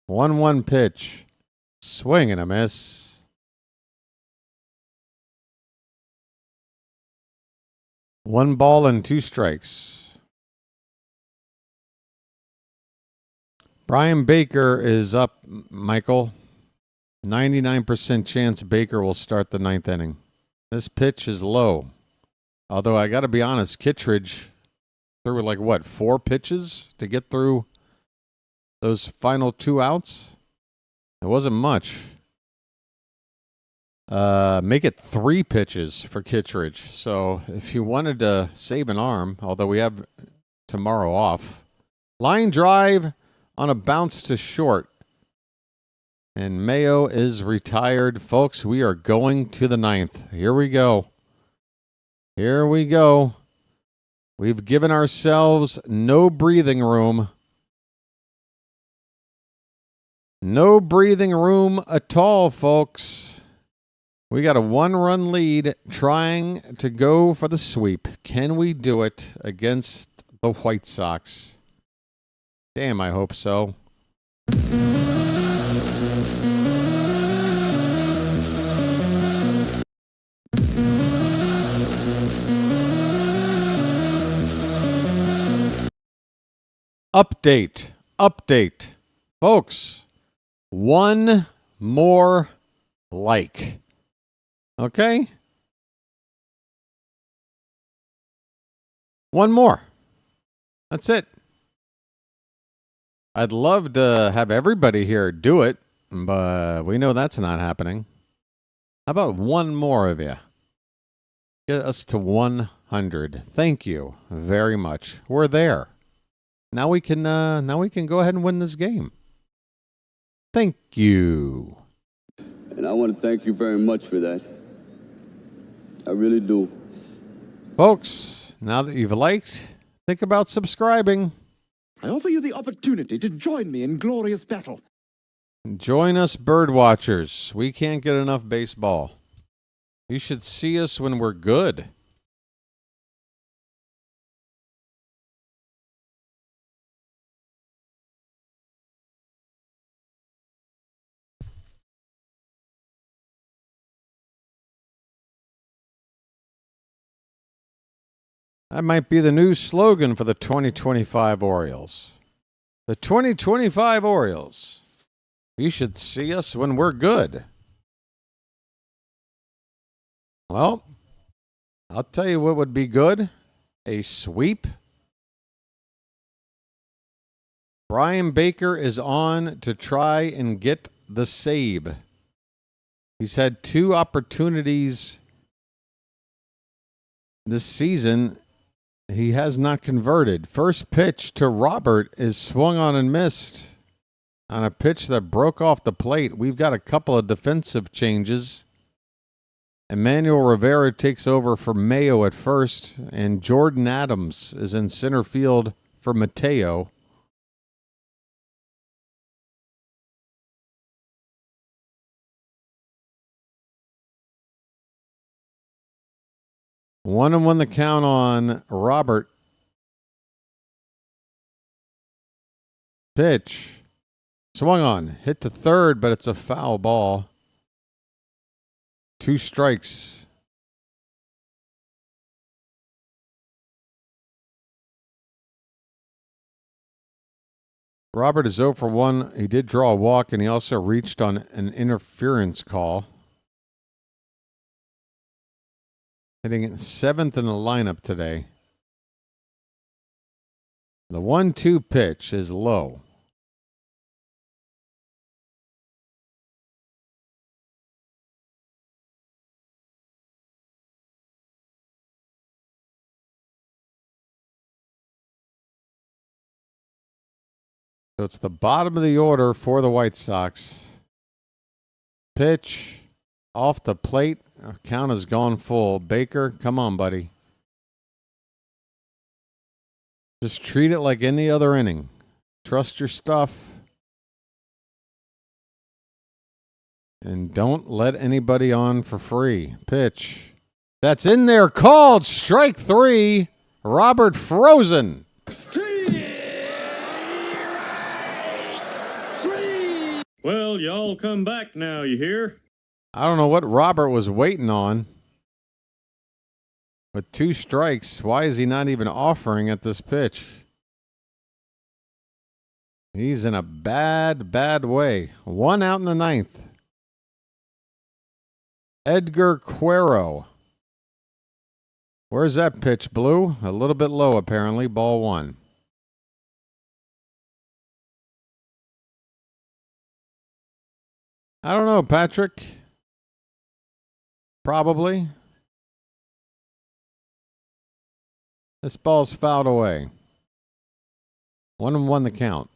1-1 pitch. Swing and a miss. One ball and 2 strikes. Brian Baker is up, Michael. 99% chance Baker will start the 9th inning. This pitch is low. Although I got to be honest, Kittredge threw like, 4 pitches to get through those final 2 outs? It wasn't much. Make it 3 pitches for Kittredge. So if you wanted to save an arm, although we have tomorrow off, line drive on a bounce to short. And Mayo is retired. Folks, we are going to the 9th. Here we go. Here we go. We've given ourselves no breathing room. No breathing room at all, folks. We got a 1-run lead trying to go for the sweep. Can we do it against the White Sox? Damn, I hope so. Update. Folks, 1 more like. Okay? 1 more. That's it. I'd love to have everybody here do it, but we know that's not happening. How about 1 more of you? Get us to 100. Thank you very much. We're there. Now we can go ahead and win this game. Thank you. And I want to thank you very much for that. I really do. Folks, now that you've liked, think about subscribing. I offer you the opportunity to join me in glorious battle. Join us, bird watchers. We can't get enough baseball. You should see us when we're good. That might be the new slogan for the 2025 Orioles. The 2025 Orioles. You should see us when we're good. Well, I'll tell you what would be good. A sweep. Brian Baker is on to try and get the save. He's had 2 opportunities this season. He has not converted. First pitch to Robert is swung on and missed on a pitch that broke off the plate. We've got a couple of defensive changes. Emmanuel Rivera takes over for Mayo at first, and Jordan Adams is in center field for Mateo. One and one the count on Robert. Pitch. Swung on. Hit to third, but it's a foul ball. 2 strikes. Robert is 0 for 1. He did draw a walk, and he also reached on an interference call. Hitting 7th in the lineup today. The 1-2 pitch is low. So it's the bottom of the order for the White Sox. Pitch off the plate. Count has gone full. Baker, come on, buddy. Just treat it like any other inning. Trust your stuff. And don't let anybody on for free. Pitch. That's in there, called strike 3. Robert Frozen. Well, y'all come back now, you hear? I don't know what Robert was waiting on. With 2 strikes, why is he not even offering at this pitch? He's in a bad, bad way. 1 out in the 9th. Edgar Cuero. Where's that pitch, Blue? A little bit low, apparently. Ball 1. I don't know, Patrick. Probably. This ball's fouled away. 1-1 the count.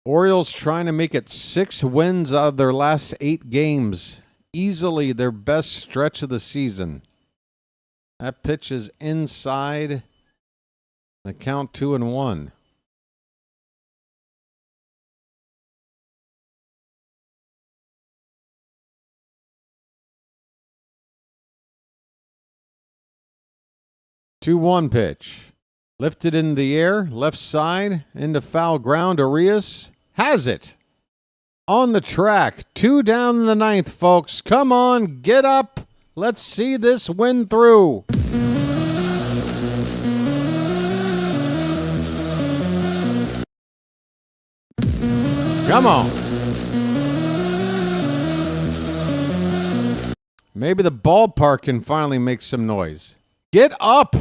Orioles trying to make it 6 wins out of their last 8 games. Easily their best stretch of the season. That pitch is inside. The count 2-1. Two-one pitch. Lifted in the air, left side, into foul ground. Arias has it. On the track. 2 down in the 9th, folks. Come on, get up. Let's see this win through. Come on. Maybe the ballpark can finally make some noise. Get up,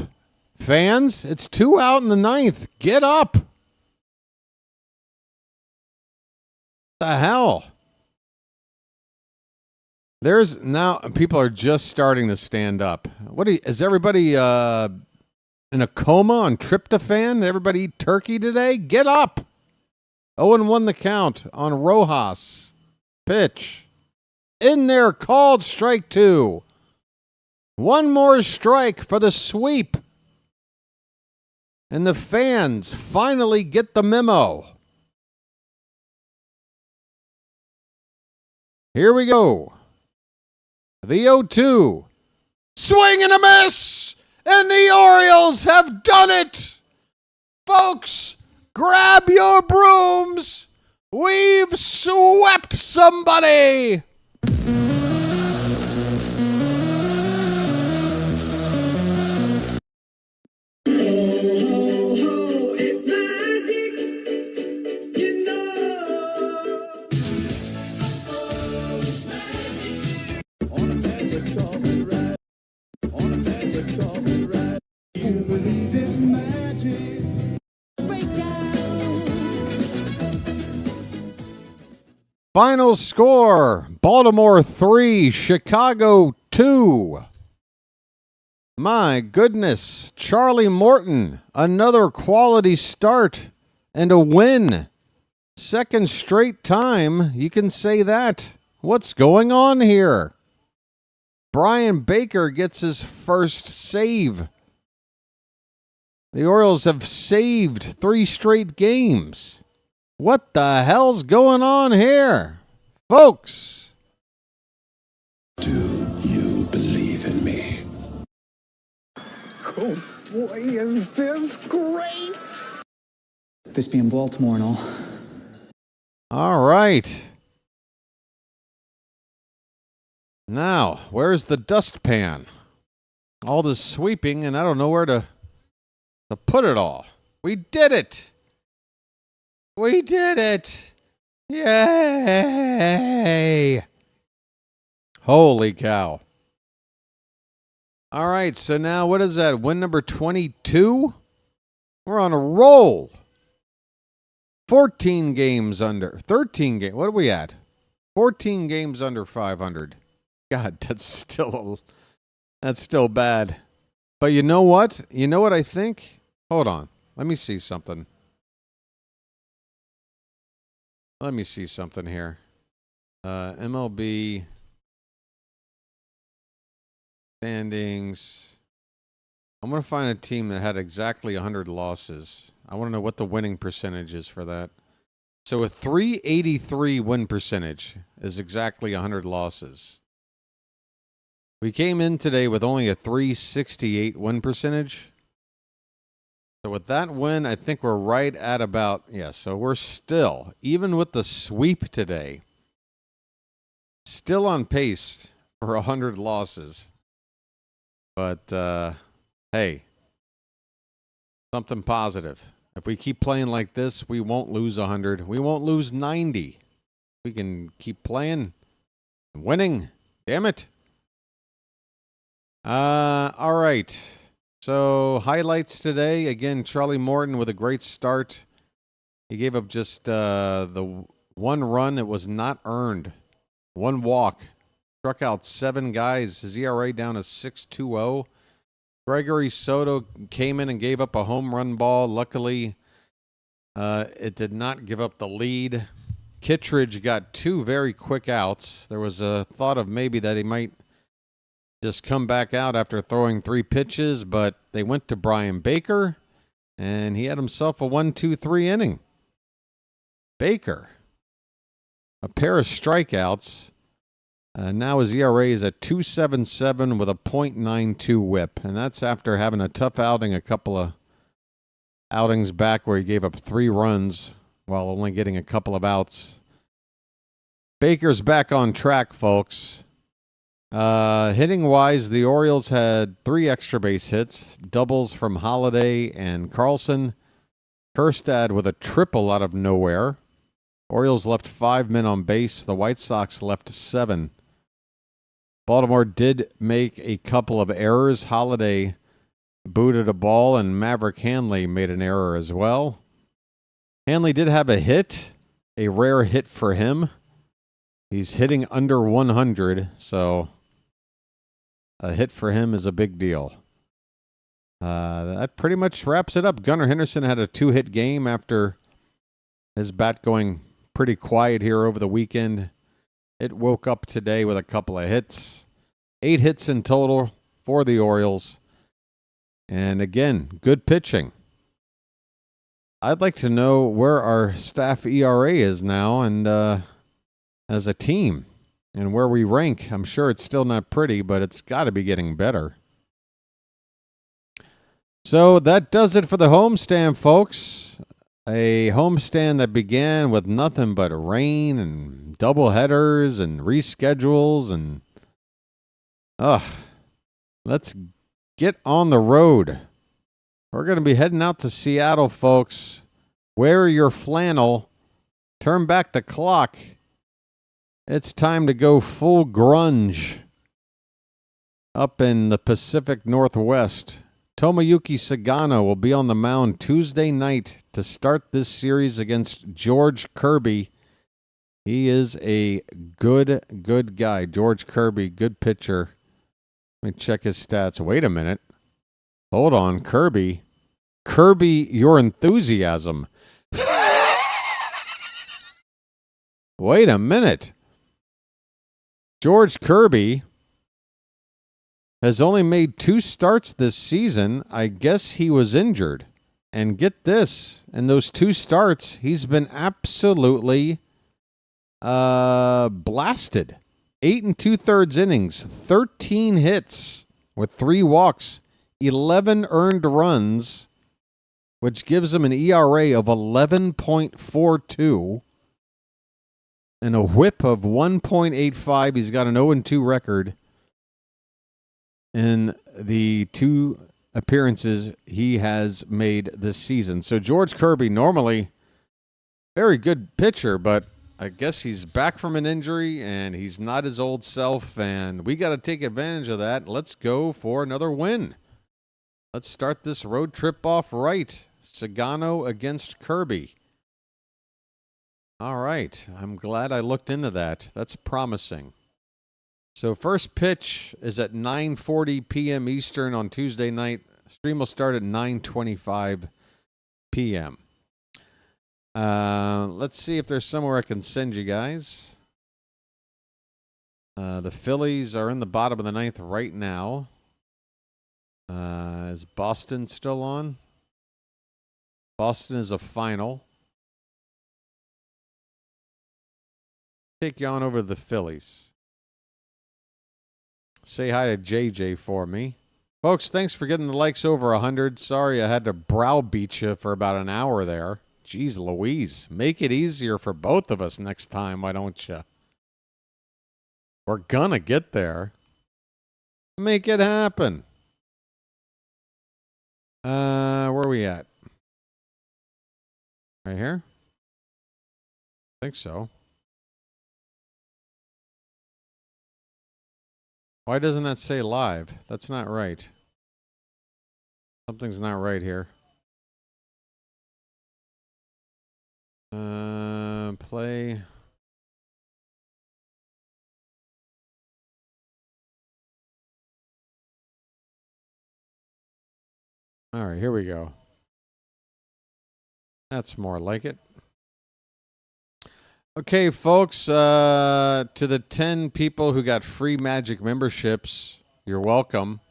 fans. It's 2 out in the 9th. Get up. The hell? There's now people are just starting to stand up. Is everybody in a coma on tryptophan? Everybody eat turkey today? Get up. 0-1 the count on Rojas. Pitch. In there, called strike 2. One more strike for the sweep. And the fans finally get the memo. Here we go. The 0-2. Swing and a miss! And the Orioles have done it! Folks, grab your brooms! We've swept somebody! Final score, Baltimore 3, Chicago 2. My goodness, Charlie Morton, another quality start and a win. Second straight time, you can say that. What's going on here? Brian Baker gets his first save. The Orioles have saved 3 straight games. What the hell's going on here, folks? Do you believe in me? Oh boy, is this great! This being Baltimore and all. All right. Now, where's the dustpan? All this sweeping, and I don't know where to put it all. We did it! We did it! Yay! Holy cow. All right, so now what is that? Win number 22? We're on a roll. 14 games under. 13 games. What are we at? 14 games under 500. God, that's still bad. But you know what? You know what I think? Hold on. Let me see something. Let me see something here. MLB standings. I'm going to find a team that had exactly 100 losses. I want to know what the winning percentage is for that. So a 383 win percentage is exactly 100 losses. We came in today with only a 368 win percentage. So with that win, I think we're right at about, so we're still, even with the sweep today, still on pace for 100 losses. But, hey, something positive. If we keep playing like this, we won't lose 100. We won't lose 90. We can keep playing and winning. Damn it. All right. So highlights today. Again, Charlie Morton with a great start. He gave up just the one run. It was not earned. One walk. Struck out 7 guys. His ERA down to 6.20. Gregory Soto came in and gave up a home run ball. Luckily, it did not give up the lead. Kittredge got 2 very quick outs. There was a thought of maybe that he might just come back out after throwing 3 pitches, but they went to Brian Baker, and he had himself a 1-2-3 inning. Baker, a pair of strikeouts. Now his ERA is at 2.77 with a .92 whip, and that's after having a tough outing a couple of outings back where he gave up 3 runs while only getting a couple of outs. Baker's back on track, folks. Hitting-wise, the Orioles had 3 extra base hits, doubles from Holiday and Carlson. Kerstad with a triple out of nowhere. Orioles left 5 men on base. The White Sox left 7. Baltimore did make a couple of errors. Holiday booted a ball, and Maverick Hanley made an error as well. Hanley did have a hit, a rare hit for him. He's hitting under 100, so a hit for him is a big deal. That pretty much wraps it up. Gunnar Henderson had a 2-hit game after his bat going pretty quiet here over the weekend. It woke up today with a couple of hits. 8 hits in total for the Orioles. And again, good pitching. I'd like to know where our staff ERA is now and as a team and where we rank. I'm sure it's still not pretty, but it's got to be getting better. So that does it for the homestand, folks. A homestand that began with nothing but rain and doubleheaders and reschedules and let's get on the road. We're going to be heading out to Seattle, folks. Wear your flannel. Turn back the clock. It's time to go full grunge up in the Pacific Northwest. Tomoyuki Sagano will be on the mound Tuesday night to start this series against George Kirby. He is a good guy. George Kirby, good pitcher. Let me check his stats. Wait a minute. Hold on, Kirby. Kirby, your enthusiasm. Wait a minute. George Kirby has only made 2 starts this season. I guess he was injured. And get this, in those 2 starts, he's been absolutely blasted. 8 2/3 innings, 13 hits with 3 walks, 11 earned runs, which gives him an ERA of 11.42 and a whip of 1.85. He's got an 0-2 record in the 2 appearances he has made this season. So George Kirby, normally very good pitcher, but I guess he's back from an injury and he's not his old self, and we got to take advantage of that. Let's go for another win. Let's start this road trip off right. Sagano against Kirby. All right. I'm glad I looked into that. That's promising. So first pitch is at 9:40 p.m. Eastern on Tuesday night. Stream will start at 9:25 p.m. Let's see if there's somewhere I can send you guys. The Phillies are in the bottom of the 9th right now. Is Boston still on? Boston is a final. Take you on over to the Phillies. Say hi to JJ for me. Folks, thanks for getting the likes over 100. Sorry I had to browbeat you for about an hour there. Jeez Louise. Make it easier for both of us next time, why don't you? We're gonna get there. Make it happen. Where are we at? Right here? I think so. Why doesn't that say live? That's not right. Something's not right here. Play. All right, here we go. That's more like it. Okay, folks, to the 10 people who got free Magic memberships, you're welcome.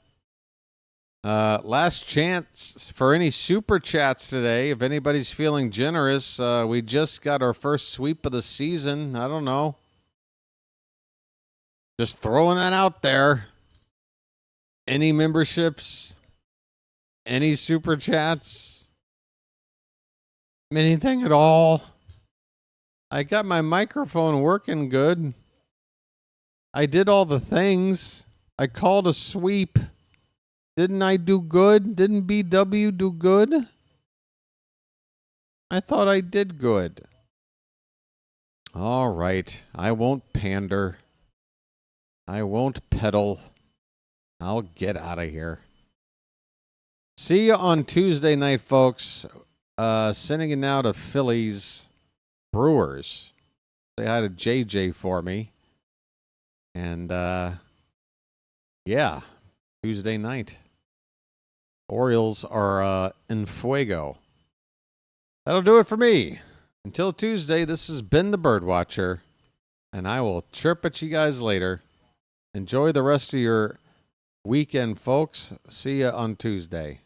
Last chance for any super chats today. If anybody's feeling generous, we just got our first sweep of the season. I don't know. Just throwing that out there. Any memberships? Any super chats? Anything at all? I got my microphone working good. I did all the things. I called a sweep. Didn't I do good? Didn't BW do good? I thought I did good. All right. I won't pander. I won't peddle. I'll get out of here. See you on Tuesday night, folks. Sending it now to Phillies Brewers. Say hi to JJ for me. And, yeah, Tuesday night. Orioles are in fuego. That'll do it for me. Until Tuesday, this has been the BirdWatcher, and I will chirp at you guys later. Enjoy the rest of your weekend, folks. See you on Tuesday.